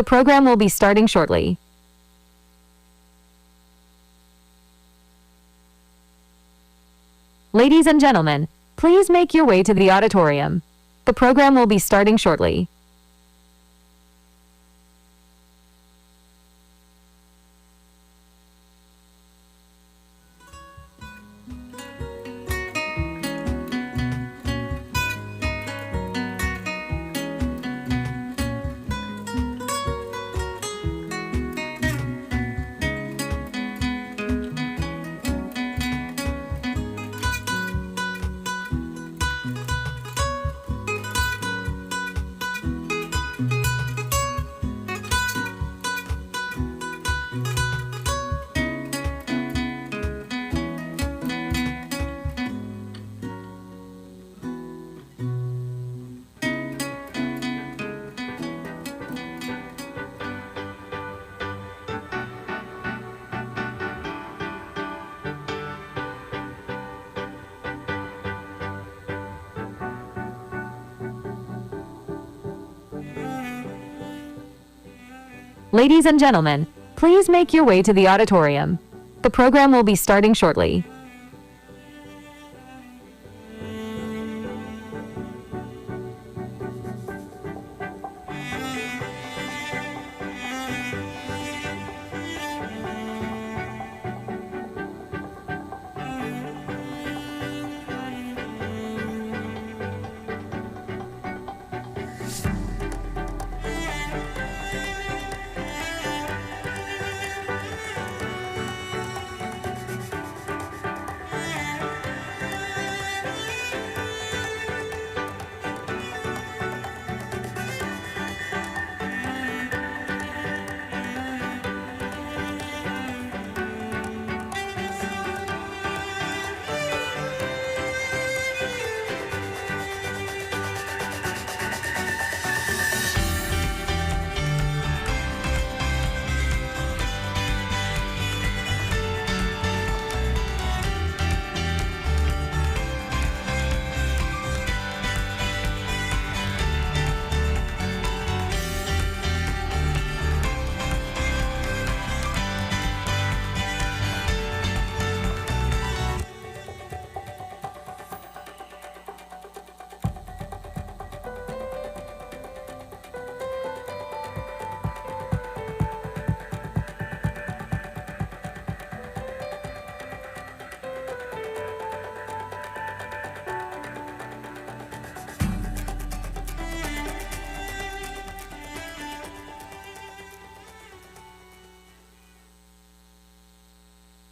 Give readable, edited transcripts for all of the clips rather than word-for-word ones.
The program will be starting shortly. Ladies and gentlemen, please make your way to the auditorium. The program will be starting shortly. Ladies and gentlemen, please make your way to the auditorium. The program will be starting shortly.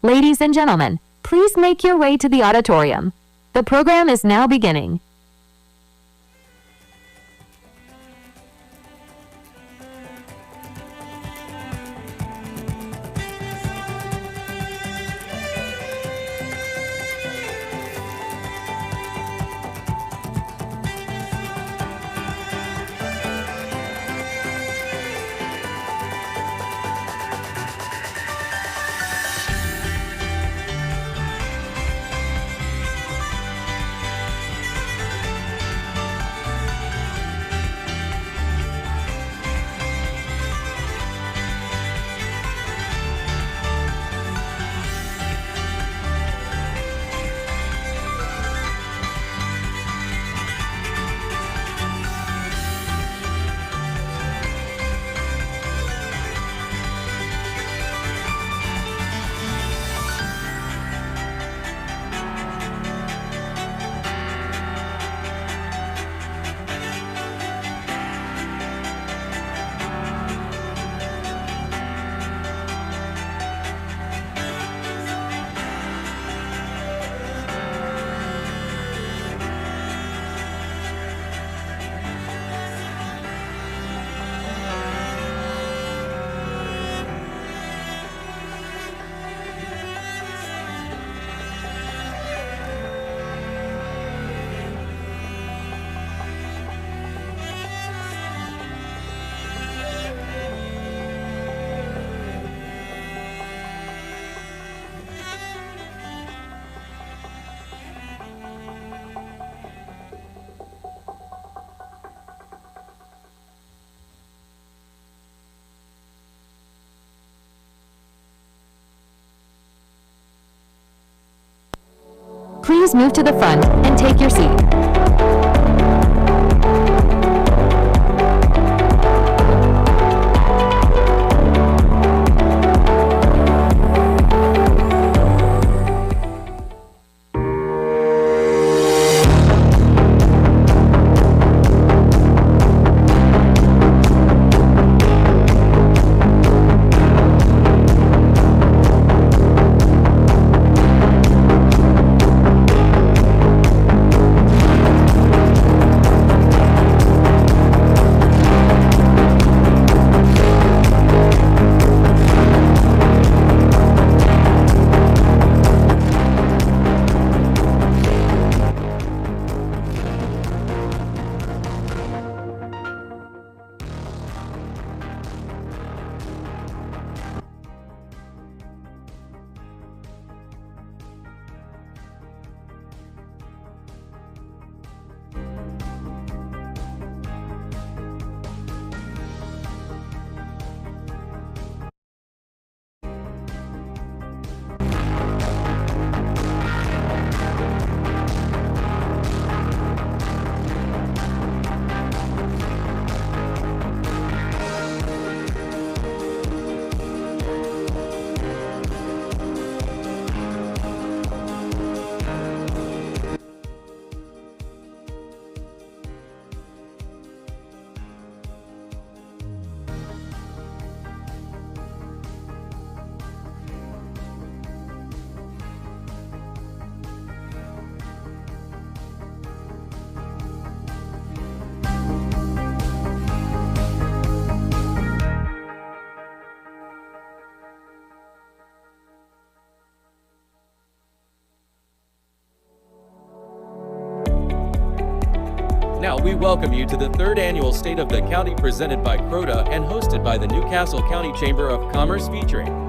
Ladies and gentlemen, please make your way to the auditorium. The program is now beginning. please move to the front and take your seat. Now we welcome you to the third annual State of the County presented by CROTA and hosted by the Newcastle County Chamber of Commerce featuring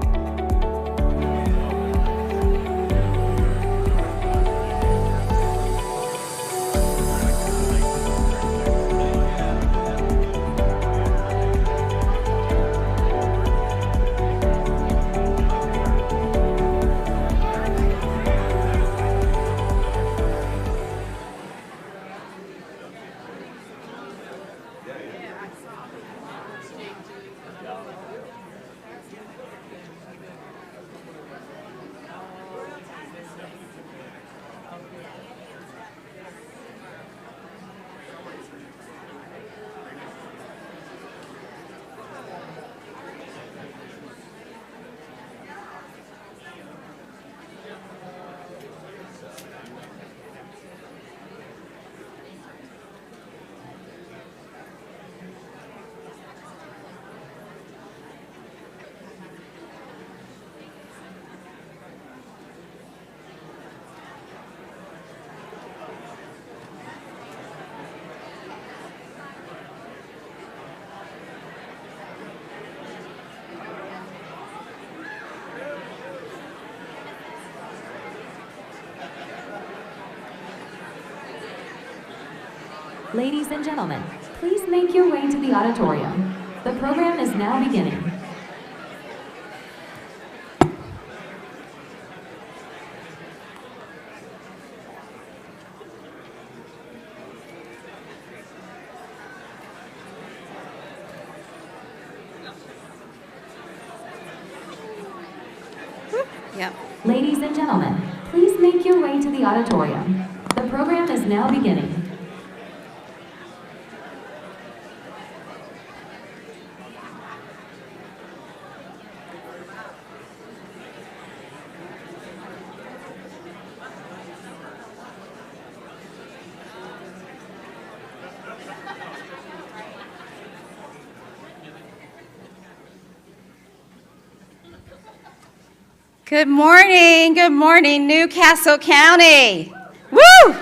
Ladies and gentlemen, please make your way to the auditorium. The program is now beginning. Yep. Ladies and gentlemen, please make your way to the auditorium. The program is now beginning. Good morning, Newcastle County. Woo!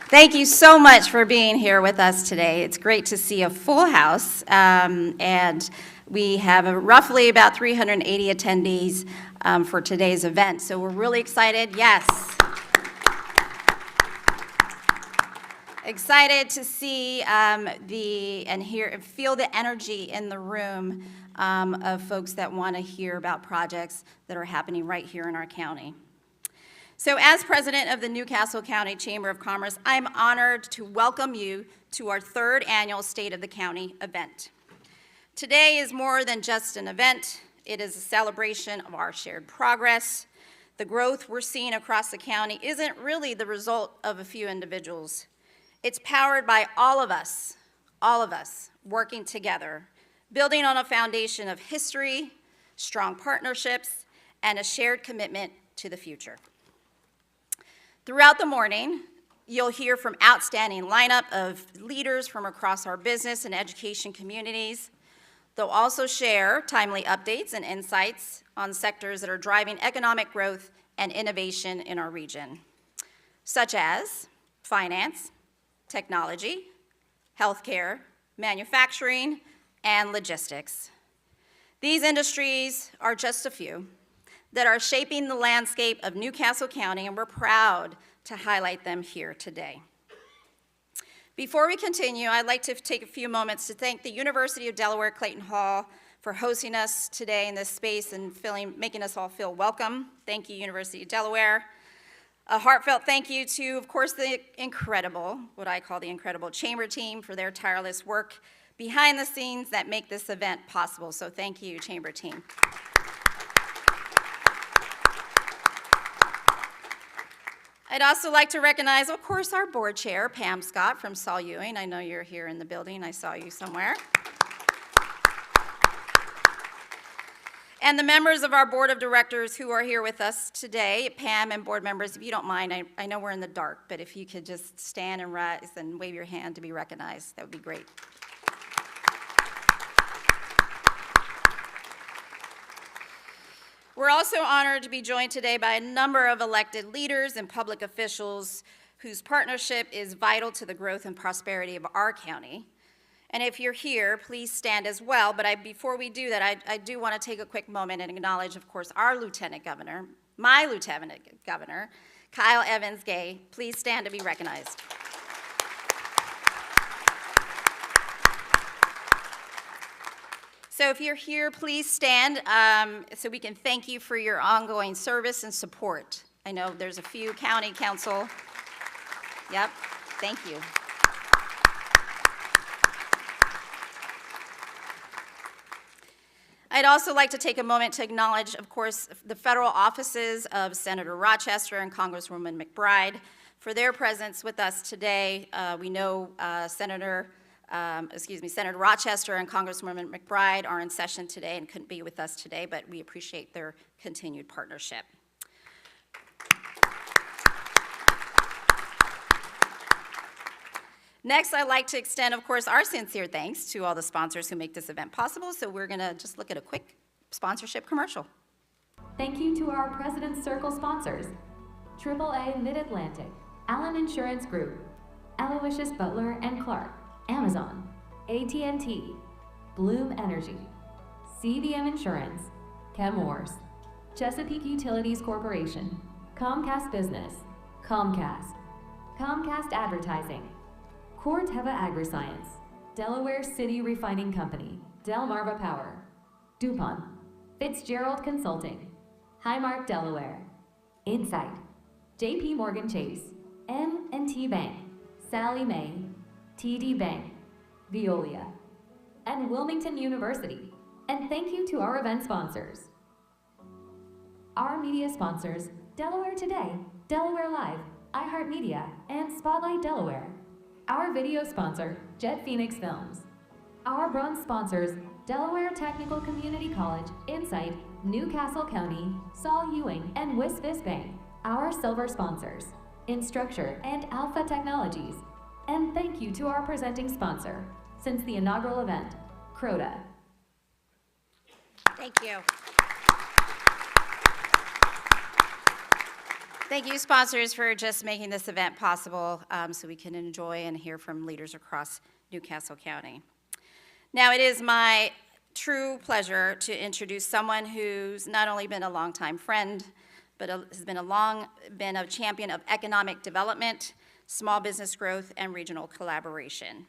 Thank you so much for being here with us today. It's great to see a full house, and we have roughly about 380 attendees for today's event, so we're really excited. Yes. Excited to see and hear and feel the energy in the room of folks that want to hear about projects that are happening right here in our county. So as president of the Newcastle County Chamber of Commerce, I'm honored to welcome you to our third annual State of the County event. Today is more than just an event. It is a celebration of our shared progress. The growth we're seeing across the county isn't really the result of a few individuals. It's powered by all of us working together, building on a foundation of history, strong partnerships, and a shared commitment to the future. Throughout the morning, you'll hear from outstanding lineup of leaders from across our business and education communities. They'll also share timely updates and insights on sectors that are driving economic growth and innovation in our region, such as finance, technology, healthcare, manufacturing, and logistics. These industries are just a few that are shaping the landscape of Newcastle County, and we're proud to highlight them here today. Before we continue, I'd like to take a few moments to thank the University of Delaware Clayton Hall for hosting us today in this space and making us all feel welcome. Thank you, University of Delaware. A heartfelt thank you to, of course, the incredible, what I call the incredible Chamber team for their tireless work behind the scenes that make this event possible. So thank you, Chamber team. I'd also like to recognize, of course, our board chair, Pam Scott from Saul Ewing. I know you're here in the building. I saw you somewhere. And the members of our board of directors who are here with us today, Pam and board members, if you don't mind, I know we're in the dark, but if you could just stand and rise and wave your hand to be recognized, that would be great. We're also honored to be joined today by a number of elected leaders and public officials whose partnership is vital to the growth and prosperity of our county. And if you're here, please stand as well. But before we do that, I do want to take a quick moment and acknowledge, of course, our Lieutenant Governor, my Lieutenant Governor, Kyle Evans Gay. Please stand to be recognized. So if you're here, please stand so we can thank you for your ongoing service and support. I know there's a few county council. Yep, thank you. I'd also like to take a moment to acknowledge, of course, the federal offices of Senator Rochester and Congresswoman McBride for their presence with us today. We know Senator Rochester and Congresswoman McBride are in session today and couldn't be with us today, but we appreciate their continued partnership. Next, I'd like to extend, of course, our sincere thanks to all the sponsors who make this event possible, so we're going to just look at a quick sponsorship commercial. Thank you to our President's Circle sponsors, AAA Mid-Atlantic, Allen Insurance Group, Aloysius Butler and Clark, Amazon, AT&T, Bloom Energy, CVM Insurance, Chemours, Chesapeake Utilities Corporation, Comcast Business, Comcast Advertising, Corteva AgriScience, Delaware City Refining Company, Delmarva Power, DuPont, Fitzgerald Consulting, Highmark Delaware, Insight, JP Morgan Chase, M&T Bank, Sallie Mae, TD Bank, Veolia, and Wilmington University. And thank you to our event sponsors. Our media sponsors, Delaware Today, Delaware Live, iHeartMedia, and Spotlight Delaware. Our video sponsor, Jet Phoenix Films. Our bronze sponsors, Delaware Technical Community College, Insight, Newcastle County, Saul Ewing, and WisFis Bank. Our silver sponsors, Instructure and Alpha Technologies. And thank you to our presenting sponsor, since the inaugural event, Croda. Thank you. Thank you, sponsors, for just making this event possible so we can enjoy and hear from leaders across Newcastle County. Now, it is my true pleasure to introduce someone who's not only been a longtime friend, but has been a champion of economic development, small business growth, and regional collaboration.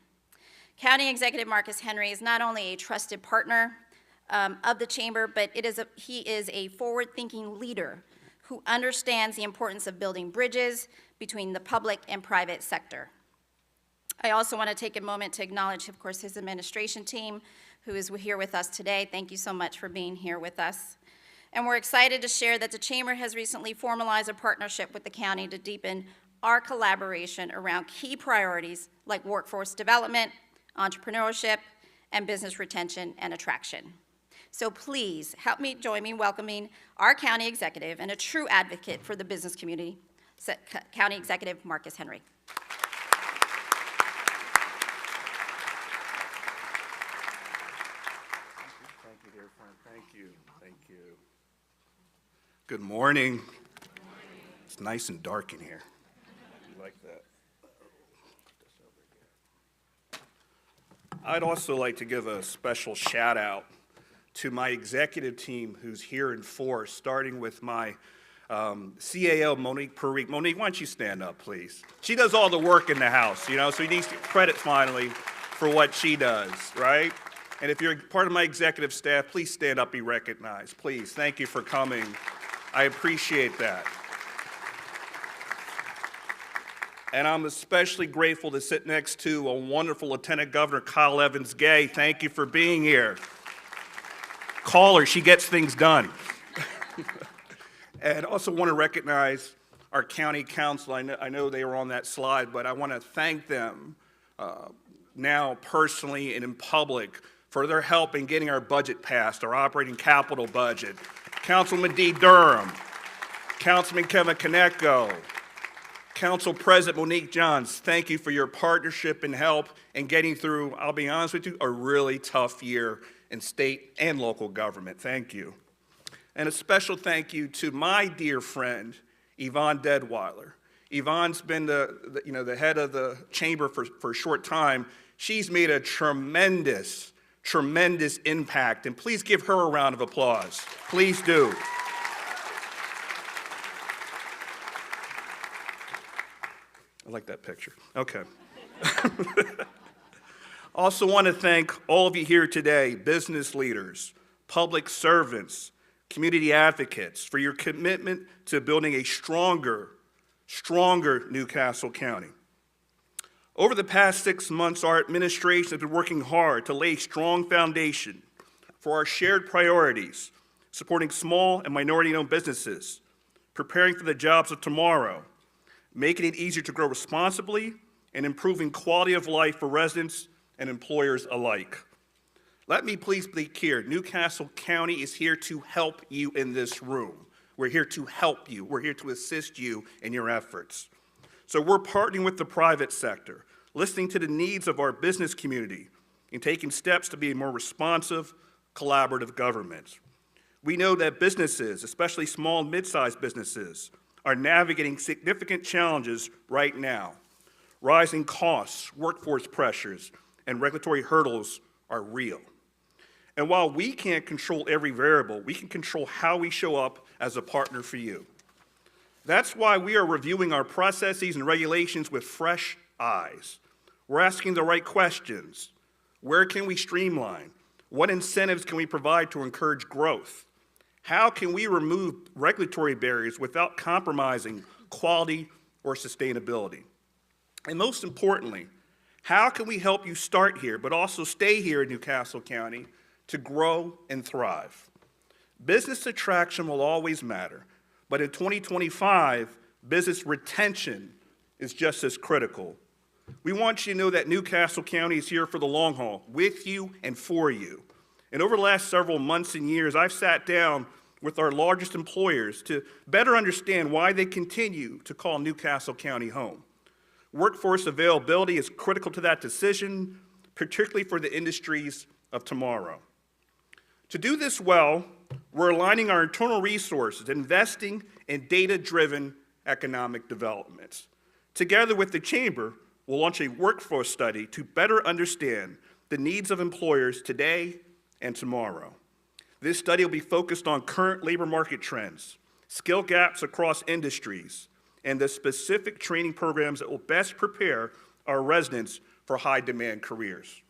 County Executive Marcus Henry is not only a trusted partner of the Chamber, but he is a forward-thinking leader who understands the importance of building bridges between the public and private sector. I also want to take a moment to acknowledge, of course, his administration team, who is here with us today. Thank you so much for being here with us. And we're excited to share that the Chamber has recently formalized a partnership with the county to deepen our collaboration around key priorities like workforce development, entrepreneurship, and business retention and attraction. So please join me in welcoming our county executive and a true advocate for the business community, County Executive Marcus Henry. Thank you, dear friend. Thank you. Thank you. Good morning. It's nice and dark in here. You like that? I'd also like to give a special shout out to my executive team who's here in force, starting with my CAO, Monique Parikh. Monique, why don't you stand up, please? She does all the work in the house, so he needs credit finally for what she does, right? And if you're part of my executive staff, please stand up, be recognized. Please, thank you for coming. I appreciate that. And I'm especially grateful to sit next to a wonderful Lieutenant Governor Kyle Evans-Gay. Thank you for being here. Call her, she gets things done. And I also want to recognize our county council. I know they were on that slide, but I want to thank them now personally and in public for their help in getting our budget passed, our operating capital budget. Councilman Dee Durham, Councilman Kevin Konecko, Council President Monique Johns, thank you for your partnership and help in getting through, I'll be honest with you, a really tough year in state and local government. Thank you. And a special thank you to my dear friend, Yvonne Deadweiler. Yvonne's been the head of the chamber for a short time. She's made a tremendous impact, and please give her a round of applause. Please do. I like that picture. Okay. Also want to thank all of you here today, business leaders, public servants, community advocates, for your commitment to building a stronger Newcastle County. Over the past 6 months, our administration has been working hard to lay a strong foundation for our shared priorities, supporting small and minority-owned businesses, preparing for the jobs of tomorrow, making it easier to grow responsibly, and improving quality of life for residents and employers alike. Let me please be clear, Newcastle County is here to help you in this room. We're here to help you. We're here to assist you in your efforts. So we're partnering with the private sector, listening to the needs of our business community, and taking steps to be a more responsive, collaborative government. We know that businesses, especially small and mid-sized businesses, are navigating significant challenges right now. Rising costs, workforce pressures, and regulatory hurdles are real. And while we can't control every variable, we can control how we show up as a partner for you. That's why we are reviewing our processes and regulations with fresh eyes. We're asking the right questions. Where can we streamline? What incentives can we provide to encourage growth? How can we remove regulatory barriers without compromising quality or sustainability? And most importantly, how can we help you start here, but also stay here in Newcastle County to grow and thrive? Business attraction will always matter, but in 2025, business retention is just as critical. We want you to know that Newcastle County is here for the long haul, with you and for you. And over the last several months and years, I've sat down with our largest employers to better understand why they continue to call Newcastle County home. Workforce availability is critical to that decision, particularly for the industries of tomorrow. To do this well, we're aligning our internal resources, investing in data-driven economic development. Together with the Chamber, we'll launch a workforce study to better understand the needs of employers today and tomorrow. This study will be focused on current labor market trends, skill gaps across industries, and the specific training programs that will best prepare our residents for high-demand careers.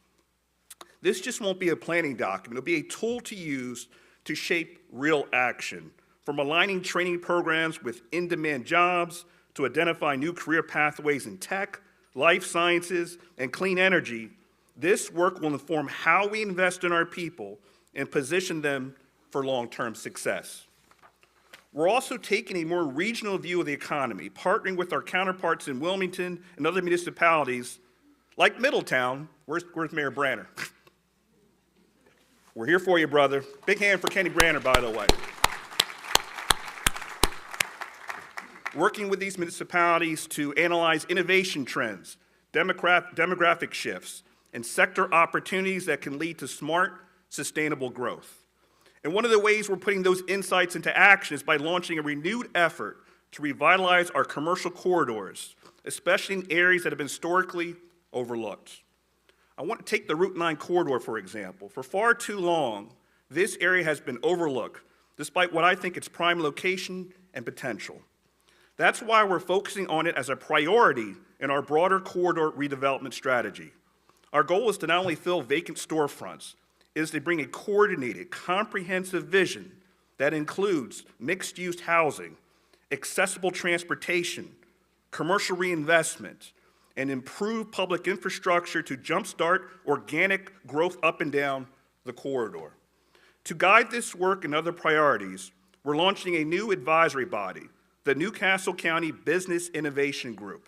This just won't be a planning document. It'll be a tool to use to shape real action, from aligning training programs with in-demand jobs to identify new career pathways in tech, life sciences, and clean energy. This work will inform how we invest in our people and position them for long-term success. We're also taking a more regional view of the economy, partnering with our counterparts in Wilmington and other municipalities like Middletown. Where's Mayor Branner? We're here for you, brother. Big hand for Kenny Branner, by the way. Working with these municipalities to analyze innovation trends, demographic shifts, and sector opportunities that can lead to smart, sustainable growth. And one of the ways we're putting those insights into action is by launching a renewed effort to revitalize our commercial corridors, especially in areas that have been historically overlooked. I want to take the Route 9 corridor, for example. For far too long, this area has been overlooked, despite what I think its prime location and potential. That's why we're focusing on it as a priority in our broader corridor redevelopment strategy. Our goal is to not only fill vacant storefronts, is to bring a coordinated, comprehensive vision that includes mixed-use housing, accessible transportation, commercial reinvestment, and improved public infrastructure to jumpstart organic growth up and down the corridor. To guide this work and other priorities, we're launching a new advisory body, the Newcastle County Business Innovation Group.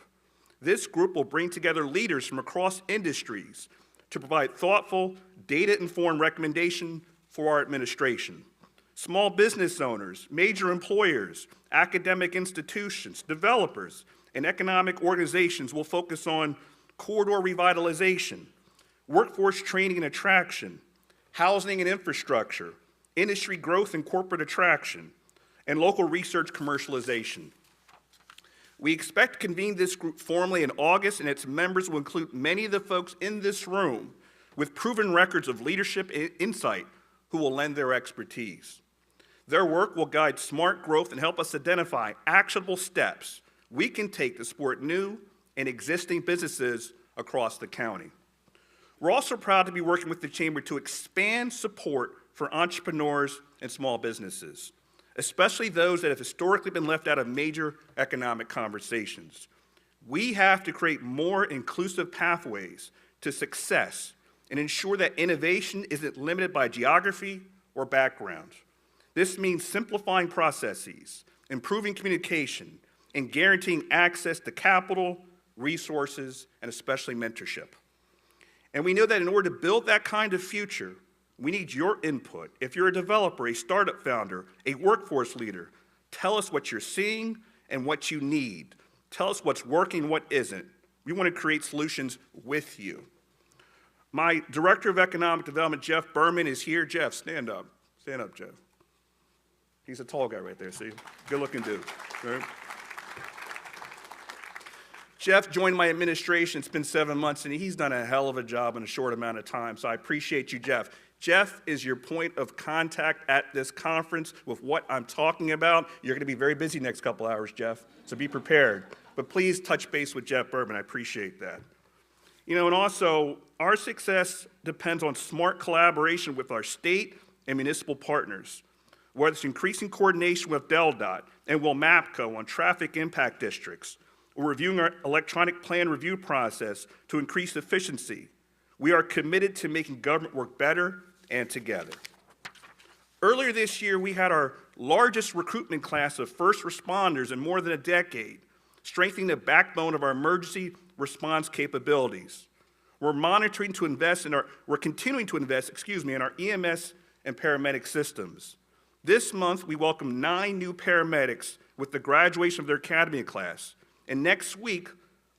This group will bring together leaders from across industries to provide thoughtful, data-informed recommendation for our administration. Small business owners, major employers, academic institutions, developers, and economic organizations will focus on corridor revitalization, workforce training and attraction, housing and infrastructure, industry growth and corporate attraction, and local research commercialization. We expect to convene this group formally in August, and its members will include many of the folks in this room with proven records of leadership and insight who will lend their expertise. Their work will guide smart growth and help us identify actionable steps we can take to support new and existing businesses across the county. We're also proud to be working with the Chamber to expand support for entrepreneurs and small businesses, especially those that have historically been left out of major economic conversations. We have to create more inclusive pathways to success and ensure that innovation isn't limited by geography or background. This means simplifying processes, improving communication, and guaranteeing access to capital, resources, and especially mentorship. And we know that in order to build that kind of future, we need your input. If you're a developer, a startup founder, a workforce leader, tell us what you're seeing and what you need. Tell us what's working, what isn't. We want to create solutions with you. My Director of Economic Development, Jeff Bowman, is here. Jeff, stand up. Stand up, Jeff. He's a tall guy right there, see? Good-looking dude, right? Jeff joined my administration. It's been 7 months, and he's done a hell of a job in a short amount of time, so I appreciate you, Jeff. Jeff is your point of contact at this conference with what I'm talking about. You're going to be very busy next couple hours, Jeff, so be prepared. But please touch base with Jeff Bowman. I appreciate that. You know, and also, our success depends on smart collaboration with our state and municipal partners, whether it's increasing coordination with DelDOT and WillMAPCO on traffic impact districts, or reviewing our electronic plan review process to increase efficiency. We are committed to making government work better and together. Earlier this year, we had our largest recruitment class of first responders in more than a decade, strengthening the backbone of our emergency response capabilities. We're continuing to invest in our EMS and paramedic systems. This month, we welcome 9 new paramedics with the graduation of their academy class. And next week,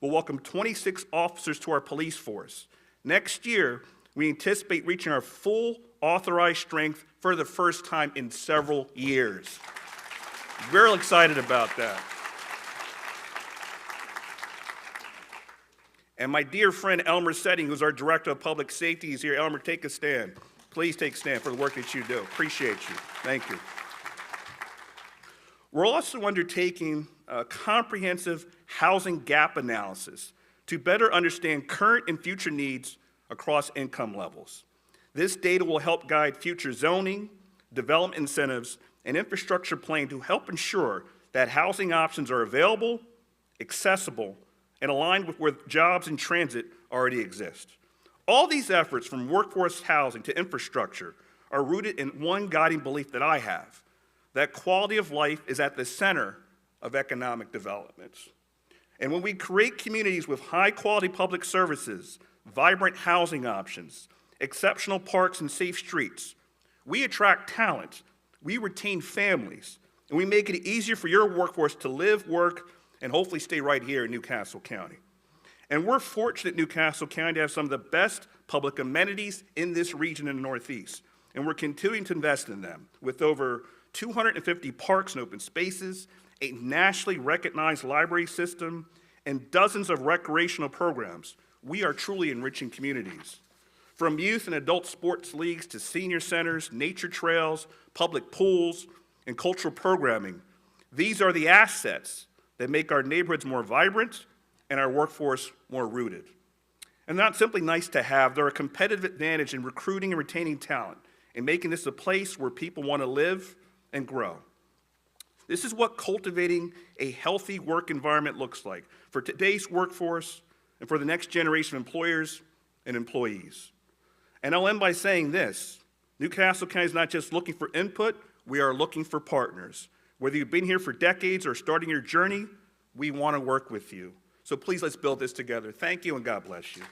we'll welcome 26 officers to our police force. Next year, we anticipate reaching our full authorized strength for the first time in several years. Very excited about that. And my dear friend Elmer Setting, who's our Director of Public Safety, is here. Elmer, take a stand. Please take a stand for the work that you do. Appreciate you. Thank you. We're also undertaking a comprehensive housing gap analysis to better understand current and future needs across income levels. This data will help guide future zoning, development incentives, and infrastructure planning to help ensure that housing options are available, accessible, and aligned with where jobs and transit already exist. All these efforts, from workforce housing to infrastructure, are rooted in one guiding belief that I have, that quality of life is at the center of economic development. And when we create communities with high-quality public services, vibrant housing options, exceptional parks and safe streets, we attract talent, we retain families, and we make it easier for your workforce to live, work, and hopefully stay right here in New Castle County. And we're fortunate in New Castle County to have some of the best public amenities in this region in the Northeast, and we're continuing to invest in them with over 250 parks and open spaces, a nationally recognized library system, and dozens of recreational programs. We are truly enriching communities. From youth and adult sports leagues to senior centers, nature trails, public pools, and cultural programming, these are the assets that make our neighborhoods more vibrant and our workforce more rooted. And not simply nice to have, they're a competitive advantage in recruiting and retaining talent and making this a place where people want to live and grow. This is what cultivating a healthy work environment looks like for today's workforce and for the next generation of employers and employees. And I'll end by saying this: New Castle County is not just looking for input, we are looking for partners. Whether you've been here for decades or starting your journey, we want to work with you. So please, let's build this together. Thank you, and God bless you.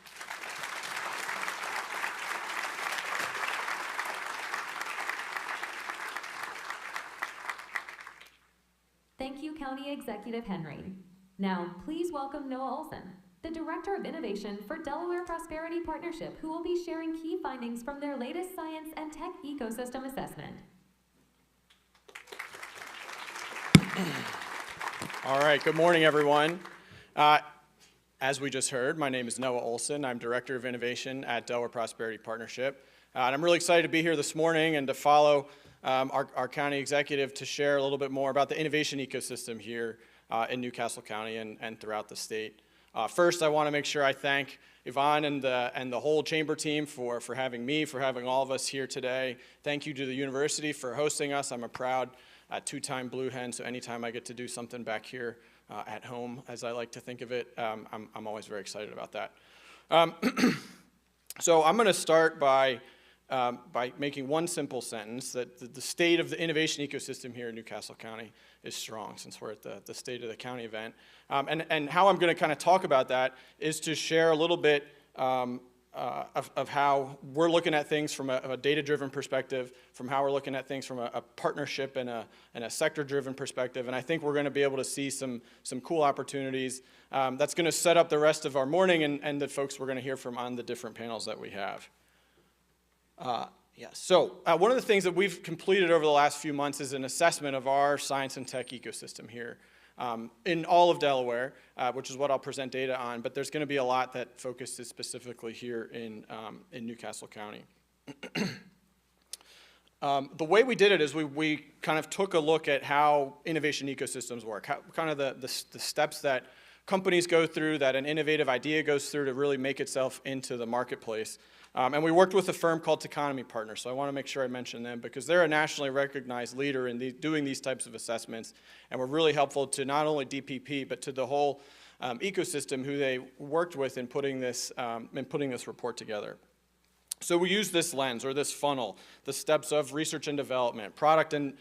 Thank you, County Executive Henry. Now, please welcome Noah Olson, the Director of Innovation for Delaware Prosperity Partnership, who will be sharing key findings from their latest science and tech ecosystem assessment. All right, good morning, everyone. As we just heard, my name is Noah Olson. I'm Director of Innovation at Delaware Prosperity Partnership. And I'm really excited to be here this morning and to follow our county executive to share a little bit more about the innovation ecosystem here in New Castle County and throughout the state. First, I want to make sure I thank Yvonne and the whole chamber team for having me, for having all of us here today. Thank you to the university for hosting us. I'm a proud two-time Blue Hen, so anytime I get to do something back here at home, as I like to think of it, I'm always very excited about that. So I'm going to start by making one simple sentence, that the state of the innovation ecosystem here in New Castle County is strong, since we're at the State of the County event. And how I'm going to kind of talk about that is to share a little bit of how we're looking at things from a data-driven perspective, from how we're looking at things from a partnership and a sector-driven perspective. And I think we're going to be able to see some cool opportunities that's going to set up the rest of our morning and the folks we're going to hear from on the different panels that we have. So one of the things that we've completed over the last few months is an assessment of our science and tech ecosystem here in all of Delaware, which is what I'll present data on, but there's going to be a lot that focuses specifically here in New Castle County. The way we did it is we kind of took a look at how innovation ecosystems work, how, kind of the steps that companies go through, that an innovative idea goes through to really make itself into the marketplace. And we worked with a firm called Teconomy Partners, so I want to make sure I mention them because they're a nationally recognized leader in doing these types of assessments, and were really helpful to not only DPP but to the whole ecosystem who they worked with in putting this report together. So we use this lens or this funnel, the steps of research and development, product and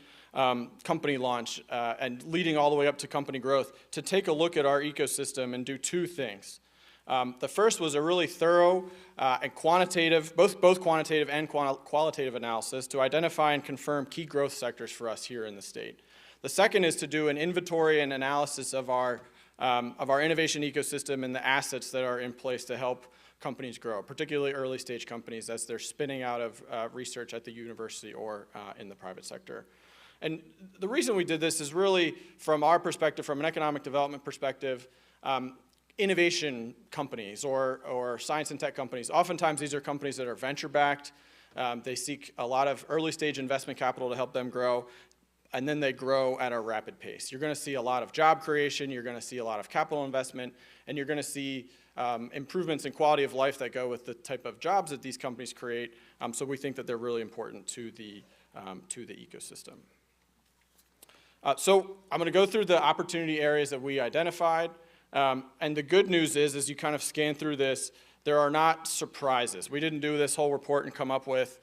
company launch, and leading all the way up to company growth, to take a look at our ecosystem and do two things. The first was a really thorough and quantitative, both quantitative and qualitative analysis to identify and confirm key growth sectors for us here in the state. The second is to do an inventory and analysis of our innovation ecosystem and the assets that are in place to help companies grow, particularly early stage companies as they're spinning out of research at the university or in the private sector. And the reason we did this is really from our perspective, from an economic development perspective, innovation companies or science and tech companies, oftentimes these are companies that are venture backed. They seek a lot of early stage investment capital to help them grow. and then they grow at a rapid pace. You're going to see a lot of job creation, you're going to see a lot of capital investment, and you're going to see improvements in quality of life that go with the type of jobs that these companies create. So we think that they're really important to the ecosystem. So I'm going to go through the opportunity areas that we identified. And the good news is, as you kind of scan through this, there are not surprises. We didn't do this whole report and come up with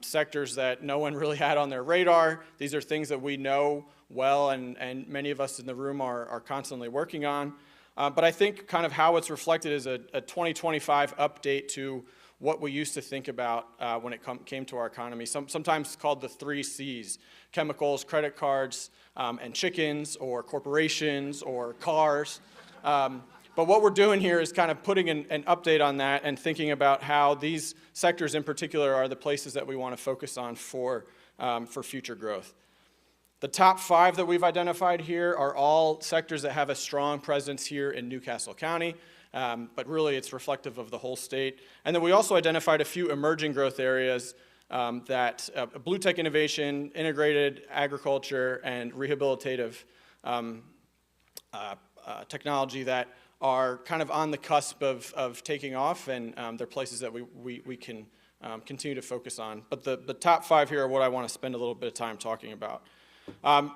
sectors that no one really had on their radar. These are things that we know well, and many of us in the room are constantly working on. But I think kind of how it's reflected is a 2025 update to what we used to think about when it came to our economy, sometimes called the 3 C's: chemicals, credit cards, and chickens, or corporations, or cars. But what we're doing here is kind of putting an update on that and thinking about how these sectors in particular are the places that we want to focus on for future growth. The top 5 that we've identified here are all sectors that have a strong presence here in New Castle County, but really it's reflective of the whole state. And then we also identified a few emerging growth areas that blue tech innovation, integrated agriculture, and rehabilitative technology that are kind of on the cusp of taking off, and they're places that we can continue to focus on. But the top 5 here are what I want to spend a little bit of time talking about.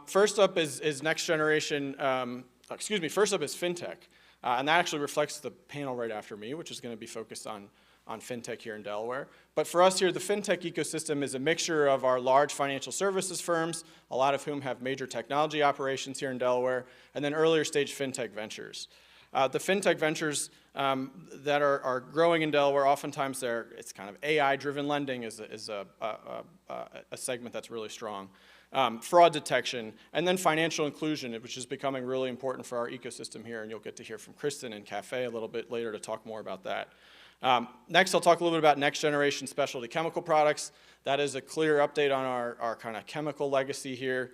First up is next generation, first up is fintech. And that actually reflects the panel right after me, which is going to be focused on fintech here in Delaware. But for us here, the fintech ecosystem is a mixture of our large financial services firms, a lot of whom have major technology operations here in Delaware, and then earlier stage fintech ventures. The fintech ventures that are growing in Delaware, oftentimes it's kind of AI-driven lending is a segment that's really strong. Fraud detection, and then financial inclusion, which is becoming really important for our ecosystem here, and you'll get to hear from Kristen and Cafe a little bit later to talk more about that. Next, I'll talk a little bit about next generation specialty chemical products. That is a clear update on our kind of chemical legacy here.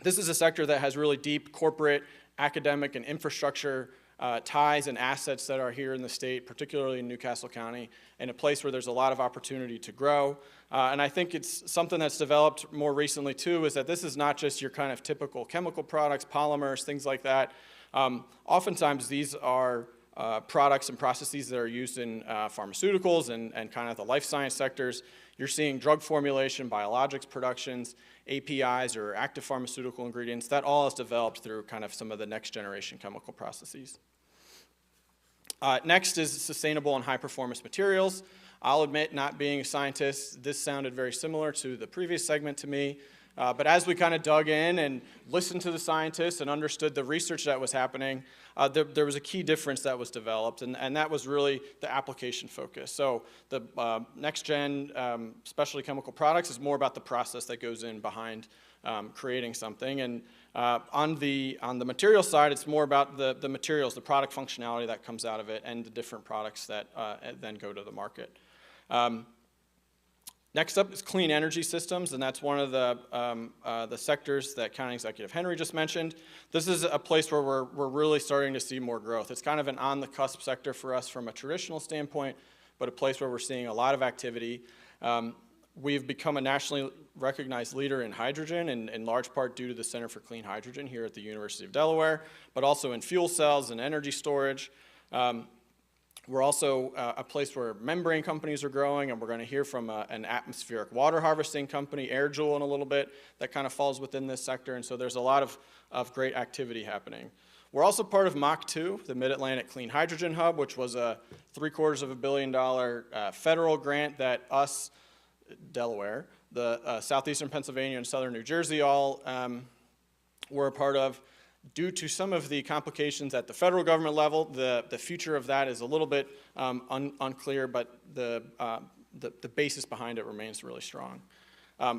This is a sector that has really deep corporate, academic, and infrastructure ties and assets that are here in the state, particularly in New Castle County, and a place where there's a lot of opportunity to grow. And I think it's something that's developed more recently too, is that this is not just your kind of typical chemical products, polymers, things like that. Oftentimes these are products and processes that are used in pharmaceuticals and kind of the life science sectors. You're seeing drug formulation, biologics productions, APIs or active pharmaceutical ingredients. That all is developed through kind of some of the next generation chemical processes. Next is sustainable and high performance materials. I'll admit, not being a scientist, this sounded very similar to the previous segment to me. But as we kind of dug in and listened to the scientists and understood the research that was happening, there was a key difference that was developed, and that was really the application focus. So the next-gen specialty chemical products is more about the process that goes in behind creating something. And on the material side, it's more about the materials, the product functionality that comes out of it, and the different products that then go to the market. Next up is clean energy systems, and that's one of the sectors that County Executive Henry just mentioned. This is a place where we're really starting to see more growth. It's kind of an on-the-cusp sector for us from a traditional standpoint, but a place where we're seeing a lot of activity. We've become a nationally recognized leader in hydrogen, in large part due to the Center for Clean Hydrogen here at the University of Delaware, but also in fuel cells and energy storage. We're also a place where membrane companies are growing, and we're going to hear from an atmospheric water harvesting company, AirJoule, in a little bit, that kind of falls within this sector, and so there's a lot of great activity happening. We're also part of MACH2, the Mid-Atlantic Clean Hydrogen Hub, which was a $750 million federal grant that us, Delaware, the southeastern Pennsylvania and southern New Jersey all were a part of. Due to some of the complications at the federal government level, the future of that is a little bit unclear, but the basis behind it remains really strong.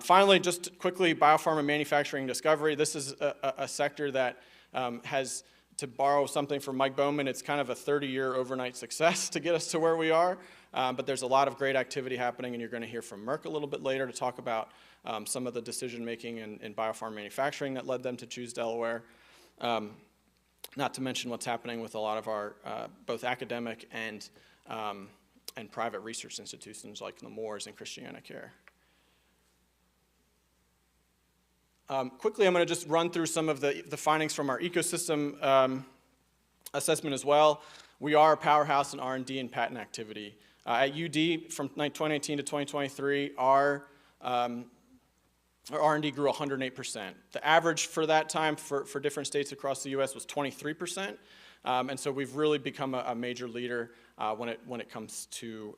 Finally, just quickly, biopharma manufacturing discovery. This is a sector that has, to borrow something from Mike Bowman, it's kind of a 30-year overnight success to get us to where we are, but there's a lot of great activity happening, and you're going to hear from Merck a little bit later to talk about some of the decision-making in biopharma manufacturing that led them to choose Delaware. Not to mention what's happening with a lot of our both academic and private research institutions like the Moores and Christiana Care. Quickly, I'm going to just run through some of the findings from our ecosystem assessment as well. We are a powerhouse in R&D and patent activity. At UD, from 2019 to 2023, our R&D grew 108%. The average for that time for different states across the U.S. was 23%, and so we've really become a major leader when it comes to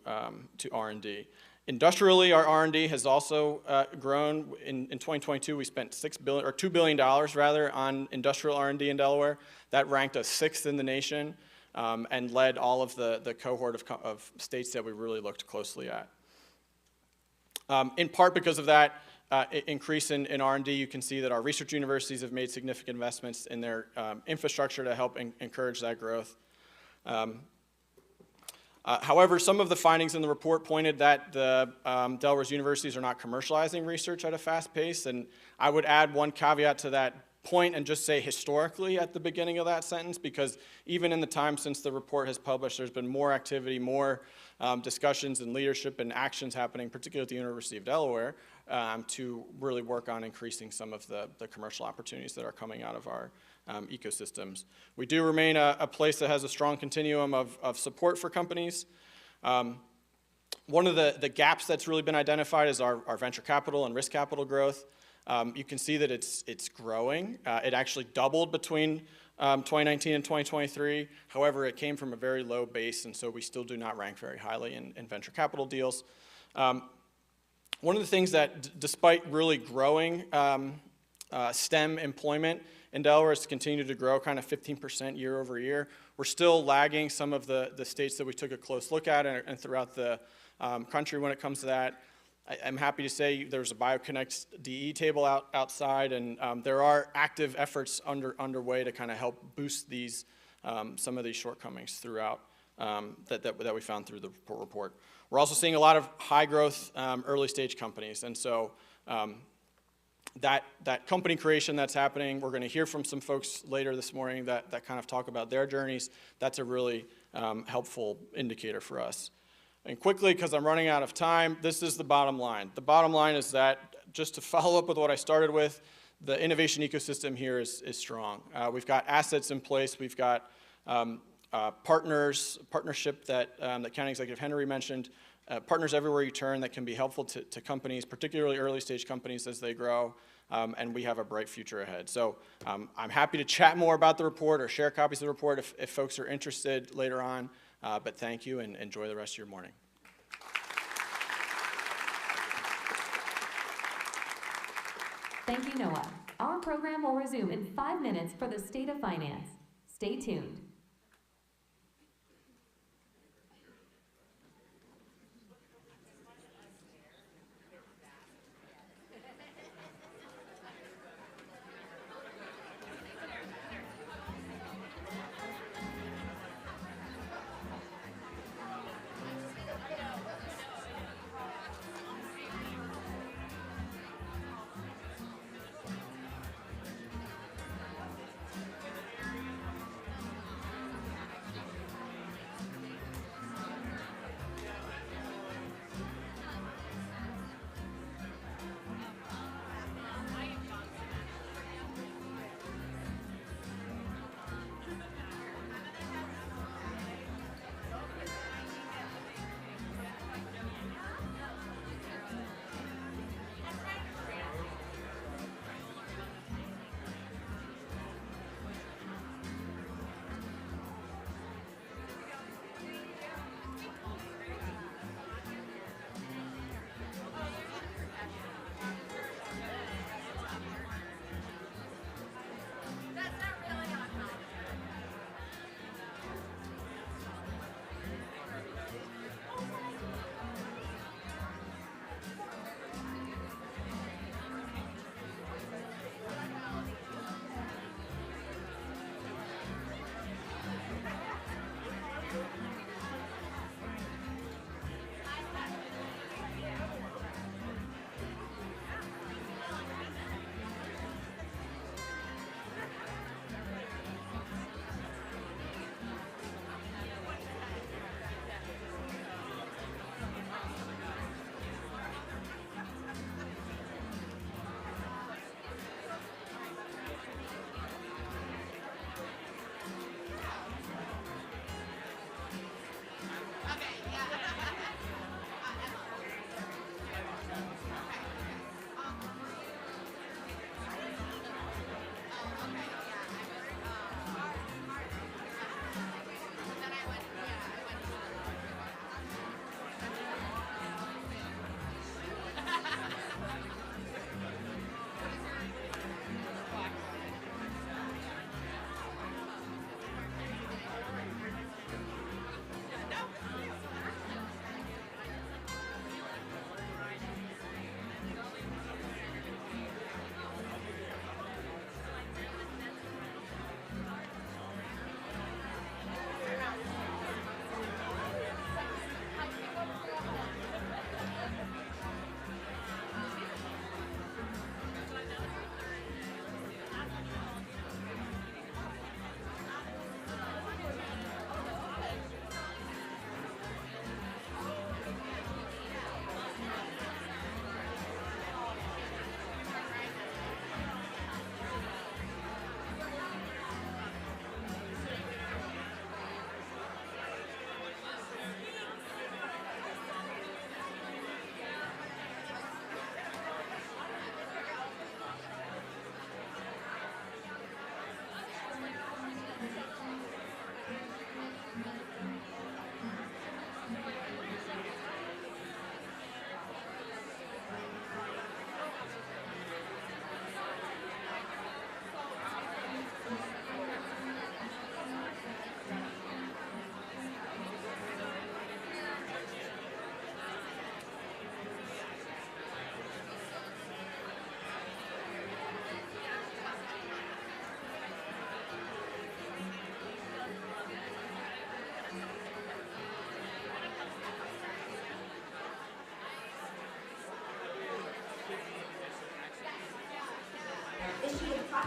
R&D. Industrially, our R&D has also grown. In 2022, we spent $2 billion rather on industrial R&D in Delaware. That ranked us 6th in the nation and led all of the cohort of states that we really looked closely at. In part because of that increase in R&D, you can see that our research universities have made significant investments in their infrastructure to help encourage that growth. However, some of the findings in the report pointed that Delaware's universities are not commercializing research at a fast pace, and I would add one caveat to that point and just say historically at the beginning of that sentence, because even in the time since the report has published, there's been more activity, more discussions and leadership and actions happening, particularly at the University of Delaware, to really work on increasing some of the commercial opportunities that are coming out of our ecosystems. We do remain a place that has a strong continuum of support for companies. One of the gaps that's really been identified is our venture capital and risk capital growth. You can see that it's growing. It actually doubled between 2019 and 2023. However, it came from a very low base, and so we still do not rank very highly in venture capital deals. One of the things that, despite really growing STEM employment in Delaware, has continued to grow kind of 15% year over year. We're still lagging some of the states that we took a close look at and throughout the country when it comes to that. I'm happy to say there's a BioConnect DE table outside, and there are active efforts underway to kind of help boost these some of these shortcomings throughout that we found through the report. We're also seeing a lot of high growth early stage companies, and so that company creation that's happening, we're going to hear from some folks later this morning that kind of talk about their journeys. That's a really helpful indicator for us. And quickly, because I'm running out of time, this is the bottom line. The bottom line is that, just to follow up with what I started with, the innovation ecosystem here is strong. We've got assets in place. We've got partnership that County Executive Henry mentioned, partners everywhere you turn that can be helpful to companies, particularly early stage companies as they grow, and we have a bright future ahead. So I'm happy to chat more about the report or share copies of the report if folks are interested later on. But thank you, and enjoy the rest of your morning. Thank you, Noah. Our program will resume in 5 minutes for the State of Finance. Stay tuned.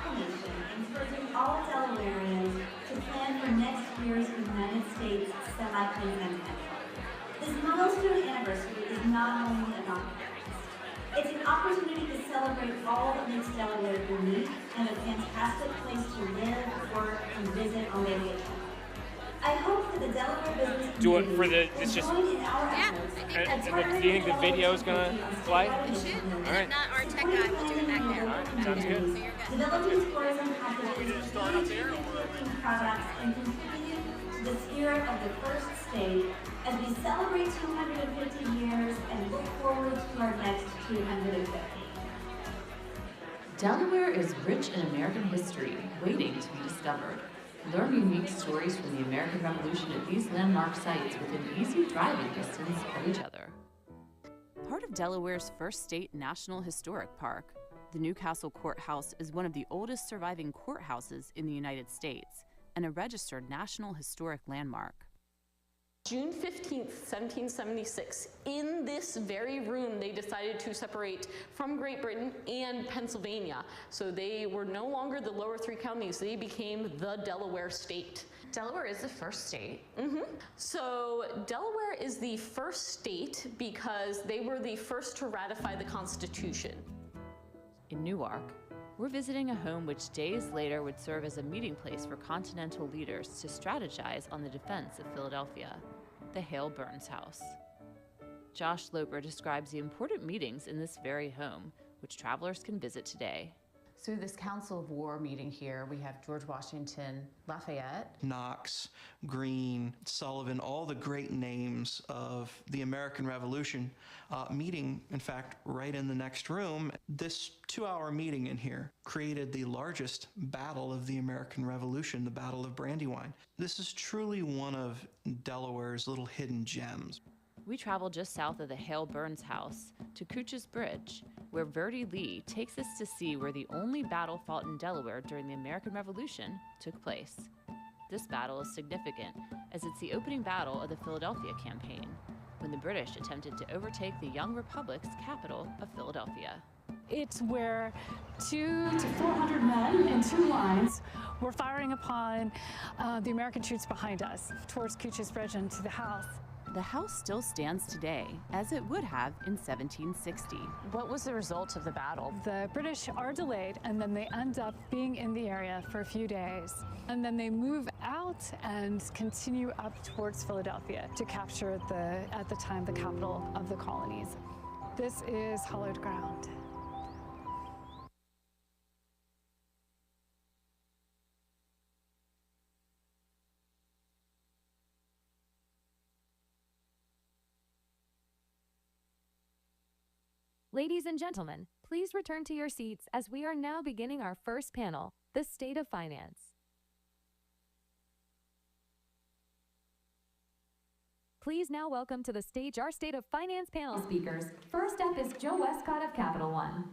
proclamation encouraging all Delawareans to plan for next year's United States semi-presidential. This milestone anniversary is not only a non-appearance. It's an opportunity to celebrate all that makes Delaware unique and a fantastic place to live, work, and visit on vacation. I hope that the Delaware business Do it community for the, will it's just, join in our efforts and do you think the video is going to play? It should. All right. Not our tech guy will do it back there. Sounds good. So you're good. Developing tourism packages, creating products, and contributing to the spirit of the first state as we celebrate 250 years and look forward to our next 250. Delaware is rich in American history, waiting to be discovered. Learn unique stories from the American Revolution at these landmark sites within easy driving distance of each other. Part of Delaware's first state National Historic Park, the Newcastle Courthouse is one of the oldest surviving courthouses in the United States and a registered National Historic Landmark. June 15th, 1776, in this very room, they decided to separate from Great Britain and Pennsylvania. So they were no longer the lower three counties, they became the Delaware state. Delaware is the first state. So Delaware is the first state because they were the first to ratify the Constitution. In Newark, we're visiting a home which days later would serve as a meeting place for continental leaders to strategize on the defense of Philadelphia, the Hale Burns House. Josh Loper describes the important meetings in this very home, which travelers can visit today. So this Council of War meeting here, we have George Washington, Lafayette, Knox, Greene, Sullivan, all the great names of the American Revolution meeting, in fact, right in the next room. This 2-hour meeting in here created the largest battle of the American Revolution, the Battle of Brandywine. This is truly one of Delaware's little hidden gems. We travel just south of the Hale Burns House to Couch's Bridge, where Verdi Lee takes us to see where the only battle fought in Delaware during the American Revolution took place. This battle is significant as it's the opening battle of the Philadelphia campaign, when the British attempted to overtake the young republic's capital of Philadelphia. It's where 200 to 400 men in two lines were firing upon the American troops behind us towards Couch's Bridge and to the house. The house still stands today, as it would have in 1760. what was the result of the battle? The British are delayed, and then they end up being in the area for a few days. And then they move out and continue up towards Philadelphia to capture at the time, the capital of the colonies. This is hallowed ground. Ladies and gentlemen, please return to your seats as we are now beginning our first panel, The State of Finance. Please now welcome to the stage our State of Finance panel speakers. First up is Joe Westcott of Capital One.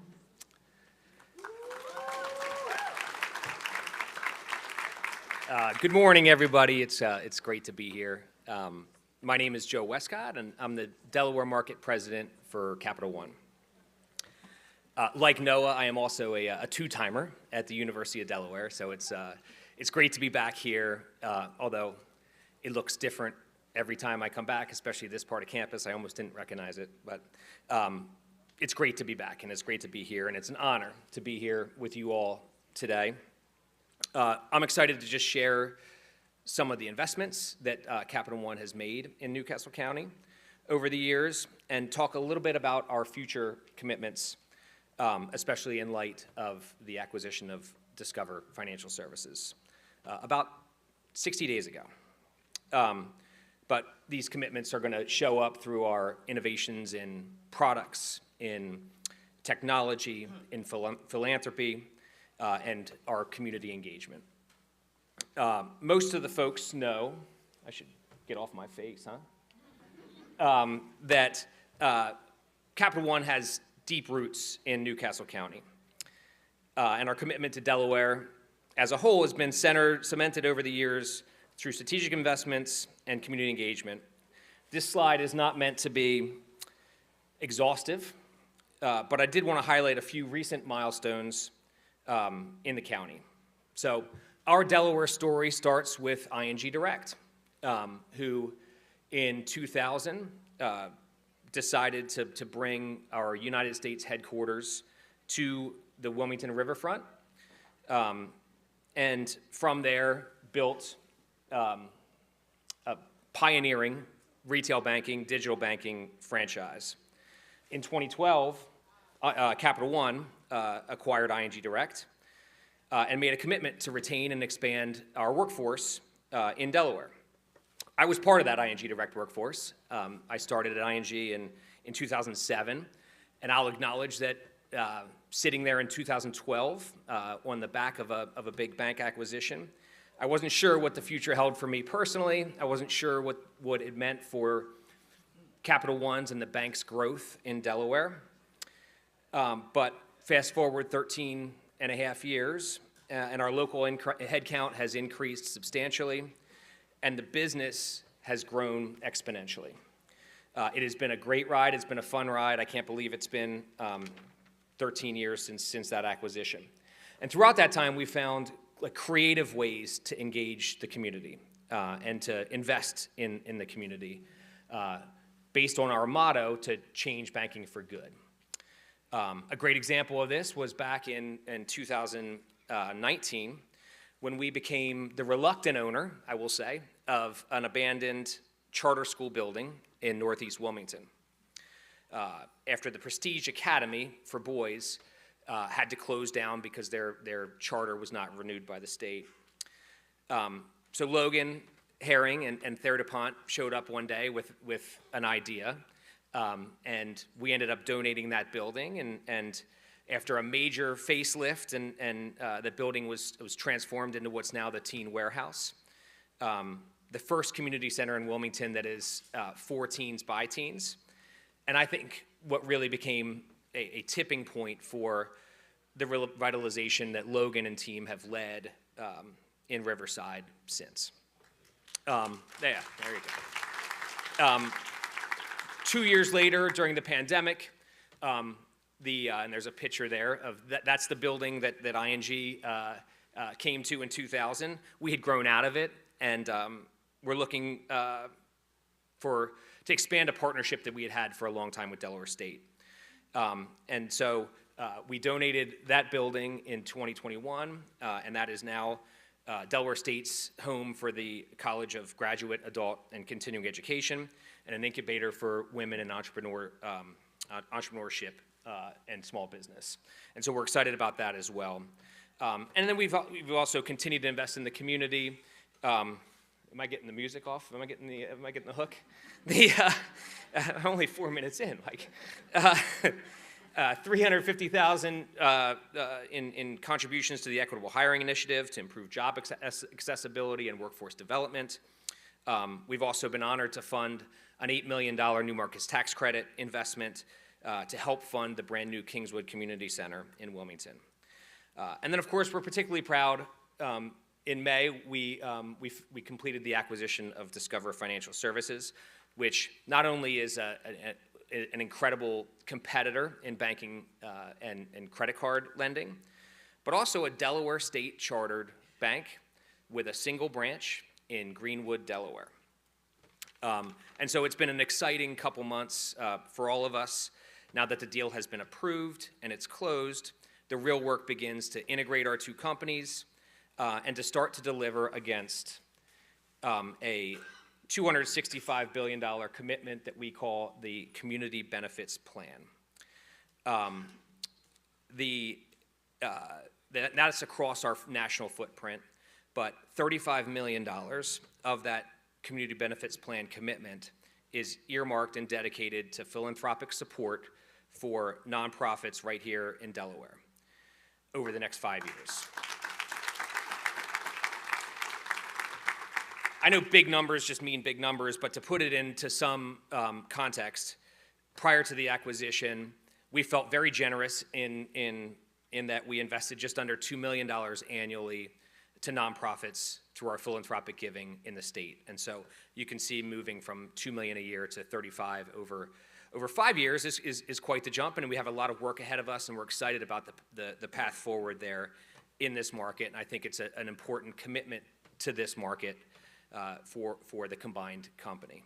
Good morning, everybody. It's great to be here. My name is Joe Westcott, and I'm the Delaware Market President for Capital One. Like Noah, I am also a two-timer at the University of Delaware, so it's great to be back here, although it looks different every time I come back, especially this part of campus. I almost didn't recognize it, but it's great to be back, and it's great to be here, and it's an honor to be here with you all today. I'm excited to just share some of the investments that Capital One has made in Newcastle County over the years, and talk a little bit about our future commitments, especially in light of the acquisition of Discover Financial Services about 60 days ago. But these commitments are going to show up through our innovations in products, in technology, in philanthropy, and our community engagement. Most of the folks know, I should get off my face, huh? That Capital One has deep roots in Newcastle County. And our commitment to Delaware as a whole has been cemented over the years through strategic investments and community engagement. This slide is not meant to be exhaustive, but I did want to highlight a few recent milestones in the county. So our Delaware story starts with ING Direct, who in 2000 decided to bring our United States headquarters to the Wilmington riverfront, and from there built a pioneering retail banking, digital banking franchise. In 2012, Capital One acquired ING Direct and made a commitment to retain and expand our workforce in Delaware. I was part of that ING Direct workforce. I started at ING in 2007, and I'll acknowledge that sitting there in 2012 on the back of a big bank acquisition, I wasn't sure what the future held for me personally. I wasn't sure what it meant for Capital One's and the bank's growth in Delaware. But fast forward 13 and a half years, and our local headcount has increased substantially, and the business has grown exponentially. It has been a great ride. It's been a fun ride. I can't believe it's been 13 years since that acquisition. And throughout that time, we found creative ways to engage the community and to invest in the community based on our motto to change banking for good. A great example of this was back in 2019 when we became the reluctant owner, I will say, of an abandoned charter school building in Northeast Wilmington. After the Prestige Academy for boys had to close down because their charter was not renewed by the state. So Logan Herring and Thayer DuPont showed up one day with an idea, and we ended up donating that building, and after a major facelift and the building was transformed into what's now the Teen Warehouse, the first community center in Wilmington that is for teens by teens. And I think what really became a tipping point for the revitalization that Logan and team have led in Riverside since. There you go. 2 years later, during the pandemic, and there's a picture there of that's the building that ING came to in 2000. We had grown out of it, and we're looking to expand a partnership that we had for a long time with Delaware State. And so we donated that building in 2021, and that is now Delaware State's home for the College of Graduate, Adult, and Continuing Education, and an incubator for women in entrepreneurship and small business. And so we're excited about that as well. And then we've also continued to invest in the community. Am I getting the music off? Am I getting the hook? I'm only 4 minutes in. $350,000 in contributions to the Equitable Hiring Initiative to improve job accessibility and workforce development. We've also been honored to fund an $8 million New Markets tax credit investment to help fund the brand new Kingswood Community Center in Wilmington. And then, of course, we're particularly proud. In May, we completed the acquisition of Discover Financial Services, which not only is an incredible competitor in banking and credit card lending, but also a Delaware State chartered bank with a single branch in Greenwood, Delaware. And so it's been an exciting couple months for all of us. Now that the deal has been approved and it's closed, the real work begins to integrate our two companies and to start to deliver against a $265 billion commitment that we call the Community Benefits Plan. That's across our national footprint, but $35 million of that Community Benefits Plan commitment is earmarked and dedicated to philanthropic support for nonprofits right here in Delaware over the next 5 years. I know big numbers just mean big numbers, but to put it into some context, prior to the acquisition, we felt very generous in that we invested just under $2 million annually to nonprofits through our philanthropic giving in the state. And so you can see moving from $2 million a year to 35 over 5 years is quite the jump, and we have a lot of work ahead of us, and we're excited about the path forward there in this market. And I think it's an important commitment to this market for the combined company.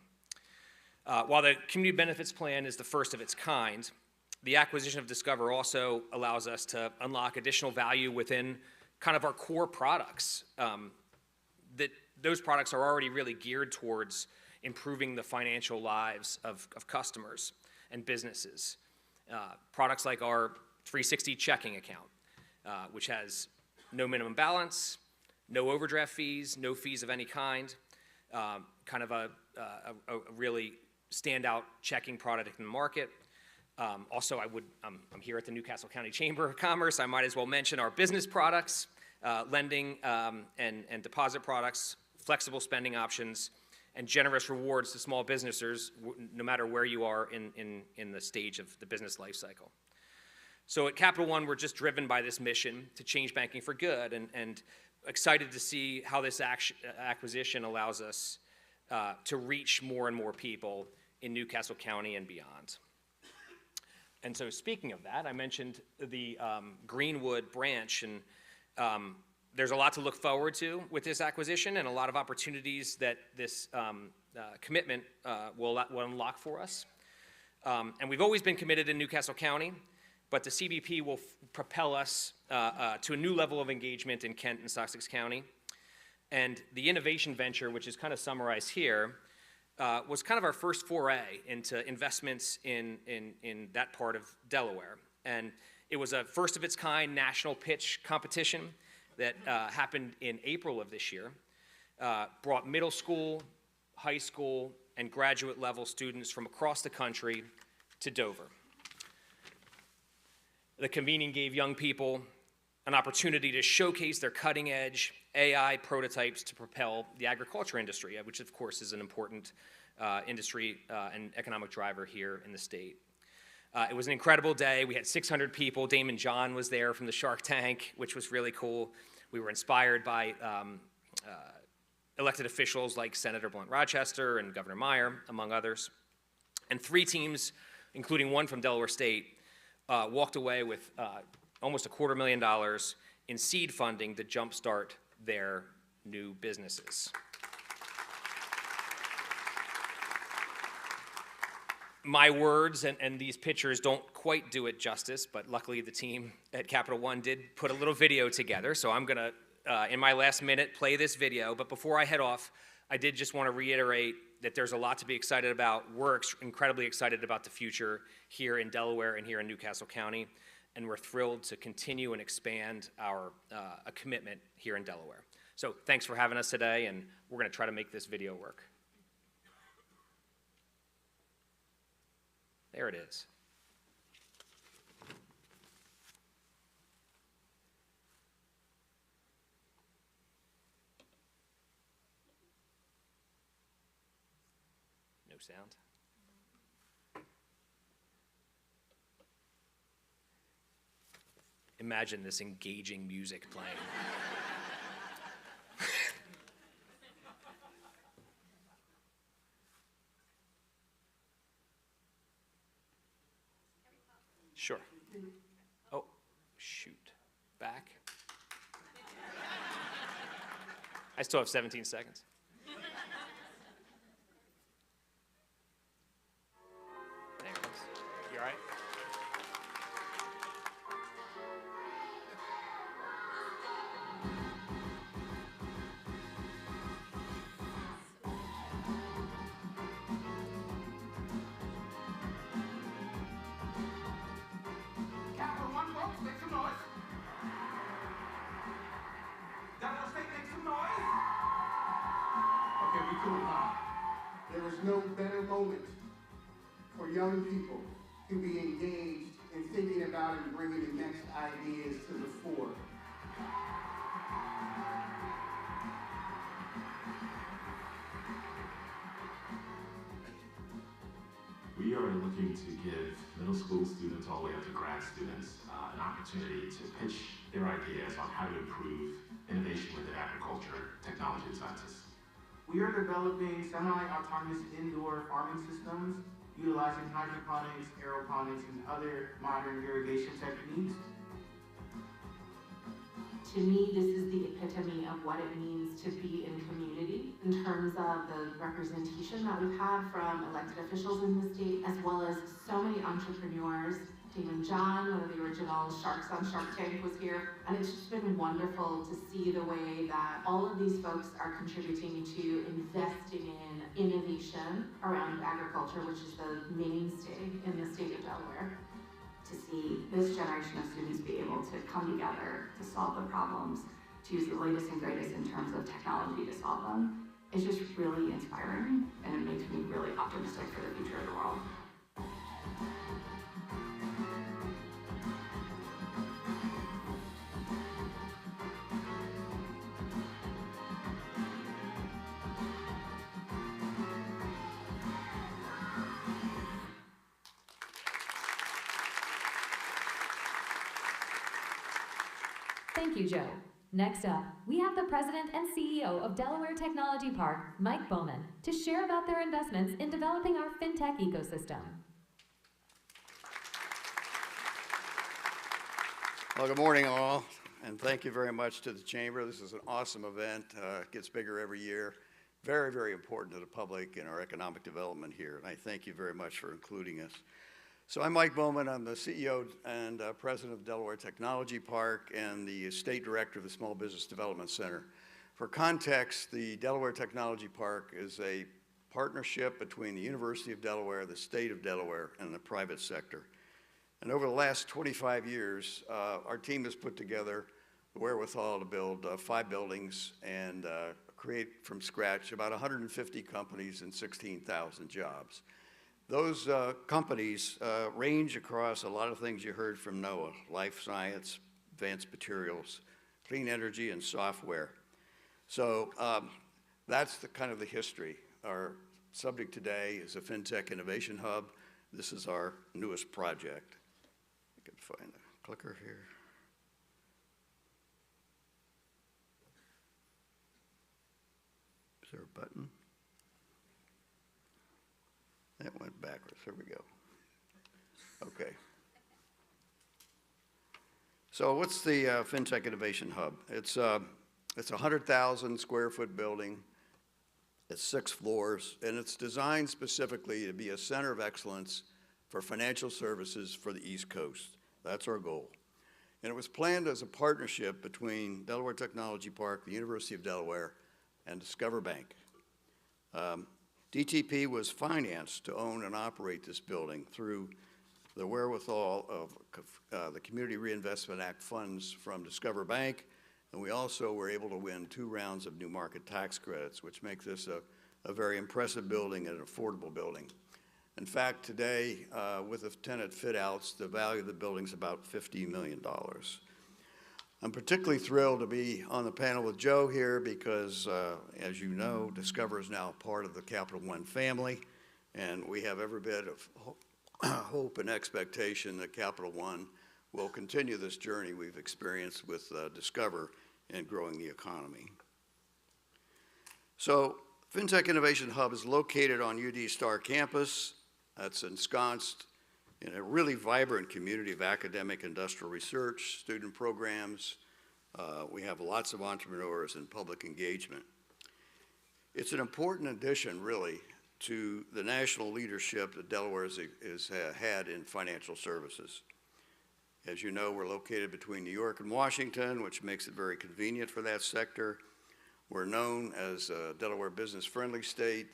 While the community benefits plan is the first of its kind, the acquisition of Discover also allows us to unlock additional value within kind of our core products. Those products are already really geared towards improving the financial lives of customers and businesses. Products like our 360 checking account, which has no minimum balance, no overdraft fees, no fees of any kind, kind of a really standout checking product in the market. Also, I'm here at the Newcastle County Chamber of Commerce. I might as well mention our business products, lending and deposit products, flexible spending options, and generous rewards to small businesses, no matter where you are in the stage of the business life cycle. So at Capital One, we're just driven by this mission to change banking for good, and excited to see how this acquisition allows us to reach more and more people in Newcastle County and beyond. And so speaking of that, I mentioned the Greenwood branch, and there's a lot to look forward to with this acquisition and a lot of opportunities that this commitment will unlock for us. And we've always been committed in Newcastle County, but the CBP will propel us to a new level of engagement in Kent and Sussex County. And the innovation venture, which is kind of summarized here, was kind of our first foray into investments in that part of Delaware. And it was a first of its kind national pitch competition that happened in April of this year, brought middle school, high school, and graduate level students from across the country to Dover. The convening gave young people an opportunity to showcase their cutting edge AI prototypes to propel the agriculture industry, which of course is an important industry and economic driver here in the state. It was an incredible day. We had 600 people. Damon John was there from the Shark Tank, which was really cool. We were inspired by elected officials like Senator Blunt Rochester and Governor Meyer, among others. And 3 teams, including one from Delaware State, walked away with almost $250,000 in seed funding to jumpstart their new businesses. My words and these pictures don't quite do it justice, but luckily the team at Capital One did put a little video together, so I'm gonna, in my last minute, play this video. But before I head off, I did just want to reiterate that there's a lot to be excited about. We're incredibly excited about the future here in Delaware and here in Newcastle County, and we're thrilled to continue and expand our commitment here in Delaware. So thanks for having us today, and we're gonna try to make this video work. There it is. No sound. Imagine this engaging music playing. Sure. Oh, shoot. Back. I still have 17 seconds. There it is. You all right? There is no better moment for young people to be engaged in thinking about and bringing the next ideas to the fore. We we are looking to give middle school students all the way up to grad students an opportunity to pitch their ideas on how to improve innovation within agriculture, technology, and sciences. We are developing semi-autonomous indoor farming systems utilizing hydroponics, aeroponics, and other modern irrigation techniques. To me, this is the epitome of what it means to be in community in terms of the representation that we've had from elected officials in the state, as well as so many entrepreneurs. Damon John, one of the original Sharks on Shark Tank, was here, and it's just been wonderful to see the way that all of these folks are contributing to investing in innovation around agriculture, which is the mainstay in the state of Delaware. To see this generation of students be able to come together to solve the problems, to use the latest and greatest in terms of technology to solve them, is just really inspiring, and it makes me really optimistic for the future of the world. Thank you, Joe. Next up, we have the President and CEO of Delaware Technology Park, Mike Bowman, to share about their investments in developing our fintech ecosystem. Well, good morning, all, and thank you very much to the Chamber. This is an awesome event. It gets bigger every year. Very, very important to the public and our economic development here, and I thank you very much for including us. So I'm Mike Bowman. I'm the CEO and President of Delaware Technology Park and the State Director of the Small Business Development Center. For context, the Delaware Technology Park is a partnership between the University of Delaware, the State of Delaware, and the private sector. And over the last 25 years, our team has put together the wherewithal to build 5 buildings and create from scratch about 150 companies and 16,000 jobs. Those companies range across a lot of things you heard from Noah: life science, advanced materials, clean energy, and software. So that's the kind of the history. Our subject today is a FinTech Innovation Hub. This is our newest project. I can find the clicker here. Is there a button? That went backwards. Here we go. Okay. So what's the FinTech Innovation Hub? It's a 100,000 square foot building. It's 6 floors, and it's designed specifically to be a center of excellence for financial services for the East Coast. That's our goal. And it was planned as a partnership between Delaware Technology Park, the University of Delaware, and Discover Bank. DTP was financed to own and operate this building through the wherewithal of the Community Reinvestment Act funds from Discover Bank, and we also were able to win 2 rounds of new market tax credits, which makes this a very impressive building and an affordable building. In fact, today, with the tenant fit-outs, the value of the building is about $50 million. I'm particularly thrilled to be on the panel with Joe here because, as you know, Discover is now part of the Capital One family, and we have every bit of hope and expectation that Capital One will continue this journey we've experienced with Discover in growing the economy. So, FinTech Innovation Hub is located on UD Star campus. That's ensconced in a really vibrant community of academic industrial research, student programs. We have lots of entrepreneurs and public engagement. It's an important addition, really, to the national leadership that Delaware has had in financial services. As you know, we're located between New York and Washington, which makes it very convenient for that sector. We're known as a Delaware business-friendly state,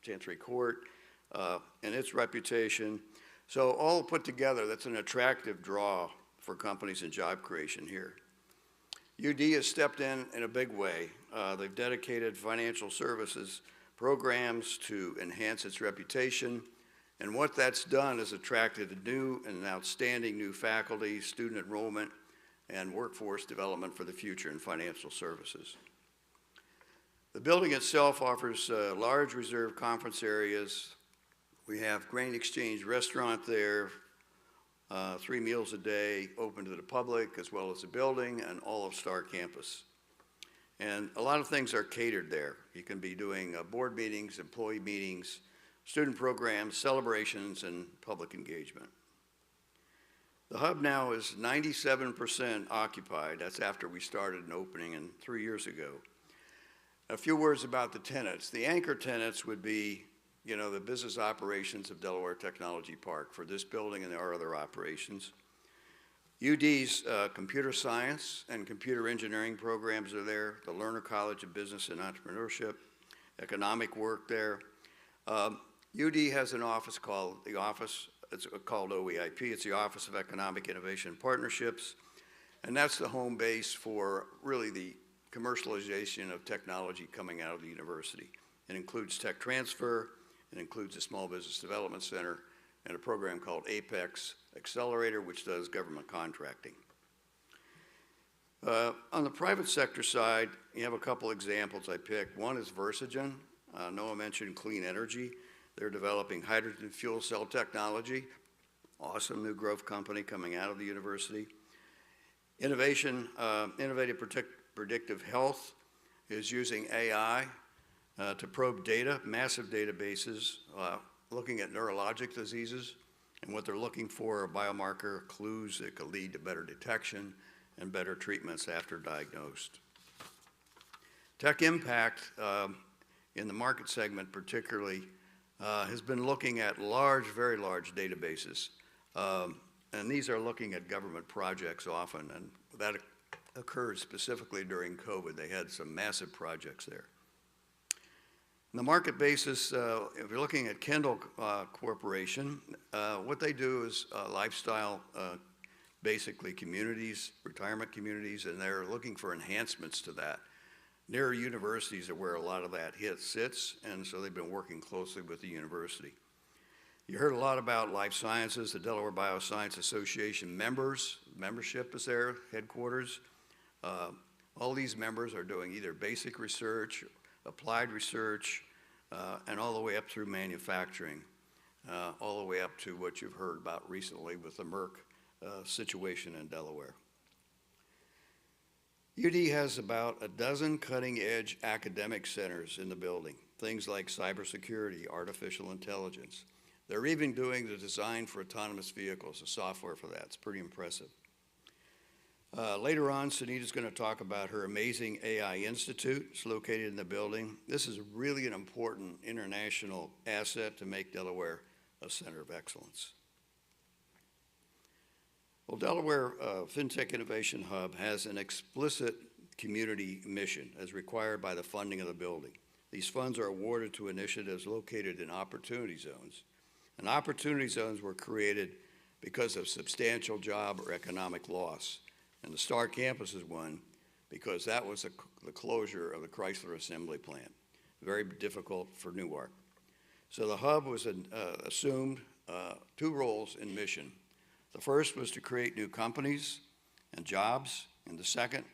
Chancery Court, and its reputation. So all put together, that's an attractive draw for companies and job creation here. UD has stepped in a big way. They've dedicated financial services programs to enhance its reputation, and what that's done is attracted new and outstanding new faculty, student enrollment, and workforce development for the future in financial services. The building itself offers large reserved conference areas, We have Grain Exchange Restaurant there, 3 meals a day, open to the public, as well as the building and all of Star Campus. And a lot of things are catered there. You can be doing board meetings, employee meetings, student programs, celebrations, and public engagement. The hub now is 97% occupied. That's after we started an opening 3 years ago. A few words about the tenants. The anchor tenants would be, you know, the business operations of Delaware Technology Park for this building and our other operations. UD's computer science and computer engineering programs are there, the Lerner College of Business and Entrepreneurship, economic work there. UD has an office called it's called OEIP. It's the Office of Economic Innovation and Partnerships, and that's the home base for really the commercialization of technology coming out of the university. It includes tech transfer, it includes a small business development center, and a program called Apex Accelerator, which does government contracting. On the private sector side, you have a couple examples I picked. One is Versagen. Noah mentioned clean energy. They're developing hydrogen fuel cell technology. Awesome new growth company coming out of the university. Innovative Predictive Health is using AI to probe data, massive databases, looking at neurologic diseases, and what they're looking for are biomarker clues that could lead to better detection and better treatments after diagnosed. Tech Impact, in the market segment particularly, has been looking at very large databases. And these are looking at government projects often, and that occurred specifically during COVID. They had some massive projects there. On the market basis, if you're looking at Kendall Corporation, what they do is lifestyle, basically communities, retirement communities, and they're looking for enhancements to that. Near universities are where a lot of that sits, and so they've been working closely with the university. You heard a lot about life sciences, the Delaware Bioscience Association membership is their headquarters. All these members are doing either basic research, applied research, and all the way up through manufacturing, all the way up to what you've heard about recently with the Merck situation in Delaware. UD has about a dozen cutting-edge academic centers in the building, things like cybersecurity, artificial intelligence. They're even doing the design for autonomous vehicles, the software for that. It's pretty impressive. Later on, Sunita's going to talk about her amazing AI Institute. It's located in the building. This is really an important international asset to make Delaware a center of excellence. Well, Delaware FinTech Innovation Hub has an explicit community mission as required by the funding of the building. These funds are awarded to initiatives located in opportunity zones. And opportunity zones were created because of substantial job or economic loss. And the Star Campus is one because that was the closure of the Chrysler assembly plant. Very difficult for Newark. So the hub was assumed 2 roles in mission. The first was to create new companies and jobs, and the second,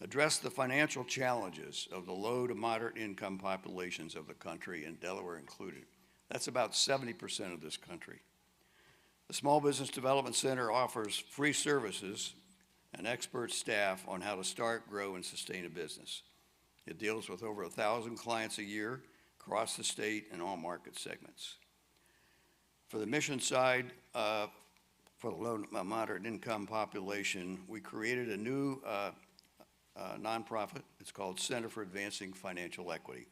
address the financial challenges of the low to moderate income populations of the country, and Delaware included. That's about 70% of this country. The Small Business Development Center offers free services and expert staff on how to start, grow, and sustain a business. It deals with over 1,000 clients a year across the state and all market segments. For the mission side, for the low to moderate income population, we created a new nonprofit. It's called Center for Advancing Financial Equity,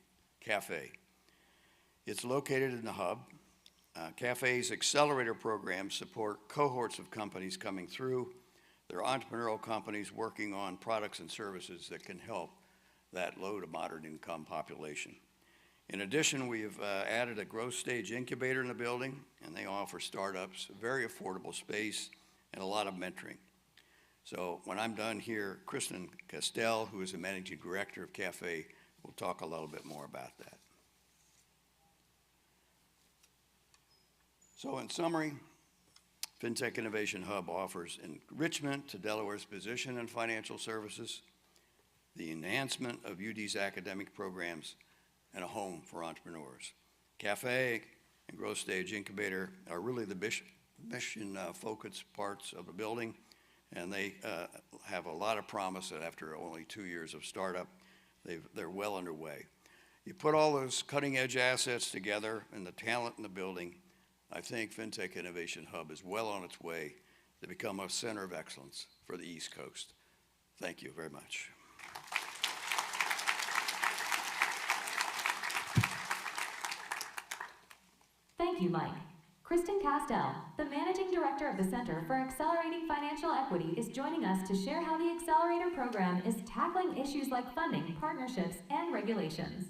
CAFE. It's located in the hub. CAFE's accelerator programs support cohorts of companies coming through. They're entrepreneurial companies working on products and services that can help that low to moderate income population. In addition, we've added a growth stage incubator in the building, and they offer startups, very affordable space, and a lot of mentoring. So when I'm done here, Kristen Castell, who is the managing director of CAFE, will talk a little bit more about that. So in summary, FinTech Innovation Hub offers enrichment to Delaware's position in financial services, the enhancement of UD's academic programs, and a home for entrepreneurs. CAFE and growth stage incubator are really the mission-focused parts of the building, and they have a lot of promise that after only 2 years of startup, they're well underway. You put all those cutting-edge assets together and the talent in the building, I think FinTech Innovation Hub is well on its way to become a center of excellence for the East Coast. Thank you very much. Thank you, Mike. Kristen Castell, the Managing Director of the Center for Accelerating Financial Equity, is joining us to share how the Accelerator program is tackling issues like funding, partnerships, and regulations.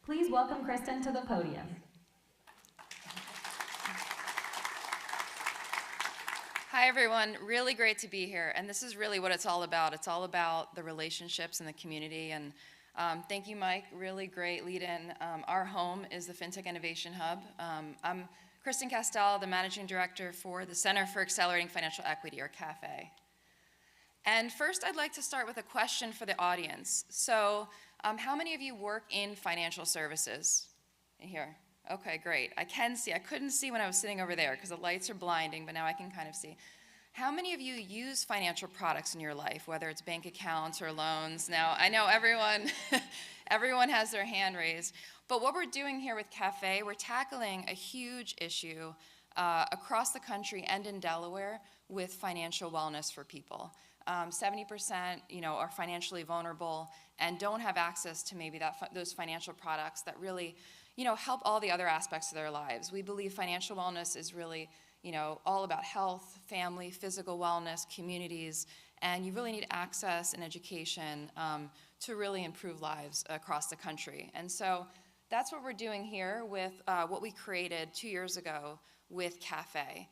Please welcome Kristen to the podium. Hi everyone, really great to be here, and this is really what it's all about. It's all about the relationships in the community, and thank you, Mike, really great lead-in. Our home is the FinTech Innovation Hub. I'm Kristen Castell, the Managing Director for the Center for Accelerating Financial Equity, or CAFE. And first I'd like to start with a question for the audience. So how many of you work in financial services here? Okay, great. I can see. I couldn't see when I was sitting over there because the lights are blinding, but now I can kind of see. How many of you use financial products in your life, whether it's bank accounts or loans? Now, I know everyone has their hand raised, but what we're doing here with CAFE, we're tackling a huge issue across the country and in Delaware with financial wellness for people. 70%, are financially vulnerable and don't have access to maybe those financial products that really, help all the other aspects of their lives. We believe financial wellness is really, all about health, family, physical wellness, communities, and you really need access and education to really improve lives across the country. And so that's what we're doing here with what we created 2 years ago with CAFE.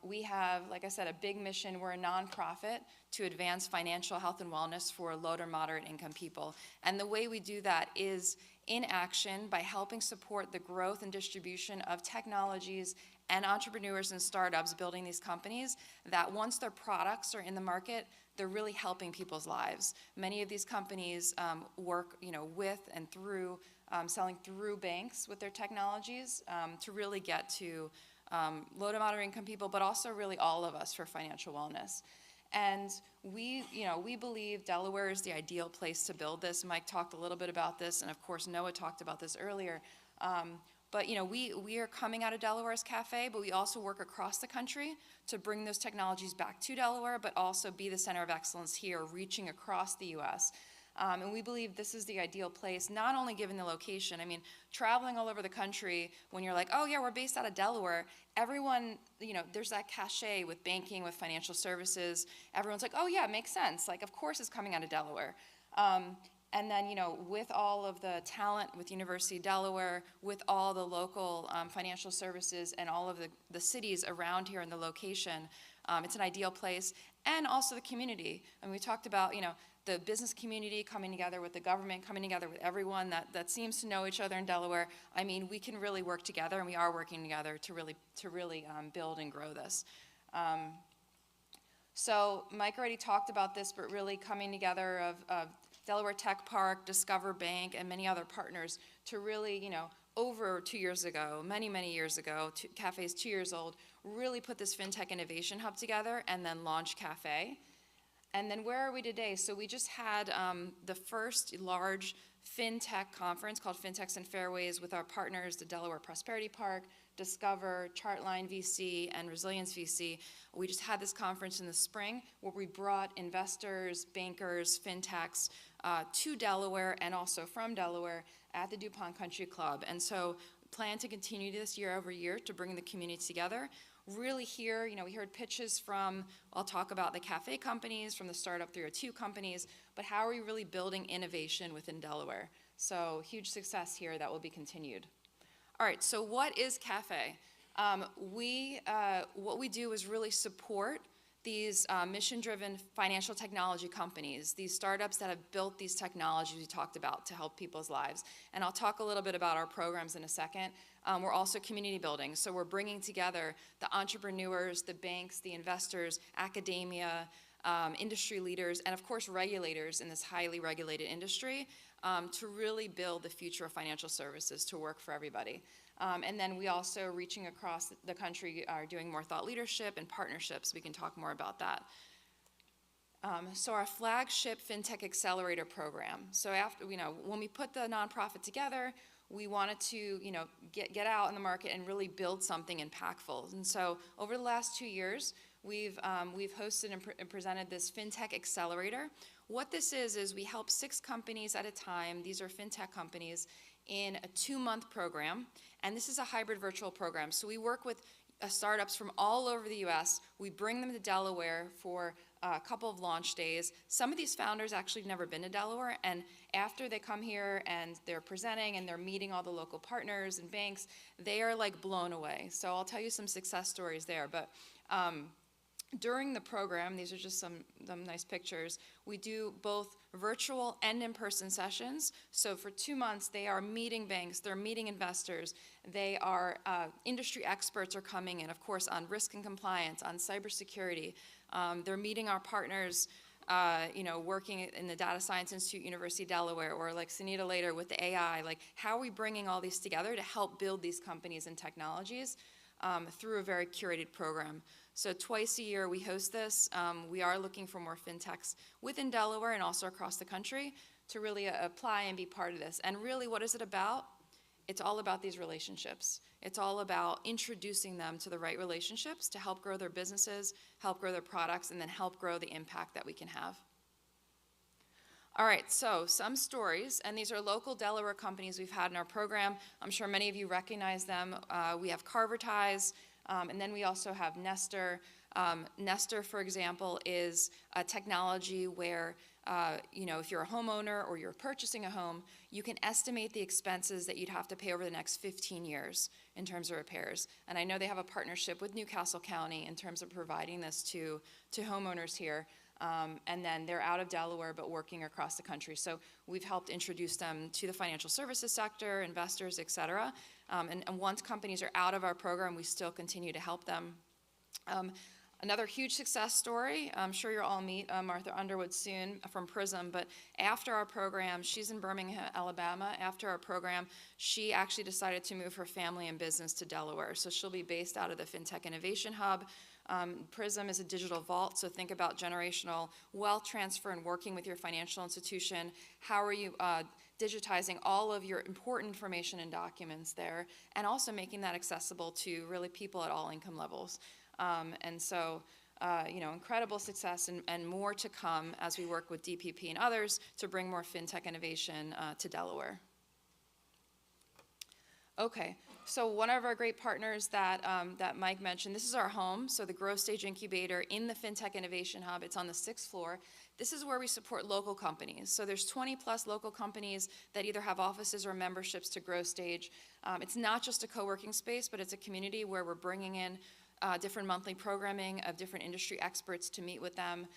We have, like I said, a big mission. We're a nonprofit to advance financial health and wellness for low to moderate income people. And the way we do that is in action by helping support the growth and distribution of technologies and entrepreneurs and startups building these companies that once their products are in the market, they're really helping people's lives. Many of these companies work with and through selling through banks with their technologies to really get to low to moderate income people, but also really all of us for financial wellness. And we believe Delaware is the ideal place to build this. Mike talked a little bit about this, and of course Noah talked about this earlier. But we are coming out of Delaware as CAFE, but we also work across the country to bring those technologies back to Delaware, but also be the center of excellence here, reaching across the U.S. And we believe this is the ideal place, not only given the location. I mean, traveling all over the country, when you're like, oh yeah, we're based out of Delaware, everyone, there's that cachet with banking, with financial services. Everyone's like, oh yeah, it makes sense. Like, of course it's coming out of Delaware. And then, with all of the talent with University of Delaware, with all the local financial services and all of the cities around here in the location, it's an ideal place. And also the community. And we talked about, the business community coming together with the government, coming together with everyone that seems to know each other in Delaware. I mean, we can really work together, and we are working together to really build and grow this. So Mike already talked about this, but really coming together of Delaware Tech Park, Discover Bank, and many other partners to really, over 2 years ago, many years ago, CAFE is 2 years old, really put this FinTech Innovation Hub together and then launch CAFE. And then where are we today? So we just had the first large FinTech conference called FinTechs and Fairways with our partners, the Delaware Prosperity Park, Discover, Chartline VC, and Resilience VC. We just had this conference in the spring where we brought investors, bankers, FinTechs to Delaware and also from Delaware at the DuPont Country Club. And so plan to continue this year over year to bring the community together. Really here, we heard pitches from, I'll talk about the CAFE companies, from the Startup 302 companies, but how are we really building innovation within Delaware? So huge success here that will be continued. All right, so what is CAFE? What we do is really support these mission-driven financial technology companies, these startups that have built these technologies we talked about to help people's lives. And I'll talk a little bit about our programs in a second. We're also community building, so we're bringing together the entrepreneurs, the banks, the investors, academia, industry leaders, and of course regulators in this highly regulated industry to really build the future of financial services to work for everybody. And then we also, reaching across the country, are doing more thought leadership and partnerships. We can talk more about that. So our flagship FinTech Accelerator program. So after, when we put the nonprofit together, we wanted to, get out in the market and really build something impactful. And so over the last 2 years, we've hosted and presented this FinTech Accelerator. What this is we help 6 companies at a time. These are FinTech companies in a 2-month program. And this is a hybrid virtual program. So we work with startups from all over the U.S. We bring them to Delaware for a couple of launch days. Some of these founders actually have never been to Delaware, and after they come here and they're presenting and they're meeting all the local partners and banks, they are like blown away. So I'll tell you some success stories there. But during the program, these are just some nice pictures, we do both virtual and in-person sessions. So for 2 months, they are meeting banks, they're meeting investors, they are, industry experts are coming in, of course, on risk and compliance, on cybersecurity. They're meeting our partners, working in the Data Science Institute, University of Delaware, or like Sunita later with the AI. Like, how are we bringing all these together to help build these companies and technologies through a very curated program? So twice a year we host this. We are looking for more fintechs within Delaware and also across the country to really apply and be part of this. And really, what is it about? It's all about these relationships. It's all about introducing them to the right relationships to help grow their businesses, help grow their products, and then help grow the impact that we can have. All right, so some stories, and these are local Delaware companies we've had in our program. I'm sure many of you recognize them. We have Carvertise, and then we also have Nestor. Nestor, for example, is a technology where if you're a homeowner or you're purchasing a home, you can estimate the expenses that you'd have to pay over the next 15 years in terms of repairs. And I know they have a partnership with Newcastle County in terms of providing this to homeowners here. And then they're out of Delaware but working across the country. So we've helped introduce them to the financial services sector, investors, et cetera. And once companies are out of our program, we still continue to help them. Another huge success story, I'm sure you'll all meet Martha Underwood soon from Prism, but after our program, she's in Birmingham, Alabama. After our program, she actually decided to move her family and business to Delaware. So she'll be based out of the FinTech Innovation Hub. Prism is a digital vault, so think about generational wealth transfer and working with your financial institution. How are you digitizing all of your important information and documents there, and also making that accessible to really people at all income levels. And so, incredible success and more to come as we work with DPP and others to bring more FinTech innovation to Delaware. Okay, so one of our great partners that Mike mentioned, this is our home, so the Growth Stage Incubator in the FinTech Innovation Hub. It's on the 6th floor. This is where we support local companies. So there's 20 plus local companies that either have offices or memberships to Growth Stage. It's not just a co-working space, but it's a community where we're bringing in different monthly programming of different industry experts to meet with them,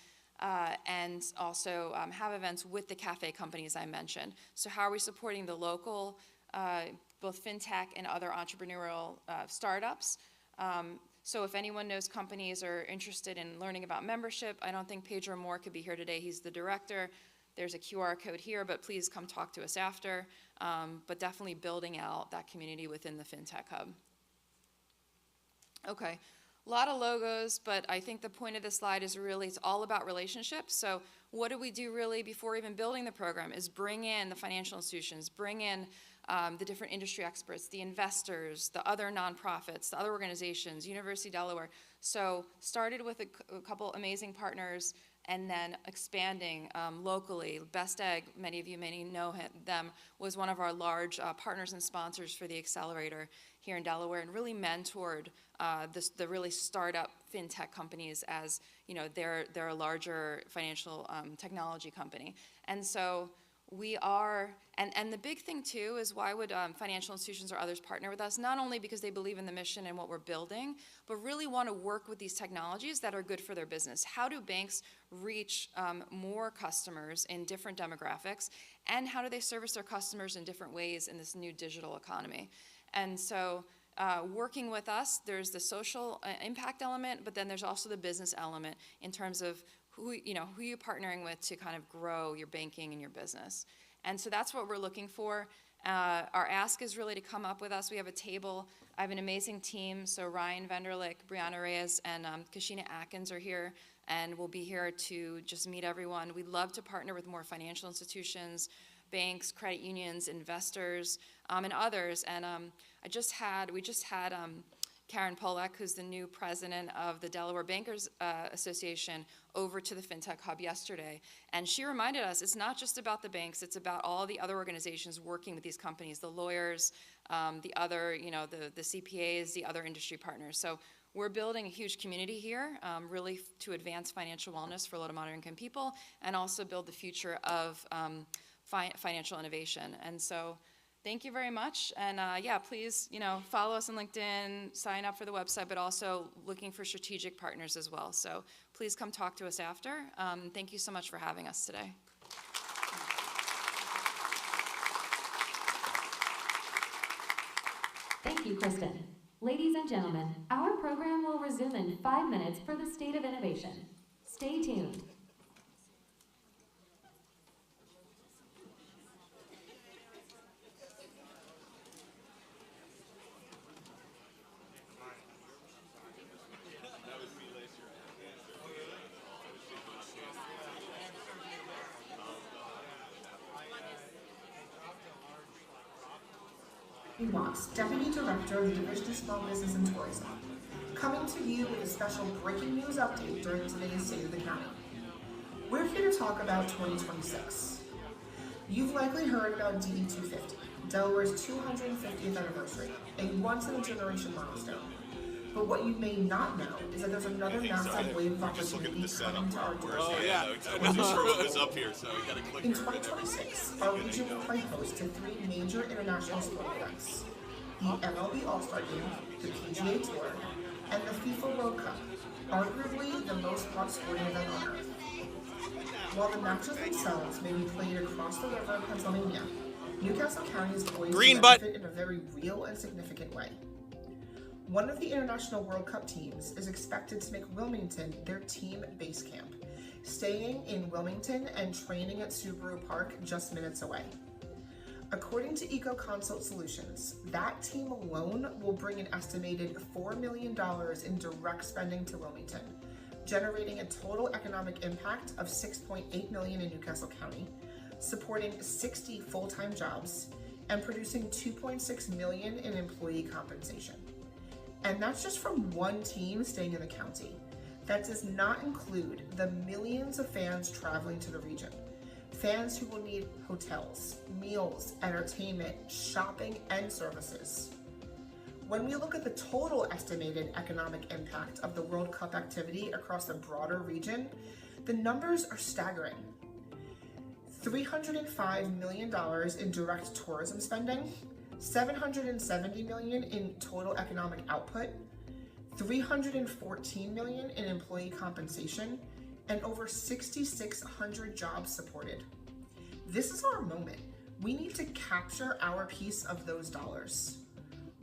and also have events with the cafe companies I mentioned. So how are we supporting the local, both FinTech and other entrepreneurial startups? So if anyone knows companies or interested in learning about membership, I don't think Pedro Moore could be here today. He's the director. There's a QR code here, but please come talk to us after. But definitely building out that community within the FinTech Hub. Okay, a lot of logos, but I think the point of this slide is really, it's all about relationships. So what do we do really before even building the program is bring in the financial institutions, bring in the different industry experts, the investors, the other nonprofits, the other organizations, University of Delaware. So started with a couple amazing partners and then expanding locally. Best Egg, many of you may know them, was one of our large partners and sponsors for the accelerator here in Delaware, and really mentored the really startup FinTech companies as, they're a larger financial technology company. And so we are, and the big thing too is why would financial institutions or others partner with us? Not only because they believe in the mission and what we're building, but really want to work with these technologies that are good for their business. How do banks reach more customers in different demographics? And how do they service their customers in different ways in this new digital economy? And so working with us, there's the social impact element, but then there's also the business element in terms of who you're partnering with to kind of grow your banking and your business. And so that's what we're looking for. Our ask is really to come up with us. We have a table. I have an amazing team. So Ryan Venderlich, Brianna Reyes, and Kashina Atkins are here, and we'll be here to just meet everyone. We'd love to partner with more financial institutions, banks, credit unions, investors, and others. And we just had Karen Polak, who's the new president of the Delaware Bankers Association, over to the FinTech Hub yesterday. And she reminded us it's not just about the banks, it's about all the other organizations working with these companies, the lawyers, the other, the CPAs, the other industry partners. So we're building a huge community here, really to advance financial wellness for low to moderate income people and also build the future of financial innovation. And so thank you very much. And yeah, please, follow us on LinkedIn, sign up for the website, but also looking for strategic partners as well. So please come talk to us after. Thank you so much for having us today. Thank you, Kristen. Ladies and gentlemen, our program will resume in 5 minutes for the State of Innovation. Stay tuned. Watts, Deputy Director of the Division of Small Business and Tourism, coming to you with a special breaking news update during today's State of the County. We're here to talk about 2026. You've likely heard about DE 250, Delaware's 250th anniversary, a once-in-a-generation milestone. But what you may not know is that there's another massive wave of opportunity coming to our doorstep. Oh yeah, I wasn't sure what was up here, so we gotta click. In 2026, our region will play host to 3 major international sporting events: the MLB All-Star Game, the PGA Tour, and the FIFA World Cup, arguably the most watched sporting event on earth. While the matches themselves may be played across the river in Pennsylvania, Newcastle County is poised to benefit in a very real and significant way. One of the International World Cup teams is expected to make Wilmington their team base camp, staying in Wilmington and training at Subaru Park just minutes away. According to EcoConsult Solutions, that team alone will bring an estimated $4 million in direct spending to Wilmington, generating a total economic impact of $6.8 million in Newcastle County, supporting 60 full-time jobs, and producing $2.6 million in employee compensation. And that's just from one team staying in the county. That does not include the millions of fans traveling to the region. Fans who will need hotels, meals, entertainment, shopping, and services. When we look at the total estimated economic impact of the World Cup activity across the broader region, the numbers are staggering. $305 million in direct tourism spending, $770 million in total economic output, $314 million in employee compensation, and over 6,600 jobs supported. This is our moment. We need to capture our piece of those dollars.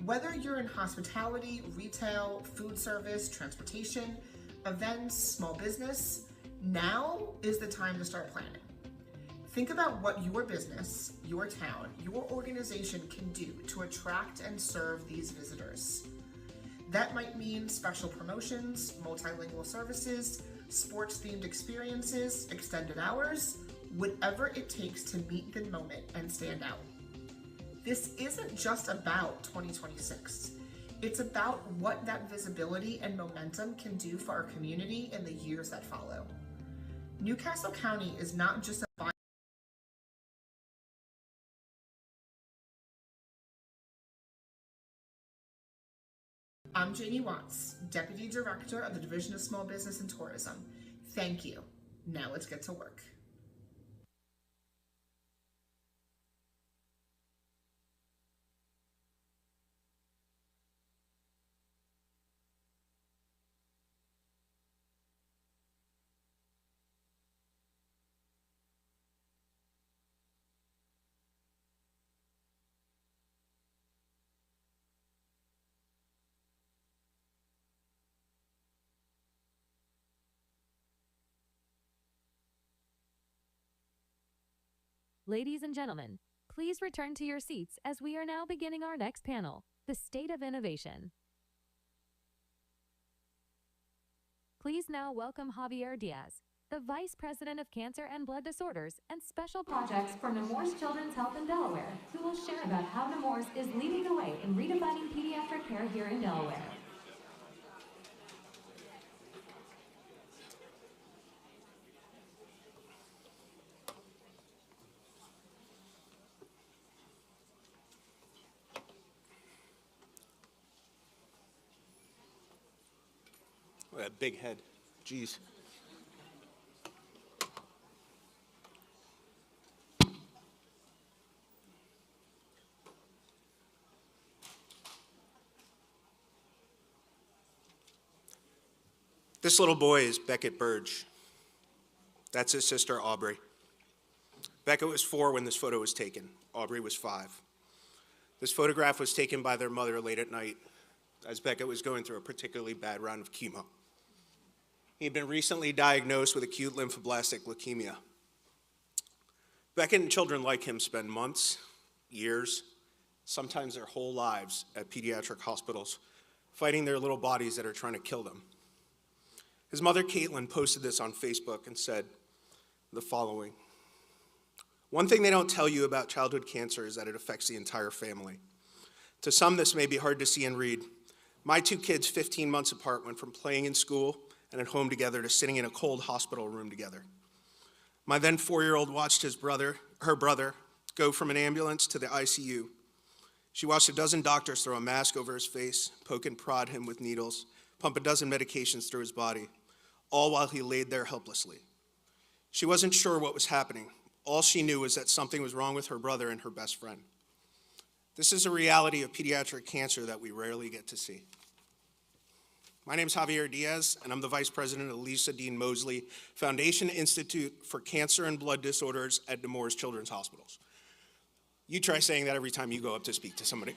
Whether you're in hospitality, retail, food service, transportation, events, small business, now is the time to start planning. Think about what your business, your town, your organization can do to attract and serve these visitors. That might mean special promotions, multilingual services, sports-themed experiences, extended hours, whatever it takes to meet the moment and stand out. This isn't just about 2026. It's about what that visibility and momentum can do for our community in the years that follow. Newcastle County is not just a I'm Jamie Watts, Deputy Director of the Division of Small Business and Tourism. Thank you. Now let's get to work. Ladies and gentlemen, Please return to your seats as we are now beginning our next panel, The State of Innovation. Please now welcome Javier Diaz, the Vice President of Cancer and Blood Disorders and Special Projects for Nemours Children's Health in Delaware, who will share about how Nemours is leading the way in redefining pediatric care here in Delaware. That big head. Jeez. This little boy is Beckett Burge. That's his sister, Aubrey. Beckett was 4 when this photo was taken. Aubrey was 5. This photograph was taken by their mother late at night as Beckett was going through a particularly bad round of chemo. He had been recently diagnosed with acute lymphoblastic leukemia. Beckett and children like him spend months, years, sometimes their whole lives at pediatric hospitals, fighting their little bodies that are trying to kill them. His mother, Caitlin, posted this on Facebook and said the following: "One thing they don't tell you about childhood cancer is that it affects the entire family. To some, this may be hard to see and read. My 2 kids, 15 months apart, went from playing in school and at home together to sitting in a cold hospital room together. My then 4-year-old watched her brother, go from an ambulance to the ICU. She watched a dozen doctors throw a mask over his face, poke and prod him with needles, pump a dozen medications through his body, all while he laid there helplessly. She wasn't sure what was happening. All she knew was that something was wrong with her brother and her best friend. This is a reality of pediatric cancer that we rarely get to see." My name is Javier Diaz, and I'm the Vice President of the Lisa Dean Mosley Foundation Institute for Cancer and Blood Disorders at Nemours Children's Hospitals. You try saying that every time you go up to speak to somebody.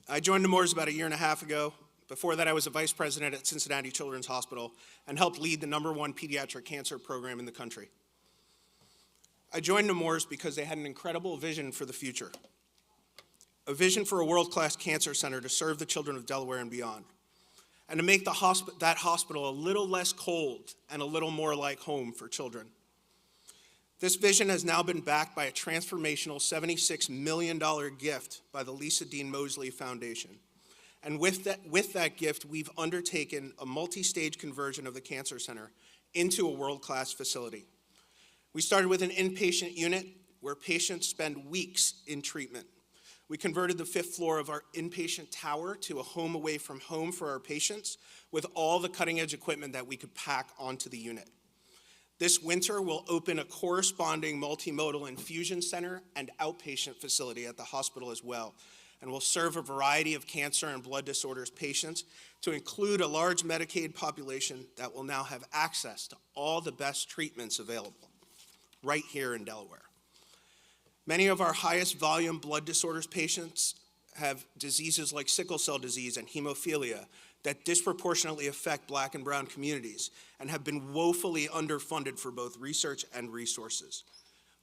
I joined Nemours about 1.5 years ago. Before that, I was a vice president at Cincinnati Children's Hospital and helped lead the #1 pediatric cancer program in the country. I joined Nemours because they had an incredible vision for the future. A vision for a world-class cancer center to serve the children of Delaware and beyond, and to make that hospital a little less cold and a little more like home for children. This vision has now been backed by a transformational $76 million gift by the Lisa Dean Mosley Foundation. And with that gift, we've undertaken a multi-stage conversion of the cancer center into a world-class facility. We started with an inpatient unit where patients spend weeks in treatment. We converted the 5th floor of our inpatient tower to a home away from home for our patients with all the cutting-edge equipment that we could pack onto the unit. This winter, we'll open a corresponding multimodal infusion center and outpatient facility at the hospital as well, and we'll serve a variety of cancer and blood disorders patients to include a large Medicaid population that will now have access to all the best treatments available right here in Delaware. Many of our highest volume blood disorders patients have diseases like sickle cell disease and hemophilia that disproportionately affect Black and brown communities and have been woefully underfunded for both research and resources.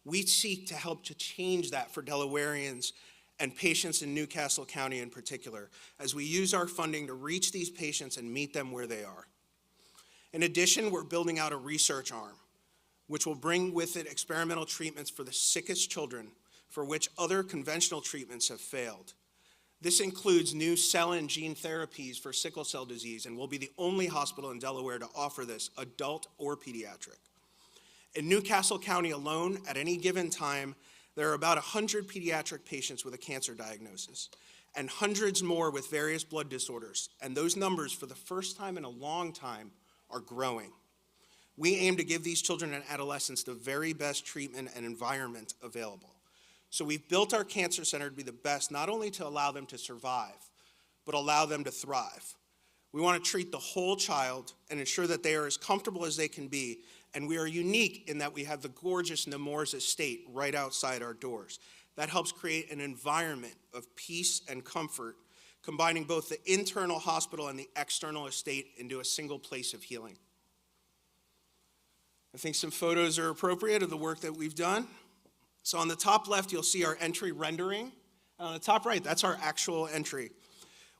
We seek to help to change that for Delawareans and patients in Newcastle County in particular, as we use our funding to reach these patients and meet them where they are. In addition, we're building out a research arm, which will bring with it experimental treatments for the sickest children for which other conventional treatments have failed. This includes new cell and gene therapies for sickle cell disease, and we'll be the only hospital in Delaware to offer this, adult or pediatric. In Newcastle County alone, at any given time, there are about 100 pediatric patients with a cancer diagnosis, and hundreds more with various blood disorders, and those numbers, for the first time in a long time, are growing. We aim to give these children and adolescents the very best treatment and environment available. So we've built our cancer center to be the best, not only to allow them to survive, but allow them to thrive. We want to treat the whole child and ensure that they are as comfortable as they can be, and we are unique in that we have the gorgeous Nemours estate right outside our doors. That helps create an environment of peace and comfort, combining both the internal hospital and the external estate into a single place of healing. I think some photos are appropriate of the work that we've done. So on the top left, you'll see our entry rendering. And on the top right, that's our actual entry.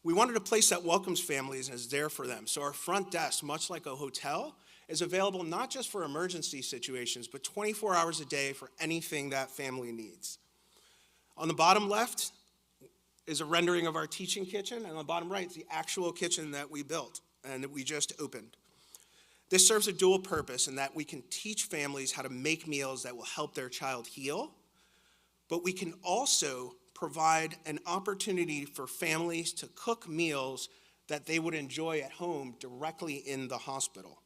We wanted a place that welcomes families and is there for them. So our front desk, much like a hotel, is available not just for emergency situations, but 24 hours a day for anything that family needs. On the bottom left is a rendering of our teaching kitchen, and on the bottom right is the actual kitchen that we built and that we just opened. This serves a dual purpose in that we can teach families how to make meals that will help their child heal, but we can also provide an opportunity for families to cook meals that they would enjoy at home directly in the hospital.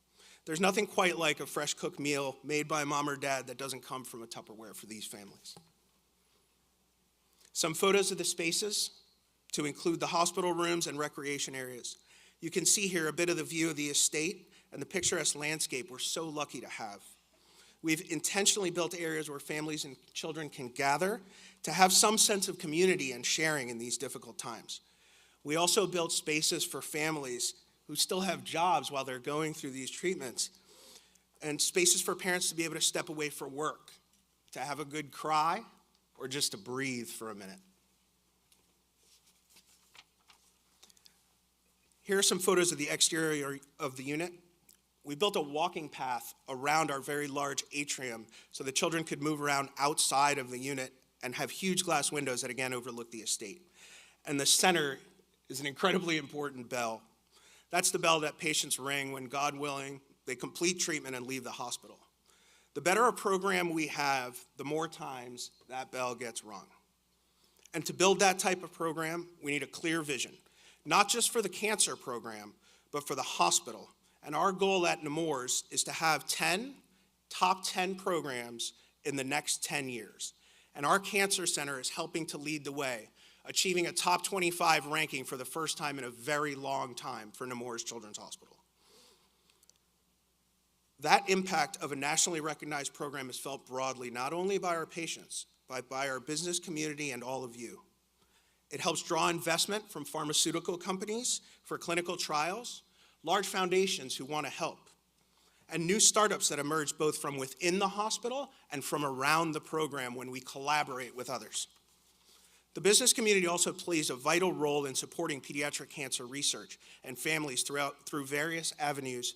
There's nothing quite like a fresh cooked meal made by mom or dad that doesn't come from a Tupperware for these families. Some photos of the spaces to include the hospital rooms and recreation areas. You can see here a bit of the view of the estate and the picturesque landscape we're so lucky to have. We've intentionally built areas where families and children can gather to have some sense of community and sharing in these difficult times. We also built spaces for families who still have jobs while they're going through these treatments, and spaces for parents to be able to step away for work, to have a good cry, or just to breathe for a minute. Here are some photos of the exterior of the unit. We built a walking path around our very large atrium so the children could move around outside of the unit and have huge glass windows that again overlook the estate. And the center is an incredibly important bell. That's the bell that patients ring when, God willing, they complete treatment and leave the hospital. The better a program we have, the more times that bell gets rung. And to build that type of program, we need a clear vision, not just for the cancer program, but for the hospital. And our goal at Nemours is to have top 10 programs in the next 10 years. And our cancer center is helping to lead the way, achieving a top 25 ranking for the first time in a very long time for Nemours Children's Hospital. That impact of a nationally recognized program is felt broadly, not only by our patients, but by our business community and all of you. It helps draw investment from pharmaceutical companies for clinical trials, large foundations who want to help, and new startups that emerge both from within the hospital and from around the program when we collaborate with others. The business community also plays a vital role in supporting pediatric cancer research and families through various avenues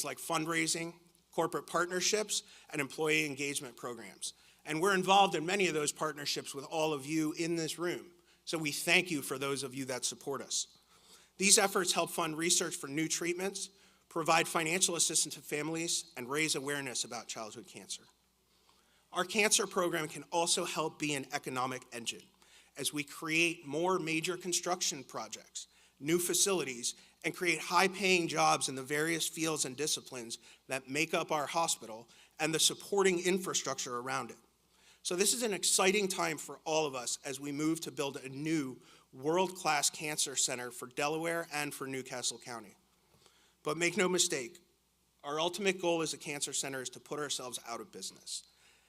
like fundraising, corporate partnerships, and employee engagement programs. And we're involved in many of those partnerships with all of you in this room. So we thank you for those of you that support us. These efforts help fund research for new treatments, provide financial assistance to families, and raise awareness about childhood cancer. Our cancer program can also help be an economic engine as we create more major construction projects, new facilities, and create high-paying jobs in the various fields and disciplines that make up our hospital and the supporting infrastructure around it. So this is an exciting time for all of us as we move to build a new world-class cancer center for Delaware and for Newcastle County. But make no mistake, our ultimate goal as a cancer center is to put ourselves out of business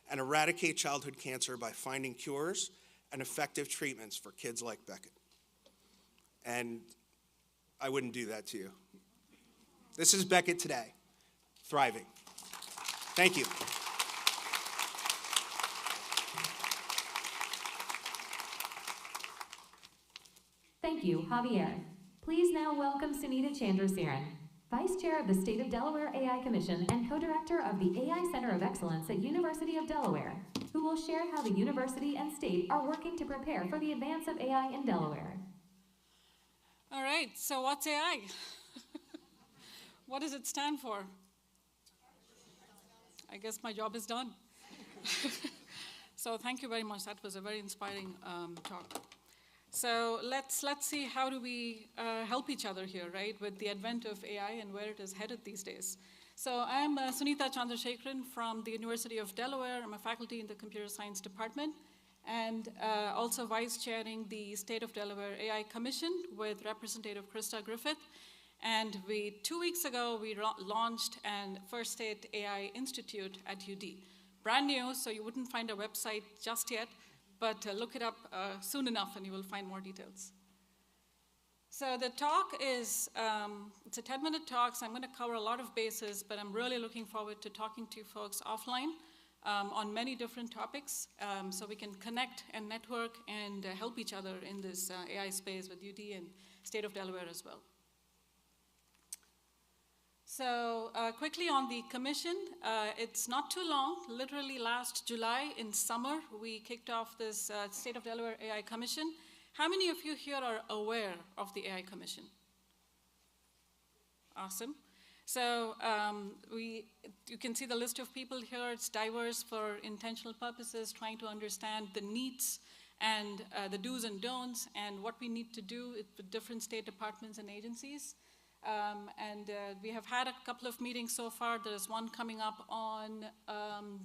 and eradicate childhood cancer by finding cures and effective treatments for kids like Beckett. And I wouldn't do that to you. This is Beckett today, thriving. Thank you. Thank you, Javier. Please now welcome Sunita Chandrasekaran, Vice Chair of the State of Delaware AI Commission and Co-Director of the AI Center of Excellence at University of Delaware, who will share how the university and state are working to prepare for the advance of AI in Delaware. All right, so what's AI? What does it stand for? I guess my job is done. So thank you very much. That was a very inspiring talk. So let's see how do we help each other here, right, with the advent of AI and where it is headed these days. So I'm Sunita Chandrasekaran from the University of Delaware. I'm a faculty in the Computer Science Department and also vice chairing the State of Delaware AI Commission with Representative Krista Griffith. And 2 weeks ago, we launched an First State AI Institute at UD. Brand new, so you wouldn't find a website just yet, but look it up soon enough and you will find more details. So the talk is, it's a 10-minute talk, so I'm going to cover a lot of bases, but I'm really looking forward to talking to you folks offline on many different topics, so we can connect and network and help each other in this AI space with UT and State of Delaware as well. So quickly on the commission, it's not too long. Literally last July in summer, we kicked off this State of Delaware AI Commission. How many of you here are aware of the AI Commission? Awesome. So you can see the list of people here. It's diverse for intentional purposes, trying to understand the needs and the do's and don'ts and what we need to do with different state departments and agencies. We have had a couple of meetings so far. There's one coming up on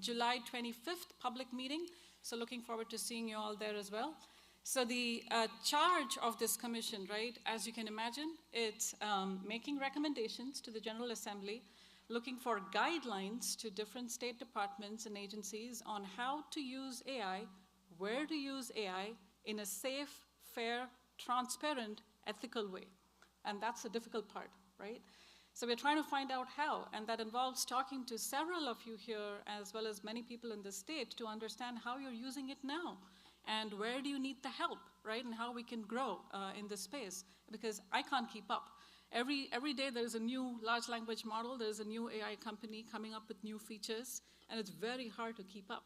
July 25th, public meeting. So looking forward to seeing you all there as well. So the charge of this commission, right, as you can imagine, it's making recommendations to the General Assembly, looking for guidelines to different state departments and agencies on how to use AI, where to use AI in a safe, fair, transparent, ethical way. And that's the difficult part, right? So we're trying to find out how, and that involves talking to several of you here, as well as many people in the state, to understand how you're using it now. And where do you need the help, right? And how we can grow in this space, because I can't keep up. Every day there's a new large language model, there's a new AI company coming up with new features, and it's very hard to keep up.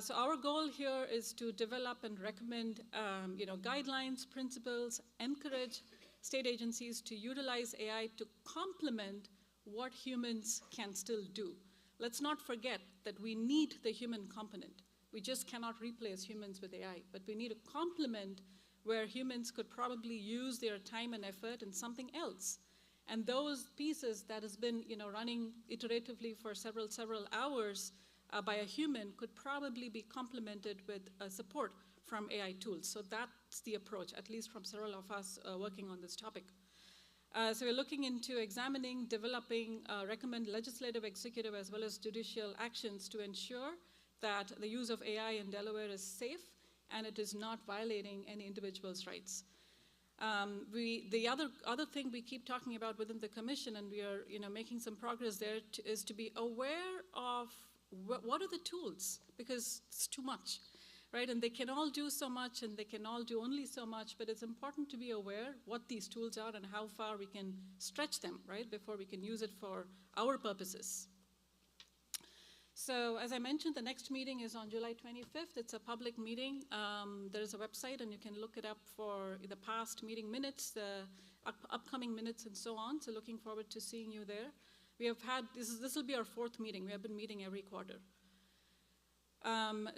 So our goal here is to develop and recommend guidelines, principles, encourage state agencies to utilize AI to complement what humans can still do. Let's not forget that we need the human component. We just cannot replace humans with AI, but we need a complement where humans could probably use their time and effort in something else. And those pieces that has been running iteratively for several hours by a human could probably be complemented with support from AI tools. So that's the approach, at least from several of us working on this topic. So we're looking into examining, developing, recommend legislative, executive, as well as judicial actions to ensure that the use of AI in Delaware is safe and it is not violating any individual's rights. The other thing we keep talking about within the commission, and we are making some progress there, is to be aware of what are the tools, because it's too much, right? And they can all do so much, and they can all do only so much, but it's important to be aware what these tools are and how far we can stretch them, right, before we can use it for our purposes. So as I mentioned, the next meeting is on July 25th. It's a public meeting. There's a website, and you can look it up for the past meeting minutes, the upcoming minutes, and so on. So looking forward to seeing you there. We have had, this will be our 4th meeting. We have been meeting every quarter.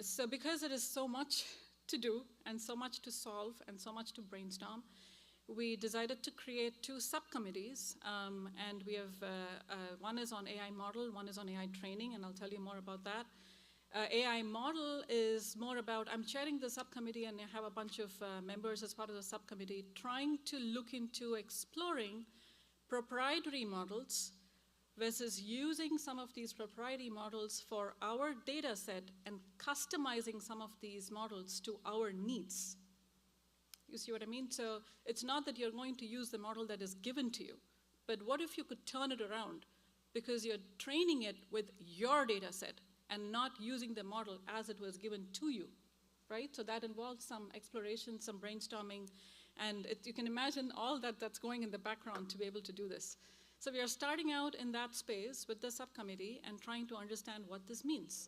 So because there is so much to do, and so much to solve, and so much to brainstorm, we decided to create 2 subcommittees, and we have, one is on AI model, one is on AI training, and I'll tell you more about that. AI model is more about, I'm chairing the subcommittee, and I have a bunch of members as part of the subcommittee trying to look into exploring proprietary models versus using some of these proprietary models for our data set and customizing some of these models to our needs. You see what I mean? So it's not that you're going to use the model that is given to you, but what if you could turn it around, because you're training it with your data set and not using the model as it was given to you, right? So that involves some exploration, some brainstorming, and you can imagine all that's going in the background to be able to do this. So we are starting out in that space with the subcommittee and trying to understand what this means.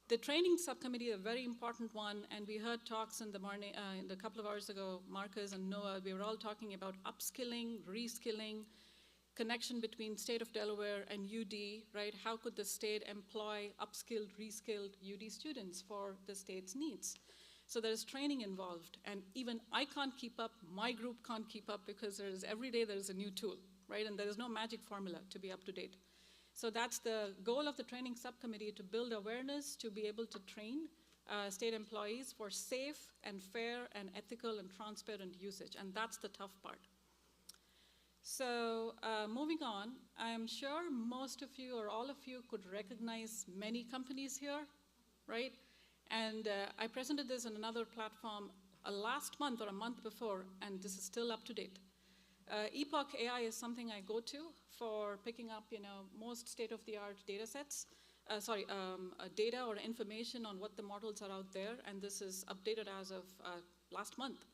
The training subcommittee is a very important one, and we heard talks in the morning, a couple of hours ago, Marcus and Noah, we were all talking about upskilling, reskilling, connection between State of Delaware and UD, right? How could the state employ upskilled, reskilled UD students for the state's needs? So there's training involved, and even I can't keep up, my group can't keep up, because every day there's a new tool, right? And there is no magic formula to be up to date. So that's the goal of the training subcommittee, to build awareness, to be able to train state employees for safe and fair and ethical and transparent usage, and that's the tough part. So moving on, I'm sure most of you or all of you could recognize many companies here, right? And I presented this on another platform last month or a month before, and this is still up to date. Epoch AI is something I go to for picking up, most state-of-the-art data sets. data or information on what the models are out there, and this is updated as of last month.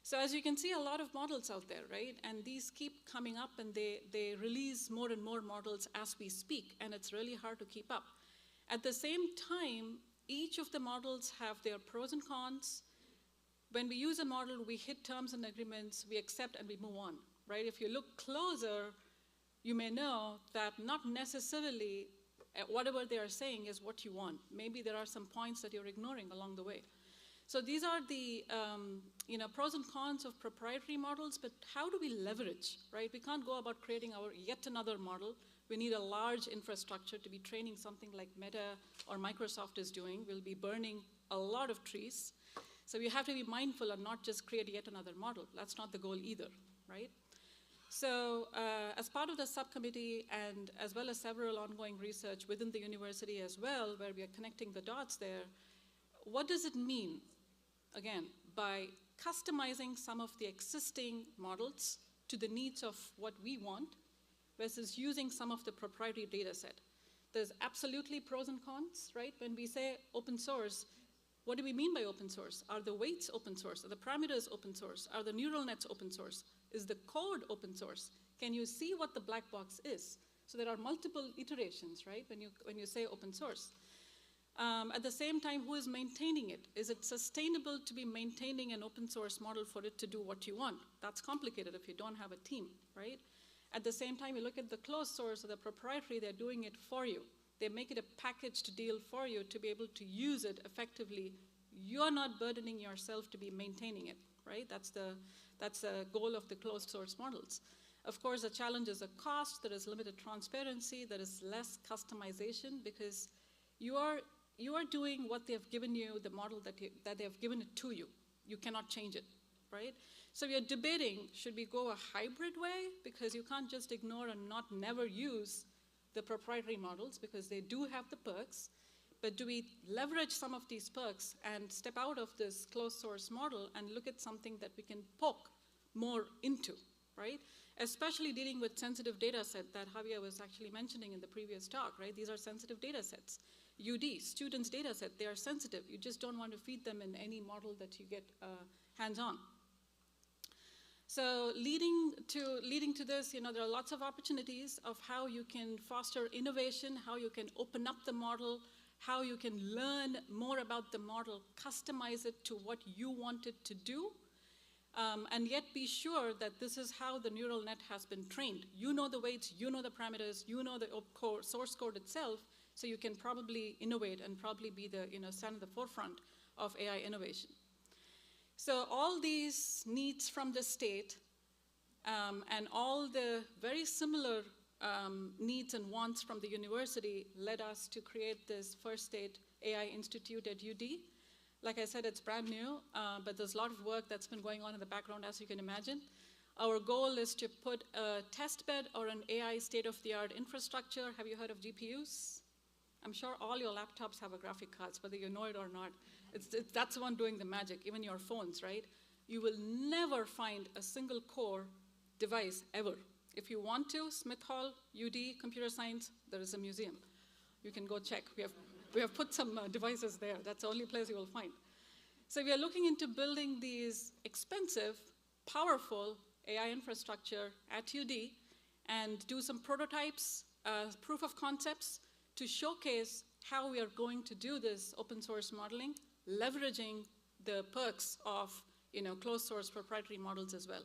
So as you can see, a lot of models out there, right? And these keep coming up, and they release more and more models as we speak, and it's really hard to keep up. At the same time, each of the models have their pros and cons. When we use a model, we hit terms and agreements, we accept, and we move on, right? If you look closer, you may know that not necessarily whatever they are saying is what you want. Maybe there are some points that you're ignoring along the way. So these are the pros and cons of proprietary models, but how do we leverage, right? We can't go about creating our yet another model. We need a large infrastructure to be training something like Meta or Microsoft is doing. We'll be burning a lot of trees. So we have to be mindful and not just create yet another model. That's not the goal either, right? So as part of the subcommittee, and as well as several ongoing research within the university as well, where we are connecting the dots there, what does it mean, again, by customizing some of the existing models to the needs of what we want versus using some of the proprietary data set? There's absolutely pros and cons, right? When we say open source, what do we mean by open source? Are the weights open source? Are the parameters open source? Are the neural nets open source? Is the code open source? Can you see what the black box is? So there are multiple iterations, right, when you say open source. At the same time, who is maintaining it? Is it sustainable to be maintaining an open source model for it to do what you want? That's complicated if you don't have a team, right? At the same time, you look at the closed source or the proprietary, they're doing it for you. They make it a packaged deal for you to be able to use it effectively. You're not burdening yourself to be maintaining it, right? That's the goal of the closed source models. Of course, the challenge is the cost. There is limited transparency. There is less customization because you are doing what they have given you, the model that they have given it to you. You cannot change it, right? So we are debating, should we go a hybrid way? Because you can't just ignore and never use the proprietary models because they do have the perks. But do we leverage some of these perks and step out of this closed source model and look at something that we can poke more into, right? Especially dealing with sensitive data set that Javier was actually mentioning in the previous talk, right? These are sensitive data sets. UD, students' data set, they are sensitive. You just don't want to feed them in any model that you get hands-on. So leading to this, there are lots of opportunities of how you can foster innovation, how you can open up the model, how you can learn more about the model, customize it to what you want it to do, and yet be sure that this is how the neural net has been trained. You know the weights, you know the parameters, you know the source code itself, so you can probably innovate and probably be stand at the forefront of AI innovation. So all these needs from the state and all the very similar needs and wants from the university led us to create this First State AI Institute at UD. Like I said, it's brand new, but there's a lot of work that's been going on in the background, as you can imagine. Our goal is to put a test bed or an AI state-of-the-art infrastructure. Have you heard of GPUs? I'm sure all your laptops have a graphic cards, whether you know it or not. That's the one doing the magic, even your phones, right? You will never find a single core device ever. If you want to, Smith Hall, UD, computer science, there is a museum. You can go check. We have put some devices there. That's the only place you will find. So we are looking into building these expensive, powerful AI infrastructure at UD and do some prototypes, proof of concepts to showcase how we are going to do this open source modeling, leveraging the perks of closed source proprietary models as well.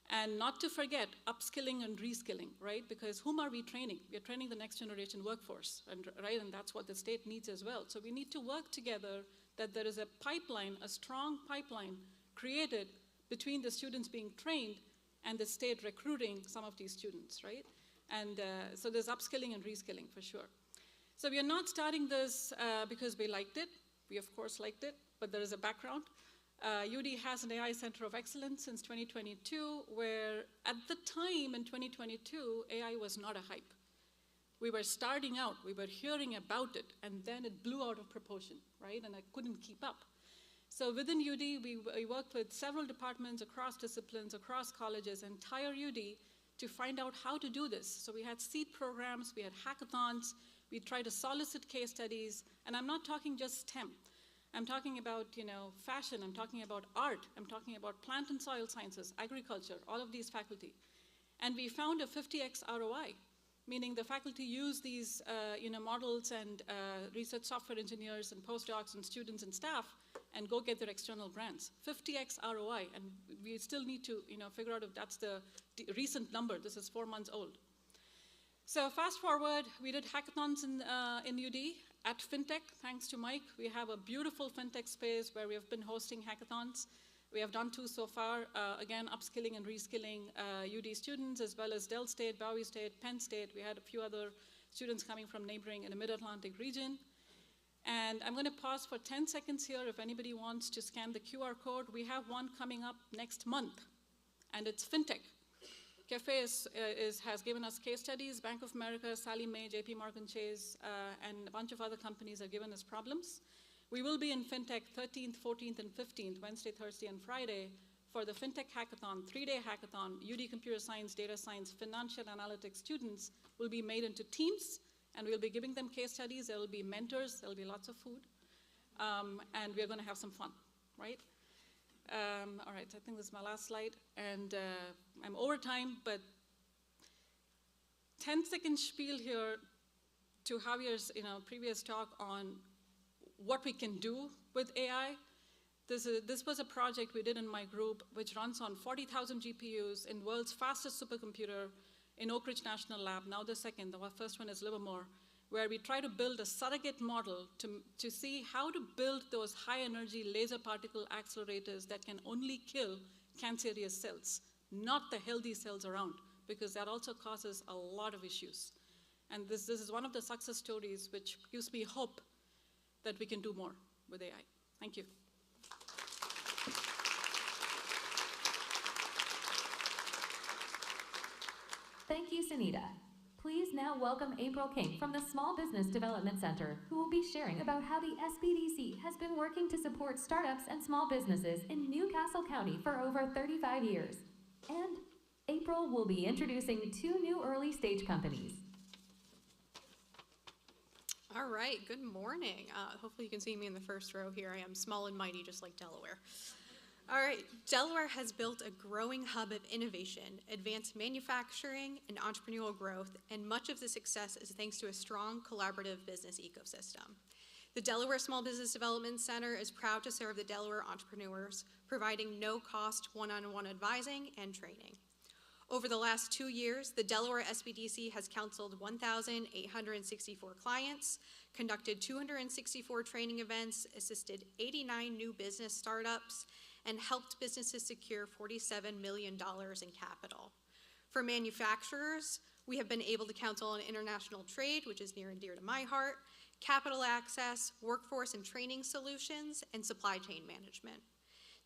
And not to forget upskilling and reskilling, right? Because whom are we training? We are training the next generation workforce, right? And that's what the state needs as well. So we need to work together that there is a pipeline, a strong pipeline created between the students being trained and the state recruiting some of these students, right? And so there's upskilling and reskilling for sure. So we are not starting this because we liked it. We of course liked it, but there is a background. UD has an AI Center of Excellence since 2022, where at the time in 2022, AI was not a hype. We were starting out, we were hearing about it, and then it blew out of proportion, right? And I couldn't keep up. So within UD, we worked with several departments across disciplines, across colleges, entire UD, to find out how to do this. So we had seed programs, we had hackathons, We try to solicit case studies, and I'm not talking just STEM. I'm talking about, fashion, I'm talking about art, I'm talking about plant and soil sciences, agriculture, all of these faculty. And we found a 50x ROI, meaning the faculty use these models and research software engineers and postdocs and students and staff and go get their external grants. 50x ROI, and we still need to figure out if that's the recent number. This is 4 months old. So fast forward, we did hackathons in UD at FinTech, thanks to Mike. We have a beautiful FinTech space where we have been hosting hackathons. We have done 2 so far, again, upskilling and reskilling UD students, as well as Del State, Bowie State, Penn State. We had a few other students coming from neighboring in the Mid-Atlantic region. And I'm going to pause for 10 seconds here if anybody wants to scan the QR code. We have one coming up next month, and it's FinTech. Cafe has given us case studies. Bank of America, Sallie Mae, JP Morgan Chase, and a bunch of other companies have given us problems. We will be in FinTech 13th, 14th, and 15th, Wednesday, Thursday, and Friday for the FinTech Hackathon, 3-day hackathon. UD Computer Science, Data Science, Financial Analytics students will be made into teams, and we'll be giving them case studies. There will be mentors. There will be lots of food, and we're going to have some fun, right? All right, I think this is my last slide, and I'm over time, but 10-second spiel here to Javier's previous talk on what we can do with AI. This was a project we did in my group, which runs on 40,000 GPUs in world's fastest supercomputer in Oak Ridge National Lab, now the second. The first one is Livermore, where we try to build a surrogate model to see how to build those high-energy laser particle accelerators that can only kill cancerous cells, not the healthy cells around, because that also causes a lot of issues. And this is one of the success stories which gives me hope that we can do more with AI. Thank you. Thank you, Sunita. Please now welcome Apryl King from the Small Business Development Center, who will be sharing about how the SBDC has been working to support startups and small businesses in Newcastle County for over 35 years. And Apryl will be introducing 2 new early-stage companies. All right, good morning. Hopefully you can see me in the first row here. I am small and mighty, just like Delaware. All right, Delaware has built a growing hub of innovation, advanced manufacturing, and entrepreneurial growth, and much of the success is thanks to a strong collaborative business ecosystem. The Delaware Small Business Development Center is proud to serve the Delaware entrepreneurs, providing no-cost one-on-one advising and training. Over the last 2 years, the Delaware SBDC has counseled 1,864 clients, conducted 264 training events, assisted 89 new business startups, and helped businesses secure $47 million in capital. For manufacturers, we have been able to counsel on international trade, which is near and dear to my heart, capital access, workforce and training solutions, and supply chain management.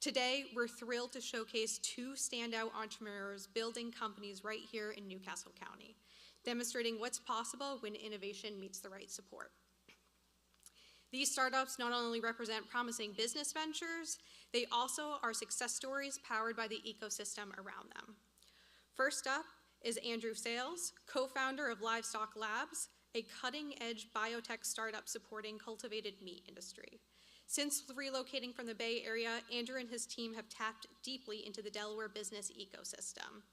Today, we're thrilled to showcase 2 standout entrepreneurs building companies right here in Newcastle County, demonstrating what's possible when innovation meets the right support. These startups not only represent promising business ventures, they also are success stories powered by the ecosystem around them. First up is Andrew Sayles, co-founder of Livestock Labs, a cutting-edge biotech startup supporting cultivated meat industry. Since relocating from the Bay Area, Andrew and his team have tapped deeply into the Delaware business ecosystem,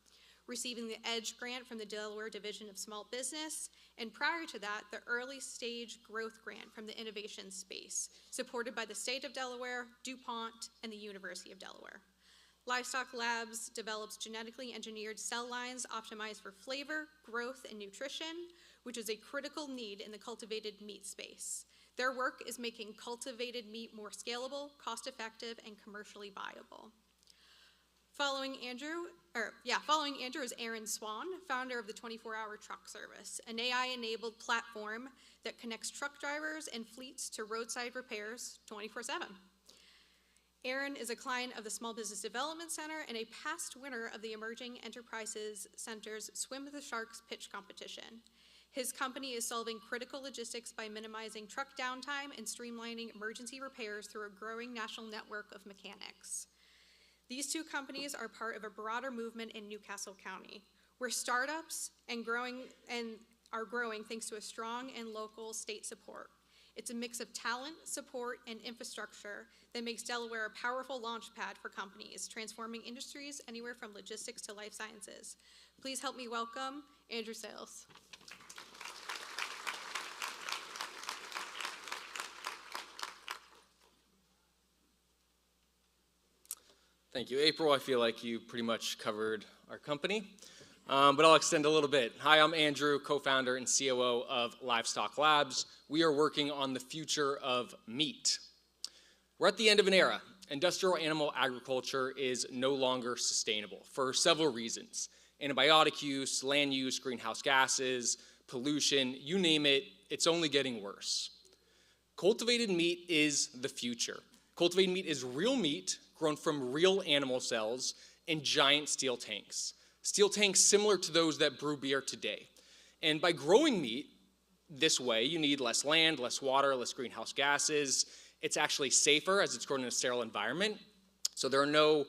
receiving the EDGE grant from the Delaware Division of Small Business, and prior to that, the Early Stage Growth Grant from the Innovation Space, supported by the State of Delaware, DuPont, and the University of Delaware. Livestock Labs develops genetically engineered cell lines optimized for flavor, growth, and nutrition, which is a critical need in the cultivated meat space. Their work is making cultivated meat more scalable, cost-effective, and commercially viable. Following Andrew is Aaron Swan, founder of the 24-Hour Truck Service, an AI-enabled platform that connects truck drivers and fleets to roadside repairs 24/7. Aaron is a client of the Small Business Development Center and a past winner of the Emerging Enterprises Center's Swim with the Sharks pitch competition. His company is solving critical logistics by minimizing truck downtime and streamlining emergency repairs through a growing national network of mechanics. These 2 companies are part of a broader movement in Newcastle County, where startups and are growing thanks to a strong and local state support. It's a mix of talent, support, and infrastructure that makes Delaware a powerful launchpad for companies, transforming industries anywhere from logistics to life sciences. Please help me welcome Andrew Sayles. Thank you, April. I feel like you pretty much covered our company, but I'll extend a little bit. Hi, I'm Andrew, co-founder and COO of Livestock Labs. We are working on the future of meat. We're at the end of an era. Industrial animal agriculture is no longer sustainable for several reasons. Antibiotic use, land use, greenhouse gases, pollution, you name it, it's only getting worse. Cultivated meat is the future. Cultivated meat is real meat grown from real animal cells in giant steel tanks. Steel tanks similar to those that brew beer today. And by growing meat this way, you need less land, less water, less greenhouse gases. It's actually safer as it's grown in a sterile environment. So there are no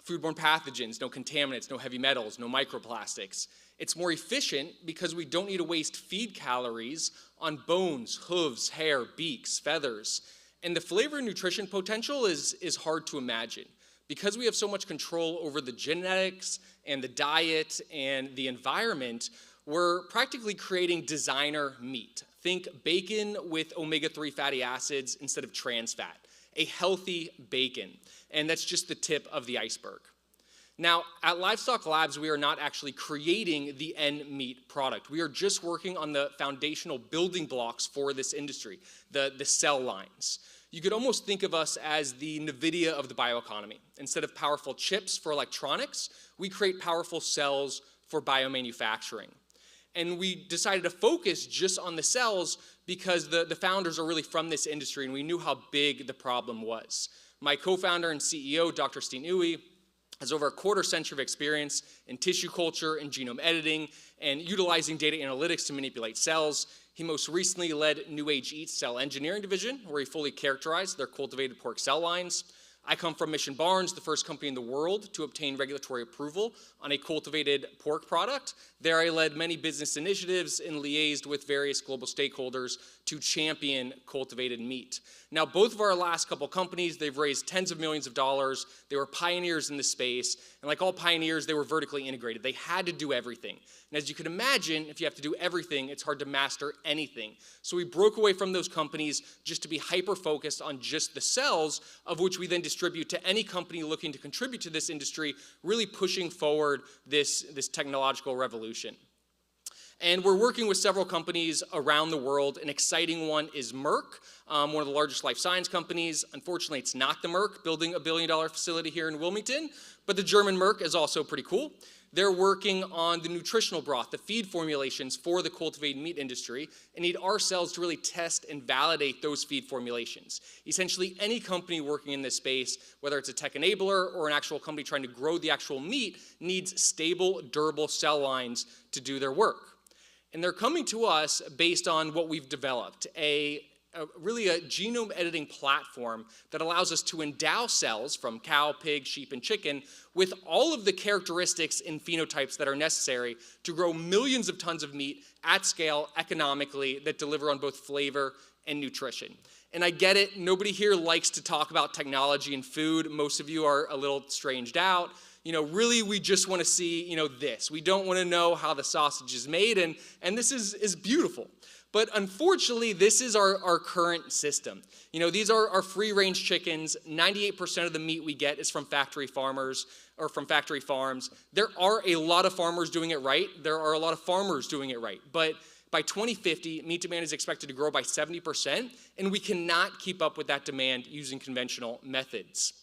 foodborne pathogens, no contaminants, no heavy metals, no microplastics. It's more efficient because we don't need to waste feed calories on bones, hooves, hair, beaks, feathers. And the flavor and nutrition potential is hard to imagine. Because we have so much control over the genetics and the diet and the environment, we're practically creating designer meat. Think bacon with omega-3 fatty acids instead of trans fat. A healthy bacon. And that's just the tip of the iceberg. Now, at Livestock Labs, we are not actually creating the end meat product. We are just working on the foundational building blocks for this industry, the cell lines. You could almost think of us as the NVIDIA of the bioeconomy. Instead of powerful chips for electronics, we create powerful cells for biomanufacturing. And we decided to focus just on the cells because the founders are really from this industry and we knew how big the problem was. My co-founder and CEO, Dr. Steen Uwe, has over a quarter century of experience in tissue culture and genome editing and utilizing data analytics to manipulate cells. He most recently led New Age Eats cell engineering division, where he fully characterized their cultivated pork cell lines. I come from Mission Barns, the first company in the world to obtain regulatory approval on a cultivated pork product. There I led many business initiatives and liaised with various global stakeholders to champion cultivated meat. Now, both of our last couple companies, they've raised tens of millions of dollars. They were pioneers in the space, and like all pioneers, they were vertically integrated. They had to do everything. And as you can imagine, if you have to do everything, it's hard to master anything. So we broke away from those companies just to be hyper-focused on just the cells, of which we then distribute to any company looking to contribute to this industry, really pushing forward this technological revolution. And we're working with several companies around the world. An exciting one is Merck, one of the largest life science companies. Unfortunately, it's not the Merck building $1 billion facility here in Wilmington, but the German Merck is also pretty cool. They're working on the nutritional broth, the feed formulations for the cultivated meat industry, and need our cells to really test and validate those feed formulations. Essentially, any company working in this space, whether it's a tech enabler or an actual company trying to grow the actual meat, needs stable, durable cell lines to do their work. And they're coming to us based on what we've developed, really a genome editing platform that allows us to endow cells from cow, pig, sheep, and chicken with all of the characteristics and phenotypes that are necessary to grow millions of tons of meat at scale economically that deliver on both flavor and nutrition. And I get it, nobody here likes to talk about technology and food. Most of you are a little stranged out. Really, we just want to see, this. We don't want to know how the sausage is made, and this is beautiful. But unfortunately, this is our current system. These are our free-range chickens. 98% of the meat we get is from factory farmers or from factory farms. There are a lot of farmers doing it right. There are a lot of farmers doing it right. But by 2050, meat demand is expected to grow by 70%, and we cannot keep up with that demand using conventional methods.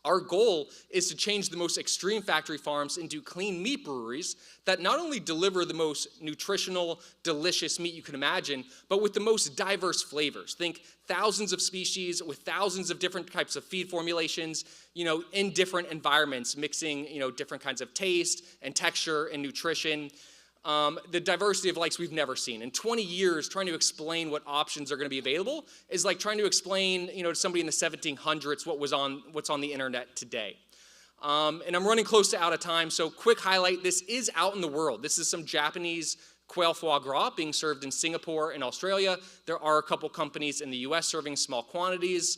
Our goal is to change the most extreme factory farms into clean meat breweries that not only deliver the most nutritional, delicious meat you can imagine, but with the most diverse flavors. Think thousands of species with thousands of different types of feed formulations, in different environments, mixing, different kinds of taste and texture and nutrition. The diversity of likes we've never seen. In 20 years, trying to explain what options are going to be available is like trying to explain, to somebody in the 1700s what's on the internet today. And I'm running close to out of time, so quick highlight, this is out in the world. This is some Japanese quail foie gras being served in Singapore and Australia. There are a couple companies in the US serving small quantities.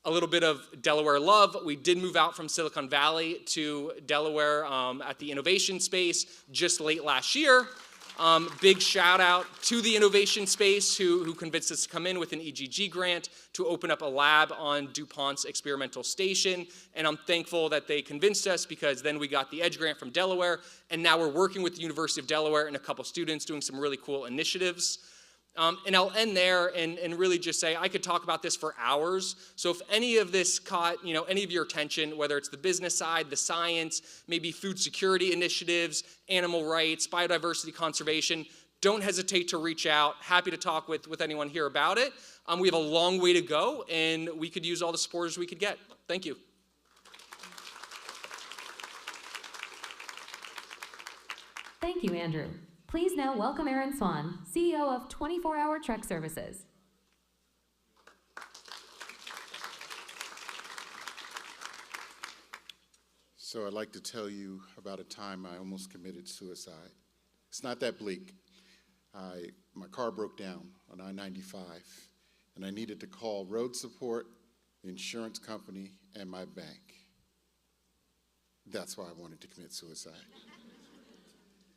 A little bit of Delaware love. We did move out from Silicon Valley to Delaware at the innovation space just late last year. Big shout out to the innovation space who convinced us to come in with an EGG grant to open up a lab on DuPont's experimental station. And I'm thankful that they convinced us, because then we got the EDGE grant from Delaware, and now we're working with the University of Delaware and a couple students doing some really cool initiatives. And I'll end there and really just say I could talk about this for hours. So if any of this caught any of your attention, whether it's the business side, the science, maybe food security initiatives, animal rights, biodiversity conservation, don't hesitate to reach out. Happy to talk with anyone here about it. We have a long way to go, and we could use all the supporters we could get. Thank you. Thank you, Andrew. Please now welcome Aaron Swan, CEO of 24-Hour Truck Services. So I'd like to tell you about a time I almost committed suicide. It's not that bleak. My car broke down on I-95, and I needed to call road support, the insurance company, and my bank. That's why I wanted to commit suicide.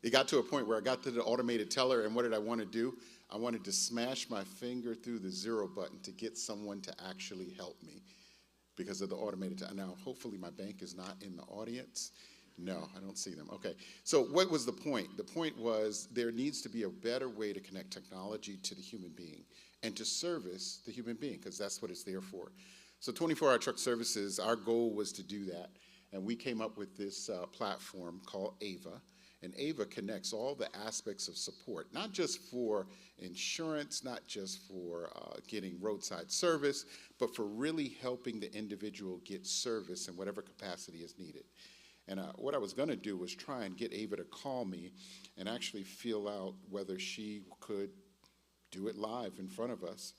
It got to a point where I got to the automated teller, and what did I want to do? I wanted to smash my finger through the 0 button to get someone to actually help me because of the automated teller. Now, hopefully my bank is not in the audience. No, I don't see them. Okay, so what was the point? The point was there needs to be a better way to connect technology to the human being and to service the human being, because that's what it's there for. So 24-Hour Truck Services, our goal was to do that, and we came up with this platform called AVA. And AVA connects all the aspects of support, not just for insurance, not just for getting roadside service, but for really helping the individual get service in whatever capacity is needed. And what I was going to do was try and get Ava to call me and actually feel out whether she could do it live in front of us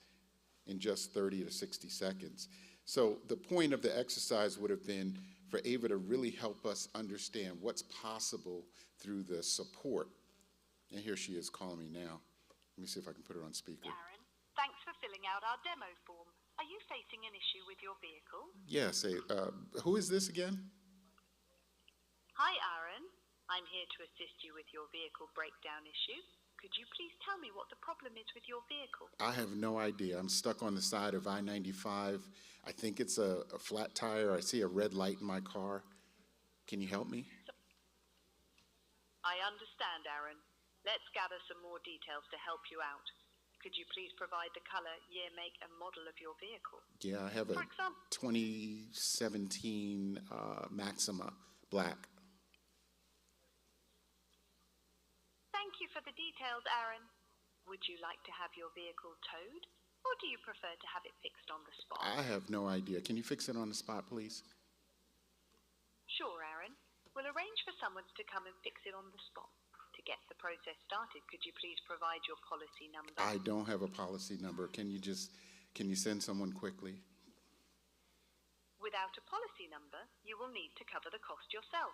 in just 30 to 60 seconds. So the point of the exercise would have been for Ava to really help us understand what's possible through the support. And here she is calling me now. Let me see if I can put her on speaker. Aaron, thanks for filling out our demo form. Are you facing an issue with your vehicle? Yes, who is this again? Hi, Aaron. I'm here to assist you with your vehicle breakdown issue. Could you please tell me what the problem is with your vehicle? I have no idea. I'm stuck on the side of I-95. I think it's a flat tire. I see a red light in my car. Can you help me? I understand, Aaron. Let's gather some more details to help you out. Could you please provide the color, year, make, and model of your vehicle? Yeah, I have a 2017 Maxima black. Thank you for the details, Aaron. Would you like to have your vehicle towed, or do you prefer to have it fixed on the spot? I have no idea. Can you fix it on the spot, please? Sure, Aaron. We'll arrange for someone to come and fix it on the spot. To get the process started, could you please provide your policy number? I don't have a policy number. Can you send someone quickly? Without a policy number, you will need to cover the cost yourself.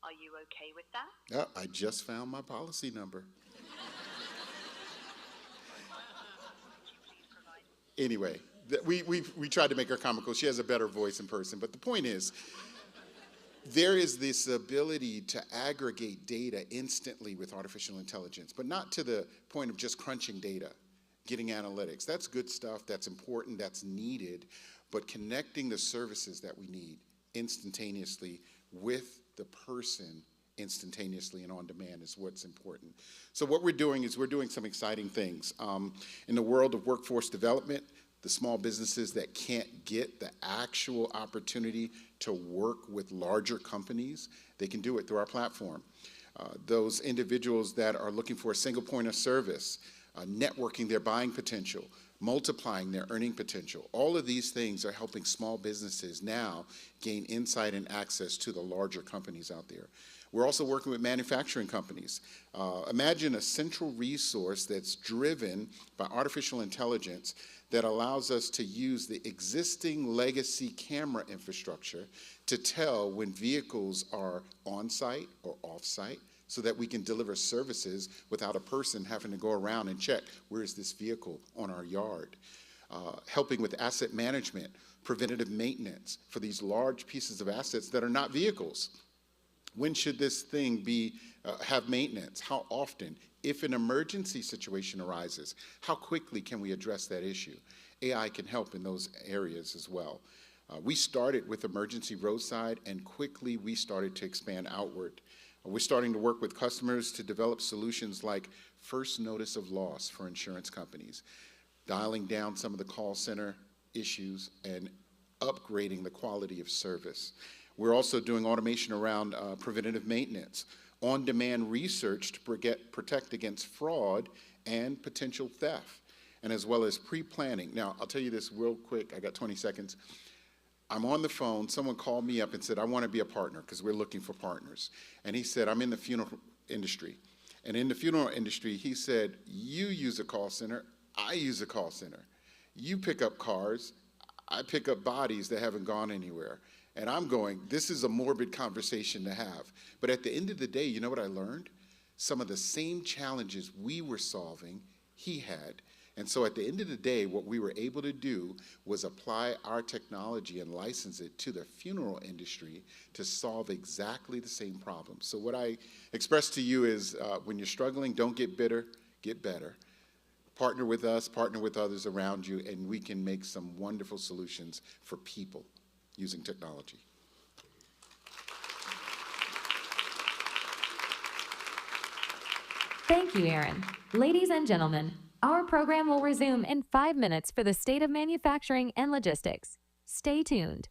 Are you okay with that? I just found my policy number. Anyway, we tried to make her comical. She has a better voice in person, but the point is, there is this ability to aggregate data instantly with artificial intelligence, but not to the point of just crunching data, getting analytics. That's good stuff, that's important, that's needed, but connecting the services that we need instantaneously with the person instantaneously and on demand is what's important. So what we're doing is we're doing some exciting things. In the world of workforce development, the small businesses that can't get the actual opportunity to work with larger companies, they can do it through our platform. Those individuals that are looking for a single point of service, networking their buying potential, multiplying their earning potential, all of these things are helping small businesses now gain insight and access to the larger companies out there. We're also working with manufacturing companies. Imagine a central resource that's driven by artificial intelligence that allows us to use the existing legacy camera infrastructure to tell when vehicles are on-site or off-site, so that we can deliver services without a person having to go around and check, where is this vehicle on our yard? Helping with asset management, preventative maintenance for these large pieces of assets that are not vehicles. When should this thing have maintenance? How often? If an emergency situation arises, how quickly can we address that issue? AI can help in those areas as well. We started with emergency roadside, and quickly we started to expand outward. We're starting to work with customers to develop solutions like first notice of loss for insurance companies, dialing down some of the call center issues and upgrading the quality of service. We're also doing automation around preventative maintenance, on-demand research to protect against fraud and potential theft, and as well as pre-planning. Now, I'll tell you this real quick. I got 20 seconds. I'm on the phone. Someone called me up and said, I want to be a partner because we're looking for partners. And he said, I'm in the funeral industry. And in the funeral industry, he said, you use a call center, I use a call center. You pick up cars, I pick up bodies that haven't gone anywhere. And I'm going, this is a morbid conversation to have. But at the end of the day, you know what I learned? Some of the same challenges we were solving, he had. And so at the end of the day, what we were able to do was apply our technology and license it to the funeral industry to solve exactly the same problem. So what I express to you is when you're struggling, don't get bitter, get better. Partner with us, partner with others around you, and we can make some wonderful solutions for people using technology. Thank you, Aaron. Ladies and gentlemen, our program will resume in 5 minutes for the state of manufacturing and logistics. Stay tuned.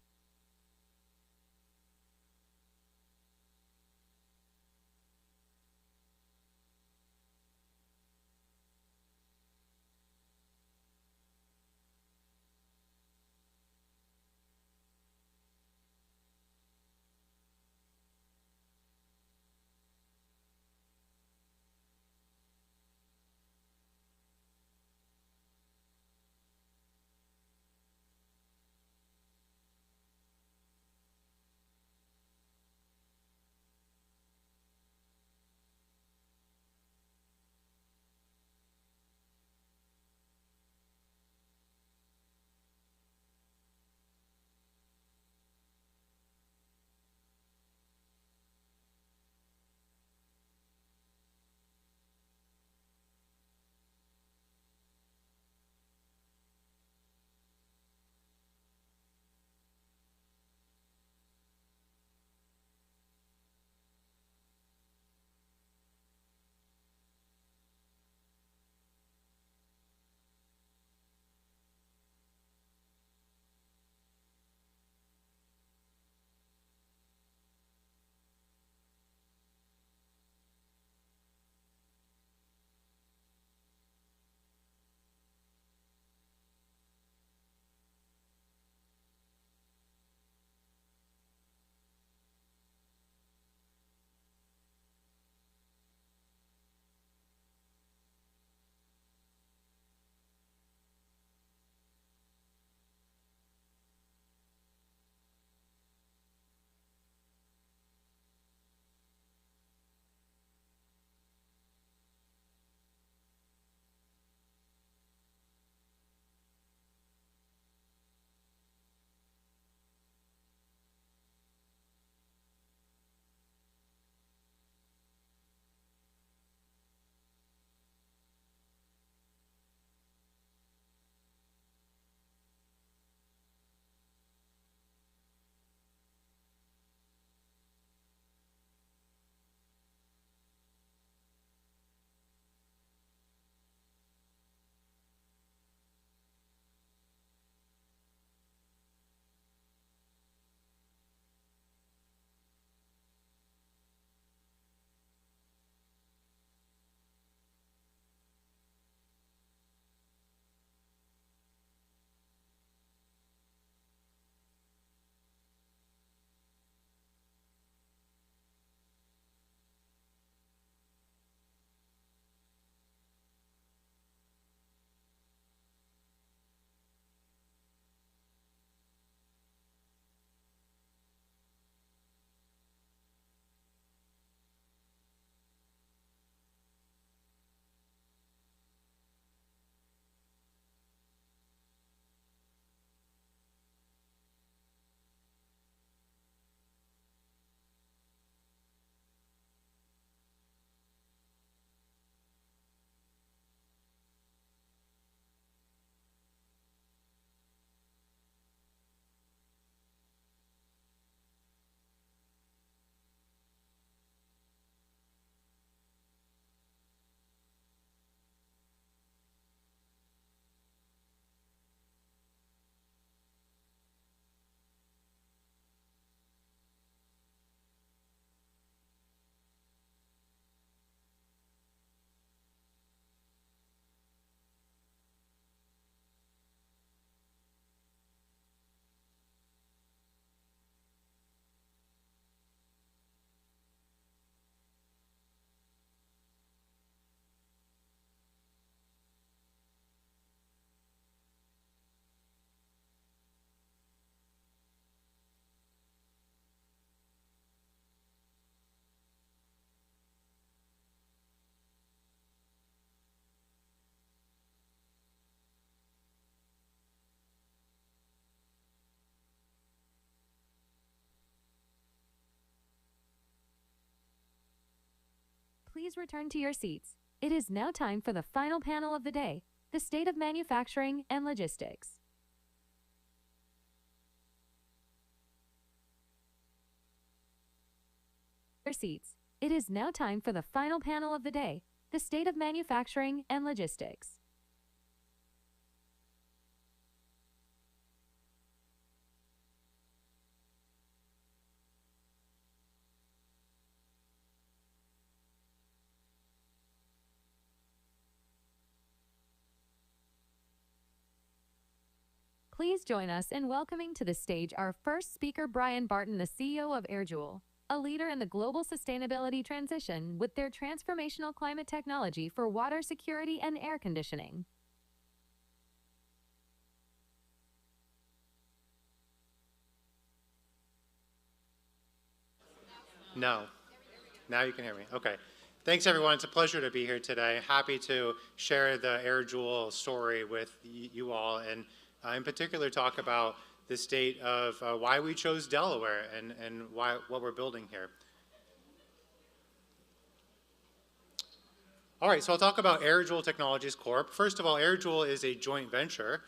please return to your seats. It is now time for the final panel of the day, the state of manufacturing and logistics. Your seats. It is now time for the final panel of the day, the state of manufacturing and logistics. Please join us in welcoming to the stage our first speaker, Bryan Barton, the CEO of AirJoule, a leader in the global sustainability transition with their transformational climate technology for water security and air conditioning. No. Now you can hear me. Okay. Thanks, everyone. It's a pleasure to be here today. Happy to share the AirJoule story with you all, and in particular talk about the state of why we chose Delaware and what we're building here. All right, so I'll talk about AirJoule Technologies Corp. First of all, AirJoule is a joint venture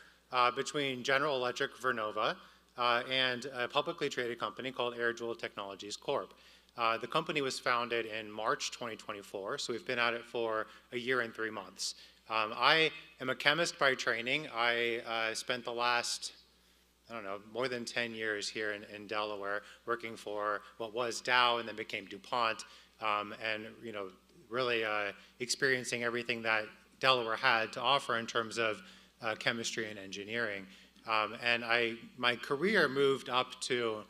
between General Electric Vernova and a publicly traded company called AirJoule Technologies Corp. The company was founded in March 2024, so we've been at it for a year and 3 months. I am a chemist by training. I spent the last, more than 10 years here in Delaware working for what was Dow and then became DuPont, and really experiencing everything that Delaware had to offer in terms of chemistry and engineering. And my career moved up to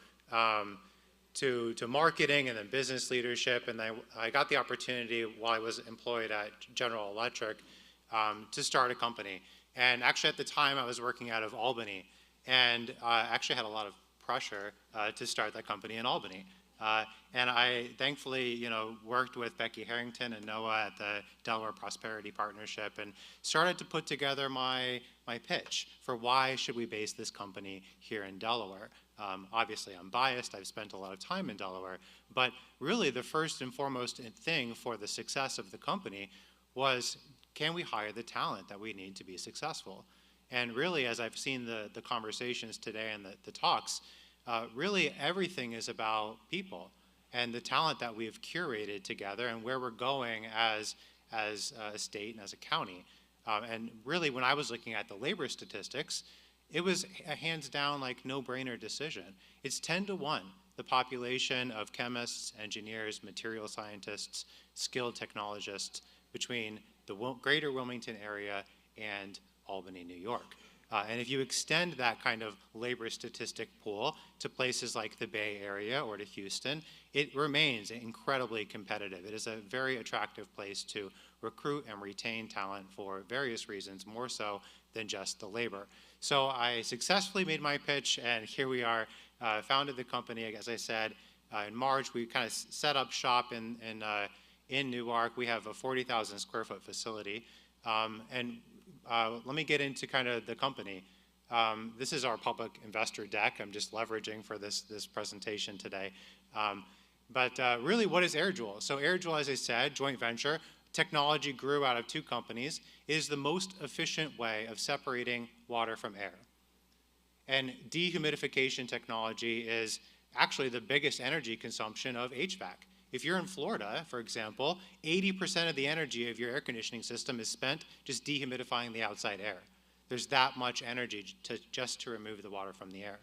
marketing and then business leadership, and I got the opportunity while I was employed at General Electric to start a company. And actually at the time I was working out of Albany, and I actually had a lot of pressure to start that company in Albany. And I thankfully, worked with Becky Harrington and Noah at the Delaware Prosperity Partnership and started to put together my pitch for why should we base this company here in Delaware. Obviously I'm biased, I've spent a lot of time in Delaware, but really the first and foremost thing for the success of the company was, can we hire the talent that we need to be successful? And really, as I've seen the conversations today and the talks, really everything is about people and the talent that we've curated together and where we're going as a state and as a county. And really, when I was looking at the labor statistics, it was a hands down, no-brainer decision. It's 10 to 1, the population of chemists, engineers, material scientists, skilled technologists between the greater Wilmington area and Albany, New York. And if you extend that kind of labor statistic pool to places like the Bay Area or to Houston, it remains incredibly competitive. It is a very attractive place to recruit and retain talent for various reasons, more so than just the labor. So I successfully made my pitch, and here we are, founded the company, as I said, in March. We kind of set up shop in Newark. We have a 40,000 square foot facility. Let me get into kind of the company. This is our public investor deck. I'm just leveraging for this presentation today. But really, what is AirJoule? So AirJoule, as I said, joint venture. Technology grew out of 2 companies. It is the most efficient way of separating water from air. And dehumidification technology is actually the biggest energy consumption of HVAC. If you're in Florida, for example, 80% of the energy of your air conditioning system is spent just dehumidifying the outside air. There's that much energy just to remove the water from the air.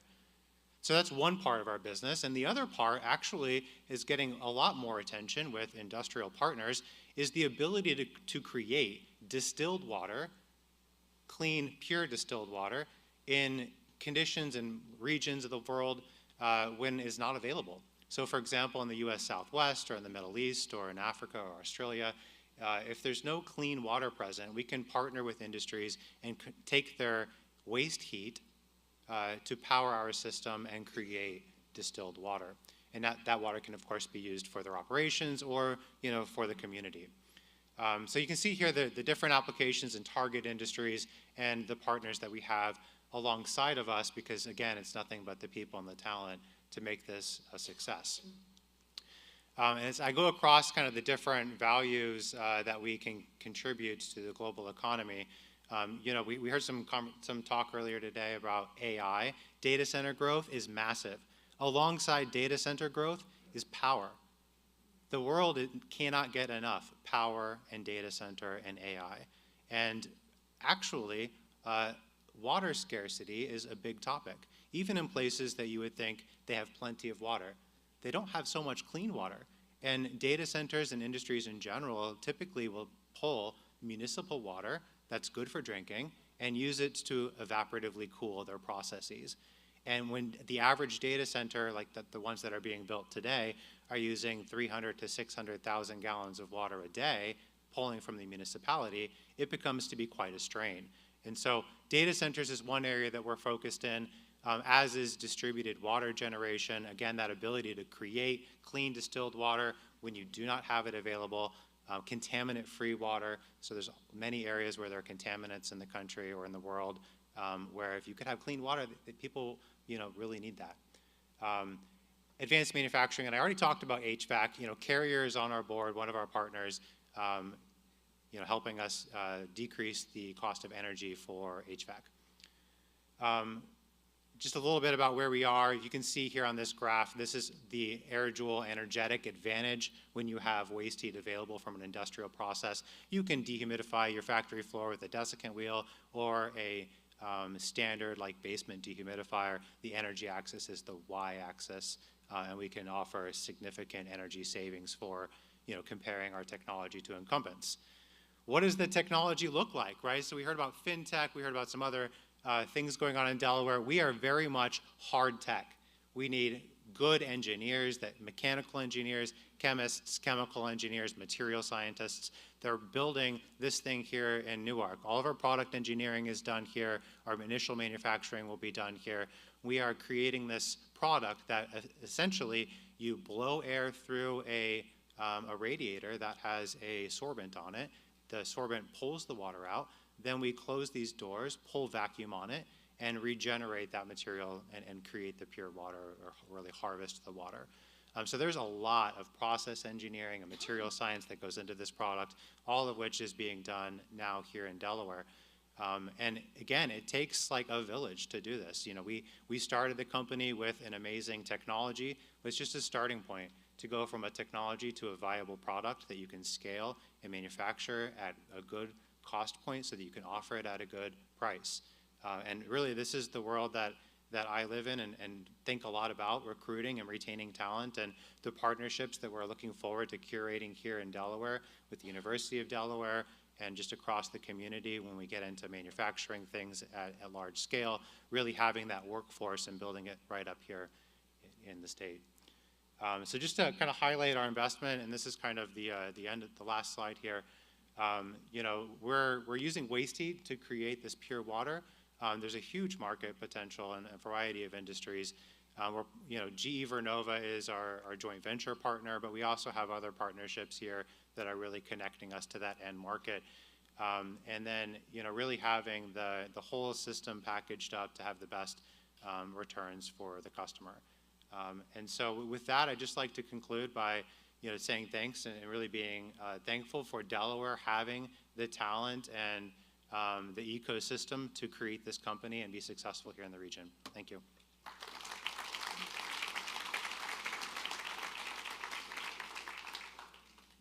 So that's one part of our business. And the other part actually is getting a lot more attention with industrial partners, is the ability to create distilled water, clean, pure distilled water, in conditions and regions of the world when it's not available. So for example, in the US Southwest or in the Middle East or in Africa or Australia, if there's no clean water present, we can partner with industries and take their waste heat to power our system and create distilled water. And that water can, of course, be used for their operations or for the community. So you can see here the different applications and target industries and the partners that we have alongside of us, because again, it's nothing but the people and the talent to make this a success. And as I go across kind of the different values that we can contribute to the global economy, we heard some talk earlier today about AI. Data center growth is massive. Alongside data center growth is power. The world cannot get enough power and data center and AI. And actually, water scarcity is a big topic. Even in places that you would think they have plenty of water, they don't have so much clean water. And data centers and industries in general typically will pull municipal water that's good for drinking and use it to evaporatively cool their processes. And when the average data center, like the ones that are being built today, are using 300 to 600,000 gallons of water a day, pulling from the municipality, it becomes to be quite a strain. And so data centers is one area that we're focused in, as is distributed water generation. Again, that ability to create clean distilled water when you do not have it available, contaminant-free water. So there's many areas where there are contaminants in the country or in the world, where if you could have clean water, people really need that. Advanced manufacturing, and I already talked about HVAC. Carrier is on our board, one of our partners, helping us decrease the cost of energy for HVAC. Just a little bit about where we are. You can see here on this graph, this is the AirJoule energetic advantage when you have waste heat available from an industrial process. You can dehumidify your factory floor with a desiccant wheel or a standard like basement dehumidifier. The energy axis is the y-axis, and we can offer significant energy savings for comparing our technology to incumbents. What does the technology look like, right? So we heard about fintech, we heard about some other things going on in Delaware. We are very much hard tech. We need good engineers, mechanical engineers, chemists, chemical engineers, material scientists. They're building this thing here in Newark. All of our product engineering is done here. Our initial manufacturing will be done here. We are creating this product that essentially you blow air through a radiator that has a sorbent on it. The sorbent pulls the water out. Then we close these doors, pull vacuum on it, and regenerate that material and create the pure water, or really harvest the water. So there's a lot of process engineering and material science that goes into this product, all of which is being done now here in Delaware. And again, it takes like a village to do this. We started the company with an amazing technology, but it's just a starting point to go from a technology to a viable product that you can scale and manufacture at a good cost point so that you can offer it at a good price. And really, this is the world that I live in and think a lot about, recruiting and retaining talent, and the partnerships that we're looking forward to curating here in Delaware with the University of Delaware and just across the community when we get into manufacturing things at large scale, really having that workforce and building it right up here in the state. So just to kind of highlight our investment, and this is kind of the end of the last slide here. We're using waste heat to create this pure water. There's a huge market potential in a variety of industries. GE Vernova is our joint venture partner, but we also have other partnerships here that are really connecting us to that end market. And then, really having the whole system packaged up to have the best returns for the customer. And so with that, I'd just like to conclude by saying thanks and really being thankful for Delaware having the talent and the ecosystem to create this company and be successful here in the region. Thank you.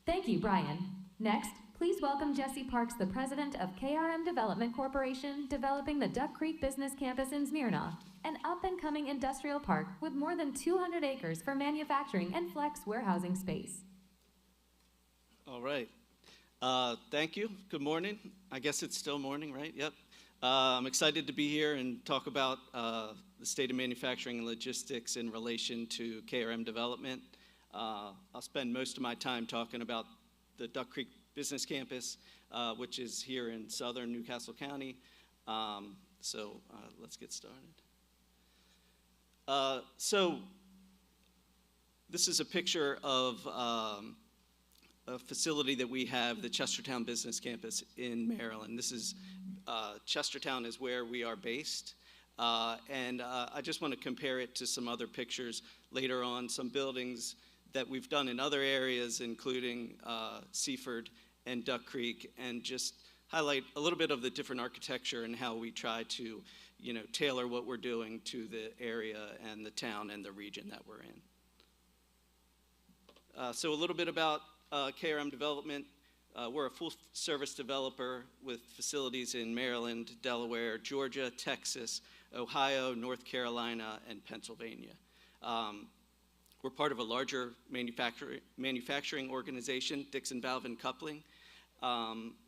Thank you, Bryan. Next, please welcome Jesse Parks, the president of KRM Development Corporation, developing the Duck Creek Business Campus in Smyrna, an up-and-coming industrial park with more than 200 acres for manufacturing and flex warehousing space. All right. Thank you. Good morning. I guess it's still morning, right? Yep. I'm excited to be here and talk about the state of manufacturing and logistics in relation to KRM development. I'll spend most of my time talking about the Duck Creek Business Campus, which is here in southern Newcastle County. So let's get started. So this is a picture of a facility that we have, the Chestertown Business Campus in Maryland. This is, Chestertown is where we are based. And I just want to compare it to some other pictures later on, some buildings that we've done in other areas, including Seaford and Duck Creek, and just highlight a little bit of the different architecture and how we try to, tailor what we're doing to the area and the town and the region that we're in. So a little bit about KRM Development. We're a full-service developer with facilities in Maryland, Delaware, Georgia, Texas, Ohio, North Carolina, and Pennsylvania. We're part of a larger manufacturing organization, Dixon Valve and Coupling.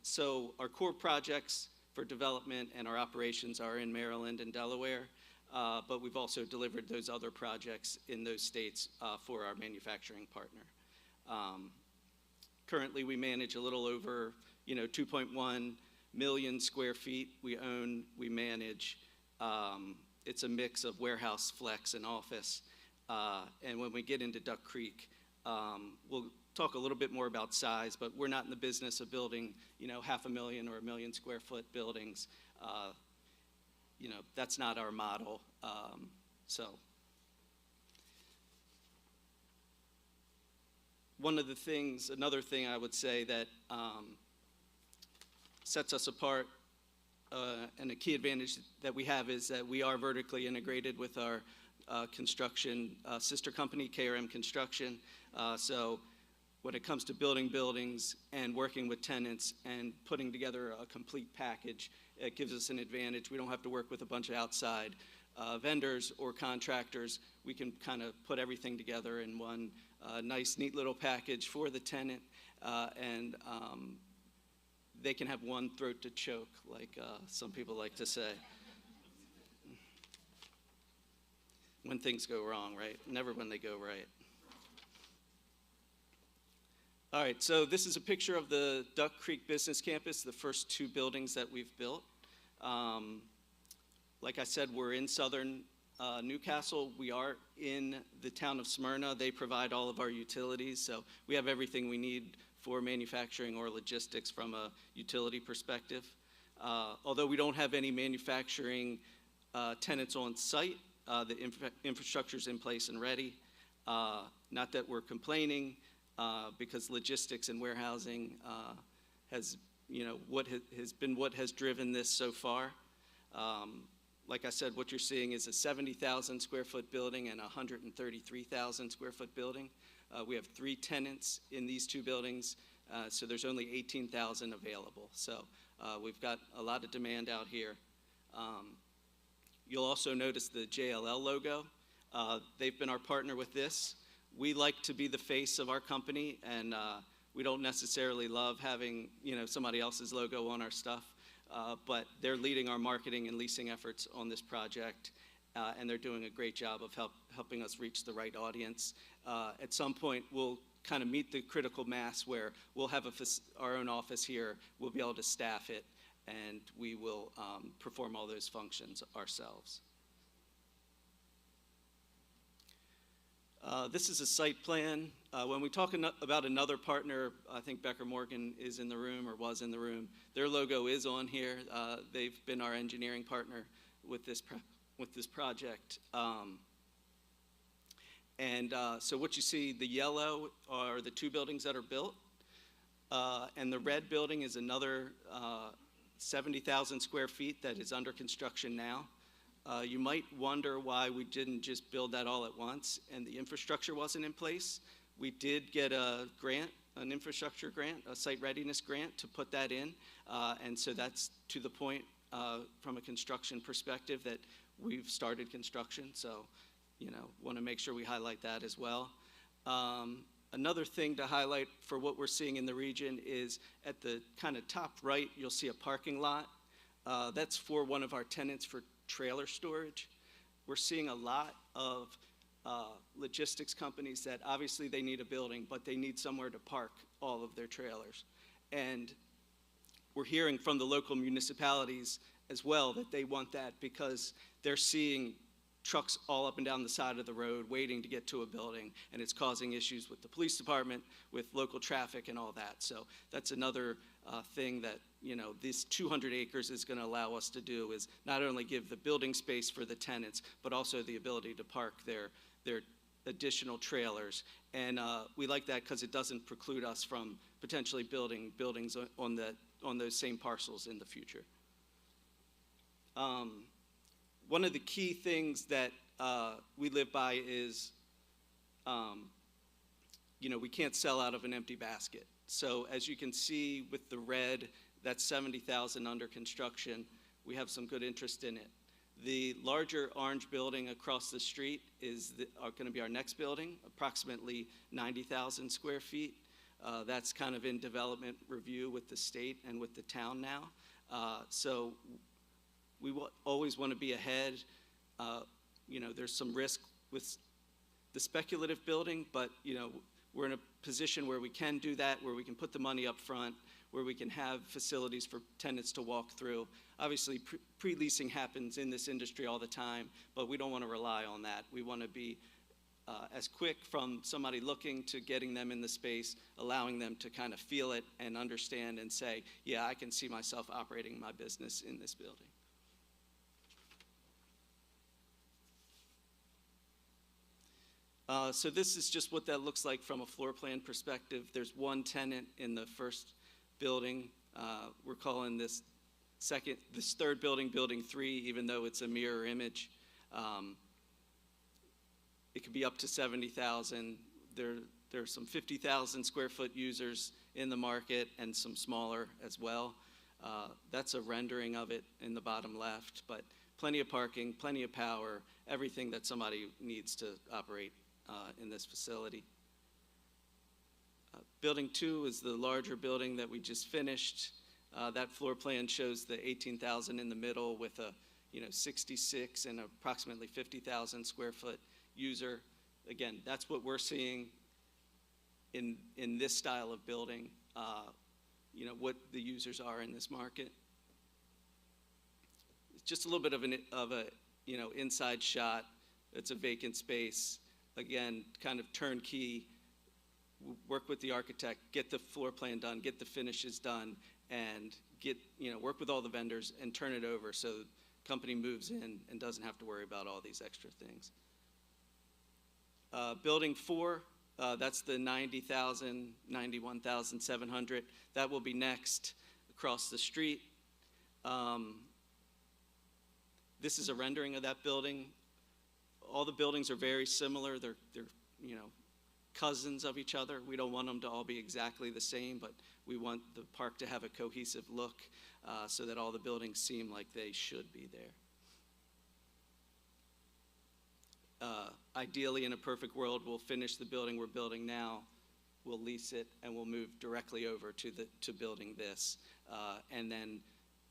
So our core projects for development and our operations are in Maryland and Delaware, but we've also delivered those other projects in those states for our manufacturing partner. Currently, we manage a little over, 2.1 million square feet. We own, we manage. It's a mix of warehouse, flex, and office. And when we get into Duck Creek, we'll talk a little bit more about size, but we're not in the business of building, 500,000 or 1 million square foot buildings. That's not our model. Another thing I would say that sets us apart and a key advantage that we have is that we are vertically integrated with our construction sister company, KRM Construction. So when it comes to building buildings and working with tenants and putting together a complete package, it gives us an advantage. We don't have to work with a bunch of outside vendors or contractors. We can kind of put everything together in one nice, neat little package for the tenant, and they can have one throat to choke, like some people like to say. When things go wrong, right? Never when they go right. All right, so this is a picture of the Duck Creek Business Campus, the first 2 buildings that we've built. Like I said, we're in southern Newcastle. We are in the town of Smyrna. They provide all of our utilities, so we have everything we need for manufacturing or logistics from a utility perspective. Although we don't have any manufacturing tenants on site, the infrastructure's in place and ready. Not that we're complaining, because logistics and warehousing has been what has driven this so far. Like I said, what you're seeing is a 70,000 square foot building and a 133,000 square foot building. We have 3 tenants in these 2 buildings, so there's only 18,000 available. So we've got a lot of demand out here. You'll also notice the JLL logo. They've been our partner with this. We like to be the face of our company, and we don't necessarily love having somebody else's logo on our stuff, but they're leading our marketing and leasing efforts on this project, and they're doing a great job of helping us reach the right audience. At some point, we'll kind of meet the critical mass where we'll have our own office here, we'll be able to staff it, and we will perform all those functions ourselves. This is a site plan. When we talk about another partner, I think Becker Morgan is in the room or was in the room. Their logo is on here. They've been our engineering partner with this project. So what you see, the yellow are the 2 buildings that are built, and the red building is another 70,000 square feet that is under construction now. You might wonder why we didn't just build that all at once and the infrastructure wasn't in place. We did get a grant, an infrastructure grant, a site readiness grant to put that in. And so that's to the point from a construction perspective that we've started construction. So, want to make sure we highlight that as well. Another thing to highlight for what we're seeing in the region is at the kind of top right, you'll see a parking lot. That's for one of our tenants for trailer storage. We're seeing a lot of logistics companies that obviously they need a building, but they need somewhere to park all of their trailers. And we're hearing from the local municipalities as well that they want that because they're seeing trucks all up and down the side of the road waiting to get to a building, and it's causing issues with the police department, with local traffic and all that. So that's another thing that this 200 acres is going to allow us to do, is not only give the building space for the tenants, but also the ability to park their additional trailers. And we like that because it doesn't preclude us from potentially building buildings on those same parcels in the future. One of the key things that we live by is, we can't sell out of an empty basket. So as you can see with the red, that's 70,000 under construction. We have some good interest in it. The larger orange building across the street is going to be our next building, approximately 90,000 square feet. That's kind of in development review with the state and with the town now. So we always want to be ahead. There's some risk with the speculative building, but we're in a position where we can do that, where we can put the money up front, where we can have facilities for tenants to walk through. Obviously, pre-leasing happens in this industry all the time, but we don't want to rely on that. We want to be as quick from somebody looking to getting them in the space, allowing them to kind of feel it and understand and say, yeah, I can see myself operating my business in this building. So this is just what that looks like from a floor plan perspective. There's one tenant in the first building. We're calling this third building, Building 3, even though it's a mirror image. It could be up to 70,000. There's some 50,000 square foot users in the market and some smaller as well. That's a rendering of it in the bottom left, but plenty of parking, plenty of power, everything that somebody needs to operate in this facility. Building 2 is the larger building that we just finished. That floor plan shows the 18,000 in the middle with a 66 and approximately 50,000 square foot user. Again, that's what we're seeing in this style of building, what the users are in this market. It's just a little bit of a inside shot. It's a vacant space. Again, kind of turnkey. Work with the architect, get the floor plan done, get the finishes done, and work with all the vendors and turn it over so the company moves in and doesn't have to worry about all these extra things. Building 4, that's the 90,000, 91,700. That will be next across the street. This is a rendering of that building. All the buildings are very similar. They're cousins of each other. We don't want them to all be exactly the same, but we want the park to have a cohesive look so that all the buildings seem like they should be there. Ideally, in a perfect world, we'll finish the building we're building now, we'll lease it, and we'll move directly over to building this, and then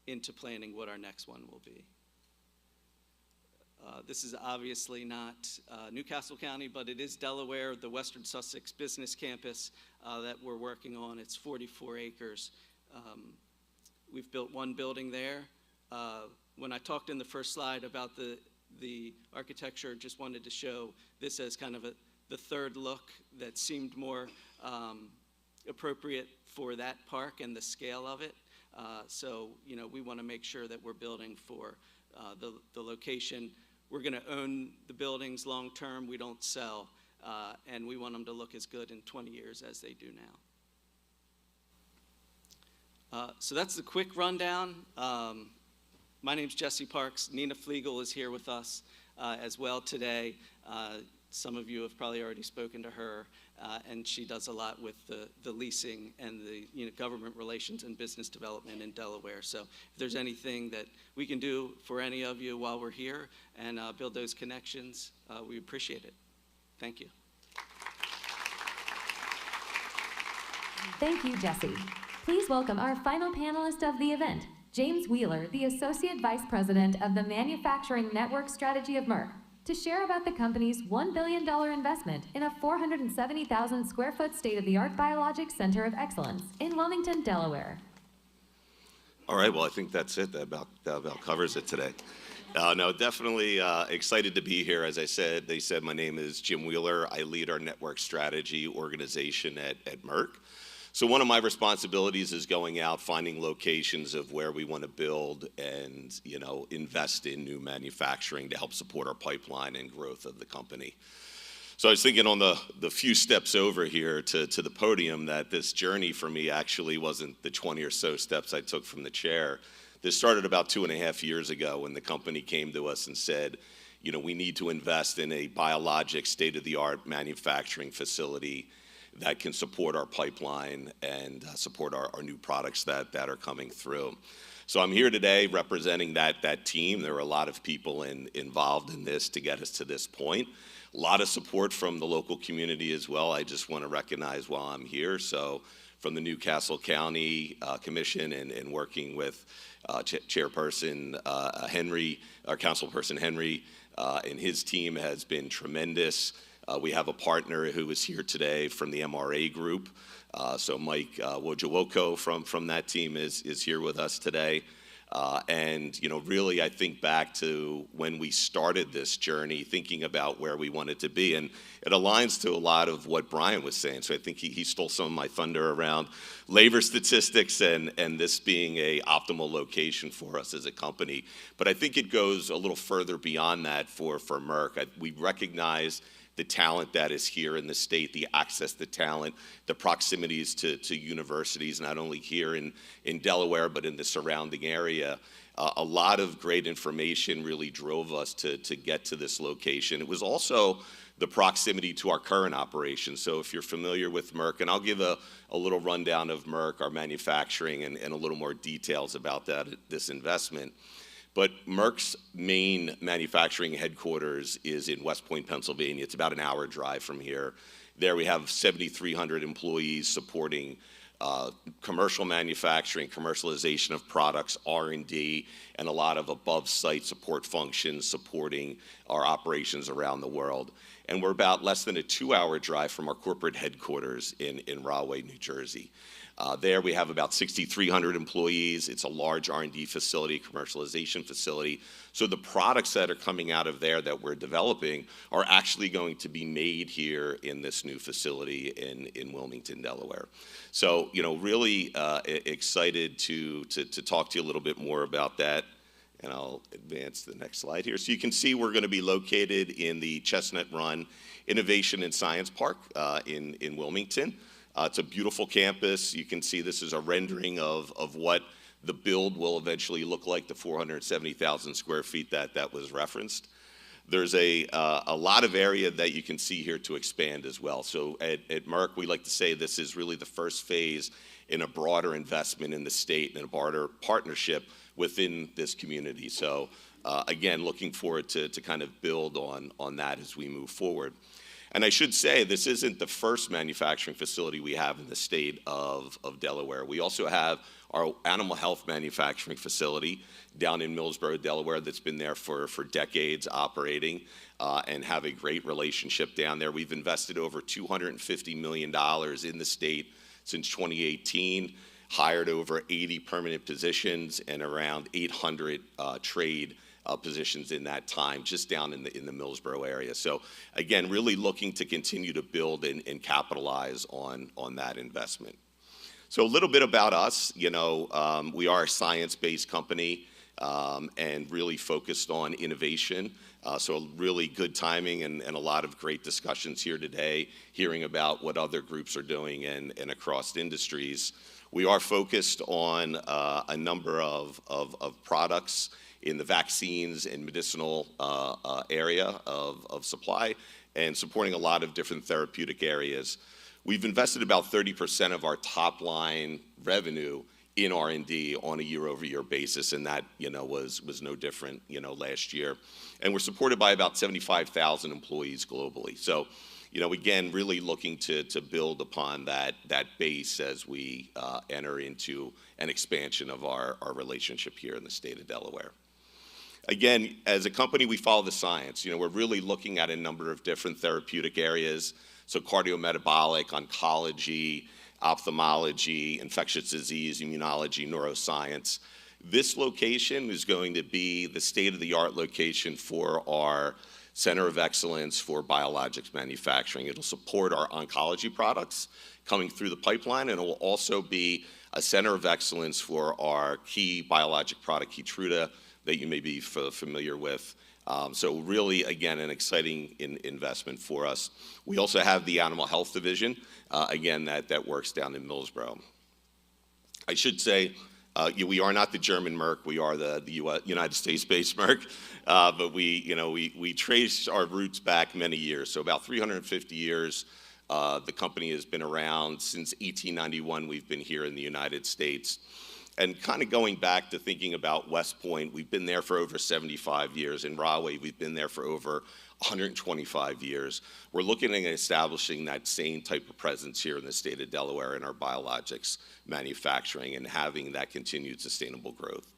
into planning what our next one will be. This is obviously not Newcastle County, but it is Delaware, the Western Sussex Business Campus that we're working on. It's 44 acres. We've built one building there. When I talked in the first slide about the architecture, just wanted to show this as kind of the third look that seemed more appropriate for that park and the scale of it. So we want to make sure that we're building for the location. We're going to own the buildings long term. We don't sell, and we want them to look as good in 20 years as they do now. So that's the quick rundown. My name's Jesse Parks. Nina Flegel is here with us as well today. Some of you have probably already spoken to her, and she does a lot with the leasing and the government relations and business development in Delaware. So if there's anything that we can do for any of you while we're here and build those connections, we appreciate it. Thank you. Thank you, Jesse. Please welcome our final panelist of the event, James Wheeler, the Associate Vice President of the Manufacturing Network Strategy of Merck, to share about the company's $1 billion investment in a 470,000 square foot state-of-the-art biologics center of excellence in Wilmington, Delaware. All right, well, I think that's it. That about covers it today. No, definitely excited to be here. As I said, my name is Jim Wheeler. I lead our network strategy organization at Merck. So one of my responsibilities is going out, finding locations of where we want to build and, invest in new manufacturing to help support our pipeline and growth of the company. So I was thinking on the few steps over here to the podium that this journey for me actually wasn't the 20 or so steps I took from the chair. This started about 2.5 years ago when the company came to us and said, you know, we need to invest in a biologic state-of-the-art manufacturing facility that can support our pipeline and support our new products that are coming through. So I'm here today representing that team. There were a lot of people involved in this to get us to this point. A lot of support from the local community as well. I just want to recognize while I'm here. So from the Newcastle County Commission and working with Chairperson Henry, our Councilperson Henry, and his team has been tremendous. We have a partner who is here today from the MRA group. So Mike Wojciechowski from that team is here with us today. And, you know, really, I think back to when we started this journey, thinking about where we wanted to be. And it aligns to a lot of what Bryan was saying. So I think he stole some of my thunder around labor statistics and this being a optimal location for us as a company. But I think it goes a little further beyond that for Merck. We recognize the talent that is here in the state, the access to talent, the proximities to universities, not only here in Delaware, but in the surrounding area. A lot of great information really drove us to get to this location. It was also the proximity to our current operations. So if you're familiar with Merck, and I'll give a little rundown of Merck, our manufacturing, and a little more details about this investment. But Merck's main manufacturing headquarters is in West Point, Pennsylvania. It's about an hour drive from here. There we have 7,300 employees supporting commercial manufacturing, commercialization of products, R&D, and a lot of above-site support functions supporting our operations around the world. And we're about less than a 2-hour drive from our corporate headquarters in Rahway, New Jersey. There we have about 6,300 employees. It's a large R&D facility, commercialization facility. So the products that are coming out of there that we're developing are actually going to be made here in this new facility in Wilmington, Delaware. So, you know, really excited to talk to you a little bit more about that. And I'll advance to the next slide here. So you can see we're going to be located in the Chestnut Run Innovation and Science Park in Wilmington. It's a beautiful campus. You can see this is a rendering of what the build will eventually look like, the 470,000 square feet that was referenced. There's a lot of area that you can see here to expand as well. So at Merck, we like to say this is really the first phase in a broader investment in the state and a broader partnership within this community. So again, looking forward to kind of build on that as we move forward. And I should say, this isn't the first manufacturing facility we have in the state of Delaware. We also have our animal health manufacturing facility down in Millsboro, Delaware, that's been there for decades operating and have a great relationship down there. We've invested over $250 million in the state since 2018, hired over 80 permanent positions and around 800 trade positions in that time, just down in the Millsboro area. So again, really looking to continue to build and capitalize on that investment. So a little bit about us, you know, we are a science-based company and really focused on innovation. So really good timing and a lot of great discussions here today, hearing about what other groups are doing and across industries. We are focused on a number of products in the vaccines and medicinal area of supply and supporting a lot of different therapeutic areas. We've invested about 30% of our top line revenue in R&D on a year-over-year basis, and that, you know, was no different, you know, last year. And we're supported by about 75,000 employees globally. So, you know, again, really looking to build upon that base as we enter into an expansion of our relationship here in the state of Delaware. Again, as a company, we follow the science. You know, we're really looking at a number of different therapeutic areas. So cardiometabolic, oncology, ophthalmology, infectious disease, immunology, neuroscience. This location is going to be the state-of-the-art location for our Center of Excellence for Biologics Manufacturing. It'll support our oncology products coming through the pipeline, and it will also be a Center of Excellence for our key biologic product, Keytruda, that you may be familiar with So really, again, an exciting investment for us. We also have the animal health division, again, that works down in Millsboro. I should say, we are not the German Merck, we are the United States-based Merck, but we trace our roots back many years. So about 350 years, the company has been around. Since 1891, we've been here in the United States. And kind of going back to thinking about West Point, we've been there for over 75 years. In Rahway, we've been there for over 125 years. We're looking at establishing that same type of presence here in the state of Delaware in our biologics manufacturing and having that continued sustainable growth.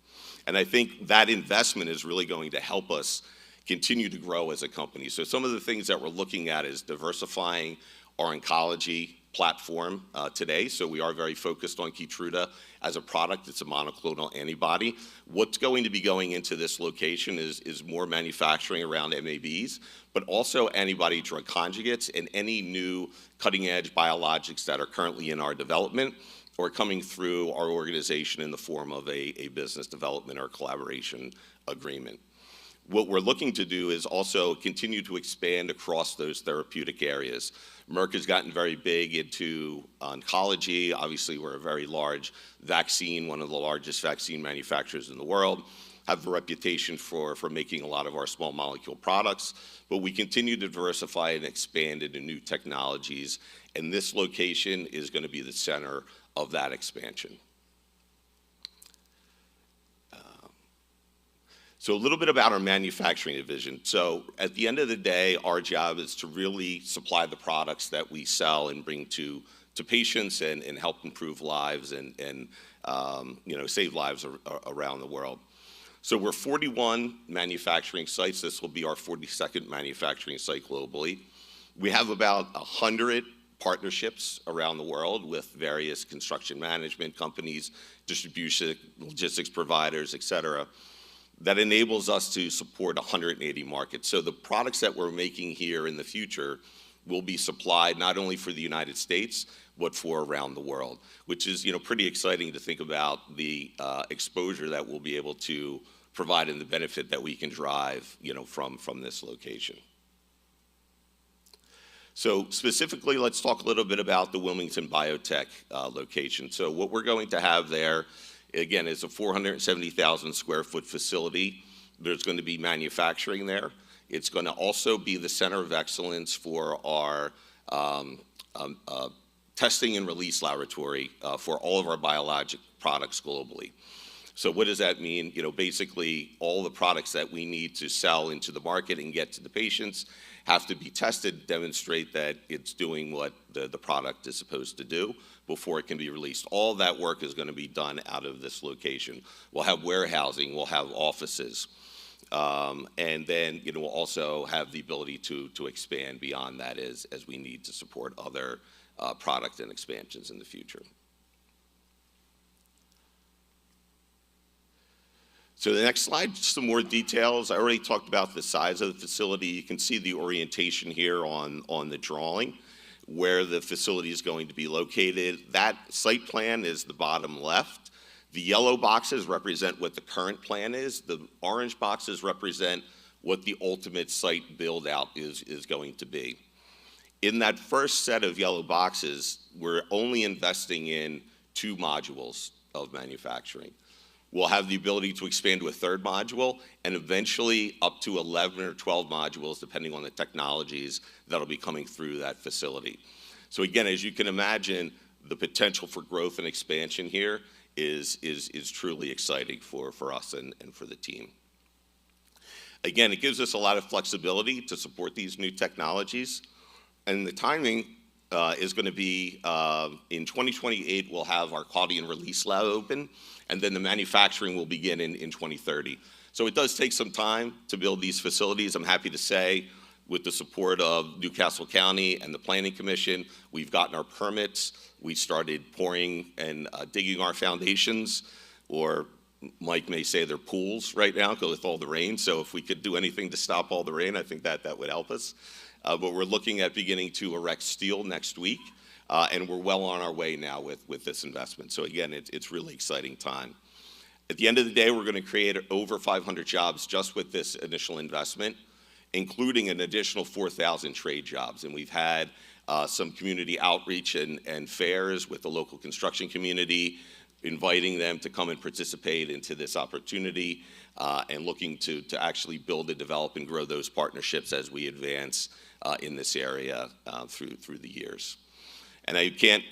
And I think that investment is really going to help us continue to grow as a company. So some of the things that we're looking at is diversifying our oncology platform today. So we are very focused on Keytruda as a product. It's a monoclonal antibody. What's going to be going into this location is more manufacturing around MABs, but also antibody drug conjugates and any new cutting edge biologics that are currently in our development or coming through our organization in the form of a business development or collaboration agreement. What we're looking to do is also continue to expand across those therapeutic areas. Merck has gotten very big into oncology. Obviously, we're a very large vaccine, one of the largest vaccine manufacturers in the world, have a reputation for making a lot of our small molecule products, but we continue to diversify and expand into new technologies, and this location is going to be the center of that expansion. So a little bit about our manufacturing division. So at the end of the day, our job is to really supply the products that we sell and bring to patients and help improve lives and save lives around the world. So we're 41 manufacturing sites. This will be our 42nd manufacturing site globally. We have about 100 partnerships around the world with various construction management companies, distribution, logistics providers, et cetera. That enables us to support 180 markets. So the products that we're making here in the future will be supplied not only for the United States, but for around the world, which is pretty exciting to think about the exposure that we'll be able to provide and the benefit that we can drive from this location. So specifically, let's talk a little bit about the Wilmington Biotech location. So what we're going to have there, again, is a 470,000 square foot facility. There's going to be manufacturing there. It's going to also be the center of excellence for our testing and release laboratory for all of our biologic products globally. So what does that mean? Basically all the products that we need to sell into the market and get to the patients have to be tested, demonstrate that it's doing what the product is supposed to do before it can be released. All that work is going to be done out of this location. We'll have warehousing, we'll have offices, and then we'll also have the ability to expand beyond that as we need to support other product and expansions in the future. So the next slide, just some more details. I already talked about the size of the facility. You can see the orientation here on the drawing, where the facility is going to be located. That site plan is the bottom left. The yellow boxes represent what the current plan is. The orange boxes represent what the ultimate site build out is going to be. In that first set of yellow boxes, we're only investing in 2 modules of manufacturing. We'll have the ability to expand to a 3rd module and eventually up to 11 or 12 modules, depending on the technologies that'll be coming through that facility. So again, as you can imagine, the potential for growth and expansion here is truly exciting for us and for the team. Again, it gives us a lot of flexibility to support these new technologies. And the timing is going to be in 2028, we'll have our quality and release lab open, and then the manufacturing will begin in 2030. So it does take some time to build these facilities. I'm happy to say, with the support of Newcastle County and the Planning Commission, we've gotten our permits. We started pouring and digging our foundations, or Mike may say they're pools right now with all the rain. So if we could do anything to stop all the rain, I think that would help us. But we're looking at beginning to erect steel next week, and we're well on our way now with this investment. So again, it's really exciting time. At the end of the day, we're going to create over 500 jobs just with this initial investment, including an additional 4,000 trade jobs. And we've had some community outreach and fairs with the local construction community, inviting them to come and participate into this opportunity, and looking to actually build and develop and grow those partnerships as we advance in this area through the years. And I can't,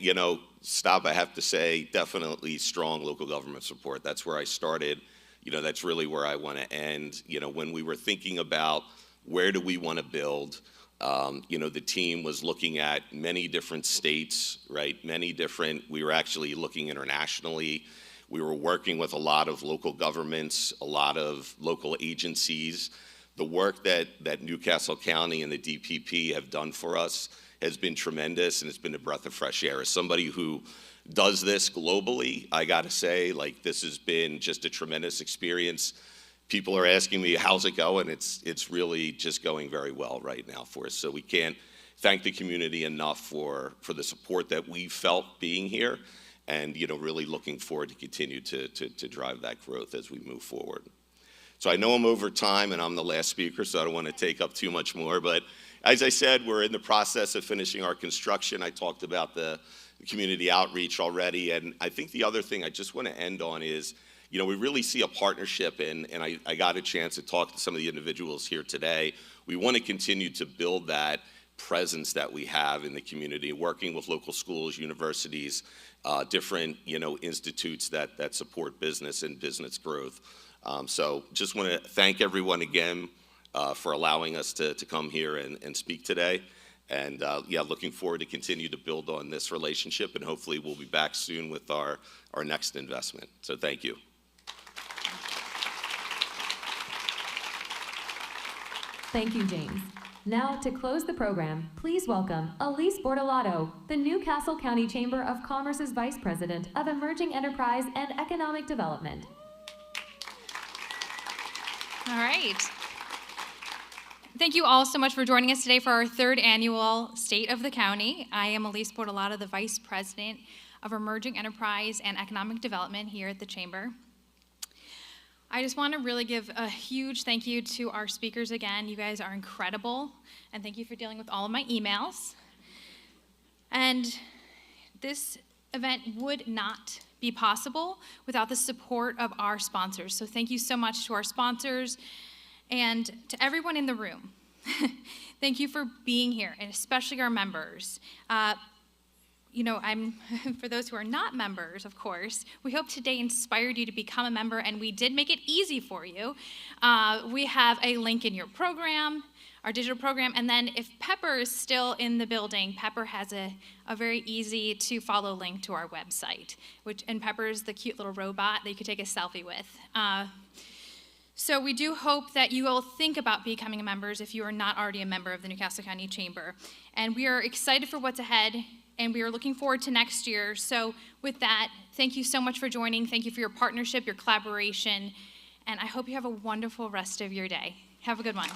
stop. I have to say, definitely strong local government support. That's where I started. That's really where I want to end. When we were thinking about where do we want to build, the team was looking at many different states, right? We were actually looking internationally. We were working with a lot of local governments, a lot of local agencies. The work that Newcastle County and the DPP have done for us has been tremendous, and it's been a breath of fresh air. As somebody who does this globally, I gotta say, this has been just a tremendous experience. People are asking me, how's it going? It's really just going very well right now for us. So we can't thank the community enough for the support that we felt being here, and really looking forward to continue to drive that growth as we move forward. So I know I'm over time and I'm the last speaker, so I don't want to take up too much more, but as I said, we're in the process of finishing our construction. I talked about the community outreach already, and I think the other thing I just want to end on is, we really see a partnership, and I got a chance to talk to some of the individuals here today. We want to continue to build that presence that we have in the community, working with local schools, universities, different institutes that support business and business growth. So just want to thank everyone again for allowing us to come here and speak today. And looking forward to continue to build on this relationship, and hopefully we'll be back soon with our next investment. So thank you. Thank you, James. Now, to close the program, please welcome Elise Bortolato, the Newcastle County Chamber of Commerce's Vice President of Emerging Enterprise and Economic Development. All right. Thank you all so much for joining us today for our third annual State of the County. I am Elise Bortolato, the Vice President of Emerging Enterprise and Economic Development here at the Chamber. I just want to really give a huge thank you to our speakers again. You guys are incredible, and thank you for dealing with all of my emails. And this event would not be possible without the support of our sponsors. So thank you so much to our sponsors and to everyone in the room. Thank you for being here, and especially our members. For those who are not members, of course, we hope today inspired you to become a member, and we did make it easy for you. We have a link in your program, our digital program, and then if Pepper is still in the building, Pepper has a very easy to follow link to our website, and Pepper is the cute little robot that you could take a selfie with. So we do hope that you will think about becoming members if you are not already a member of the Newcastle County Chamber. And we are excited for what's ahead, and we are looking forward to next year. So with that, thank you so much for joining. Thank you for your partnership, your collaboration, and I hope you have a wonderful rest of your day. Have a good one.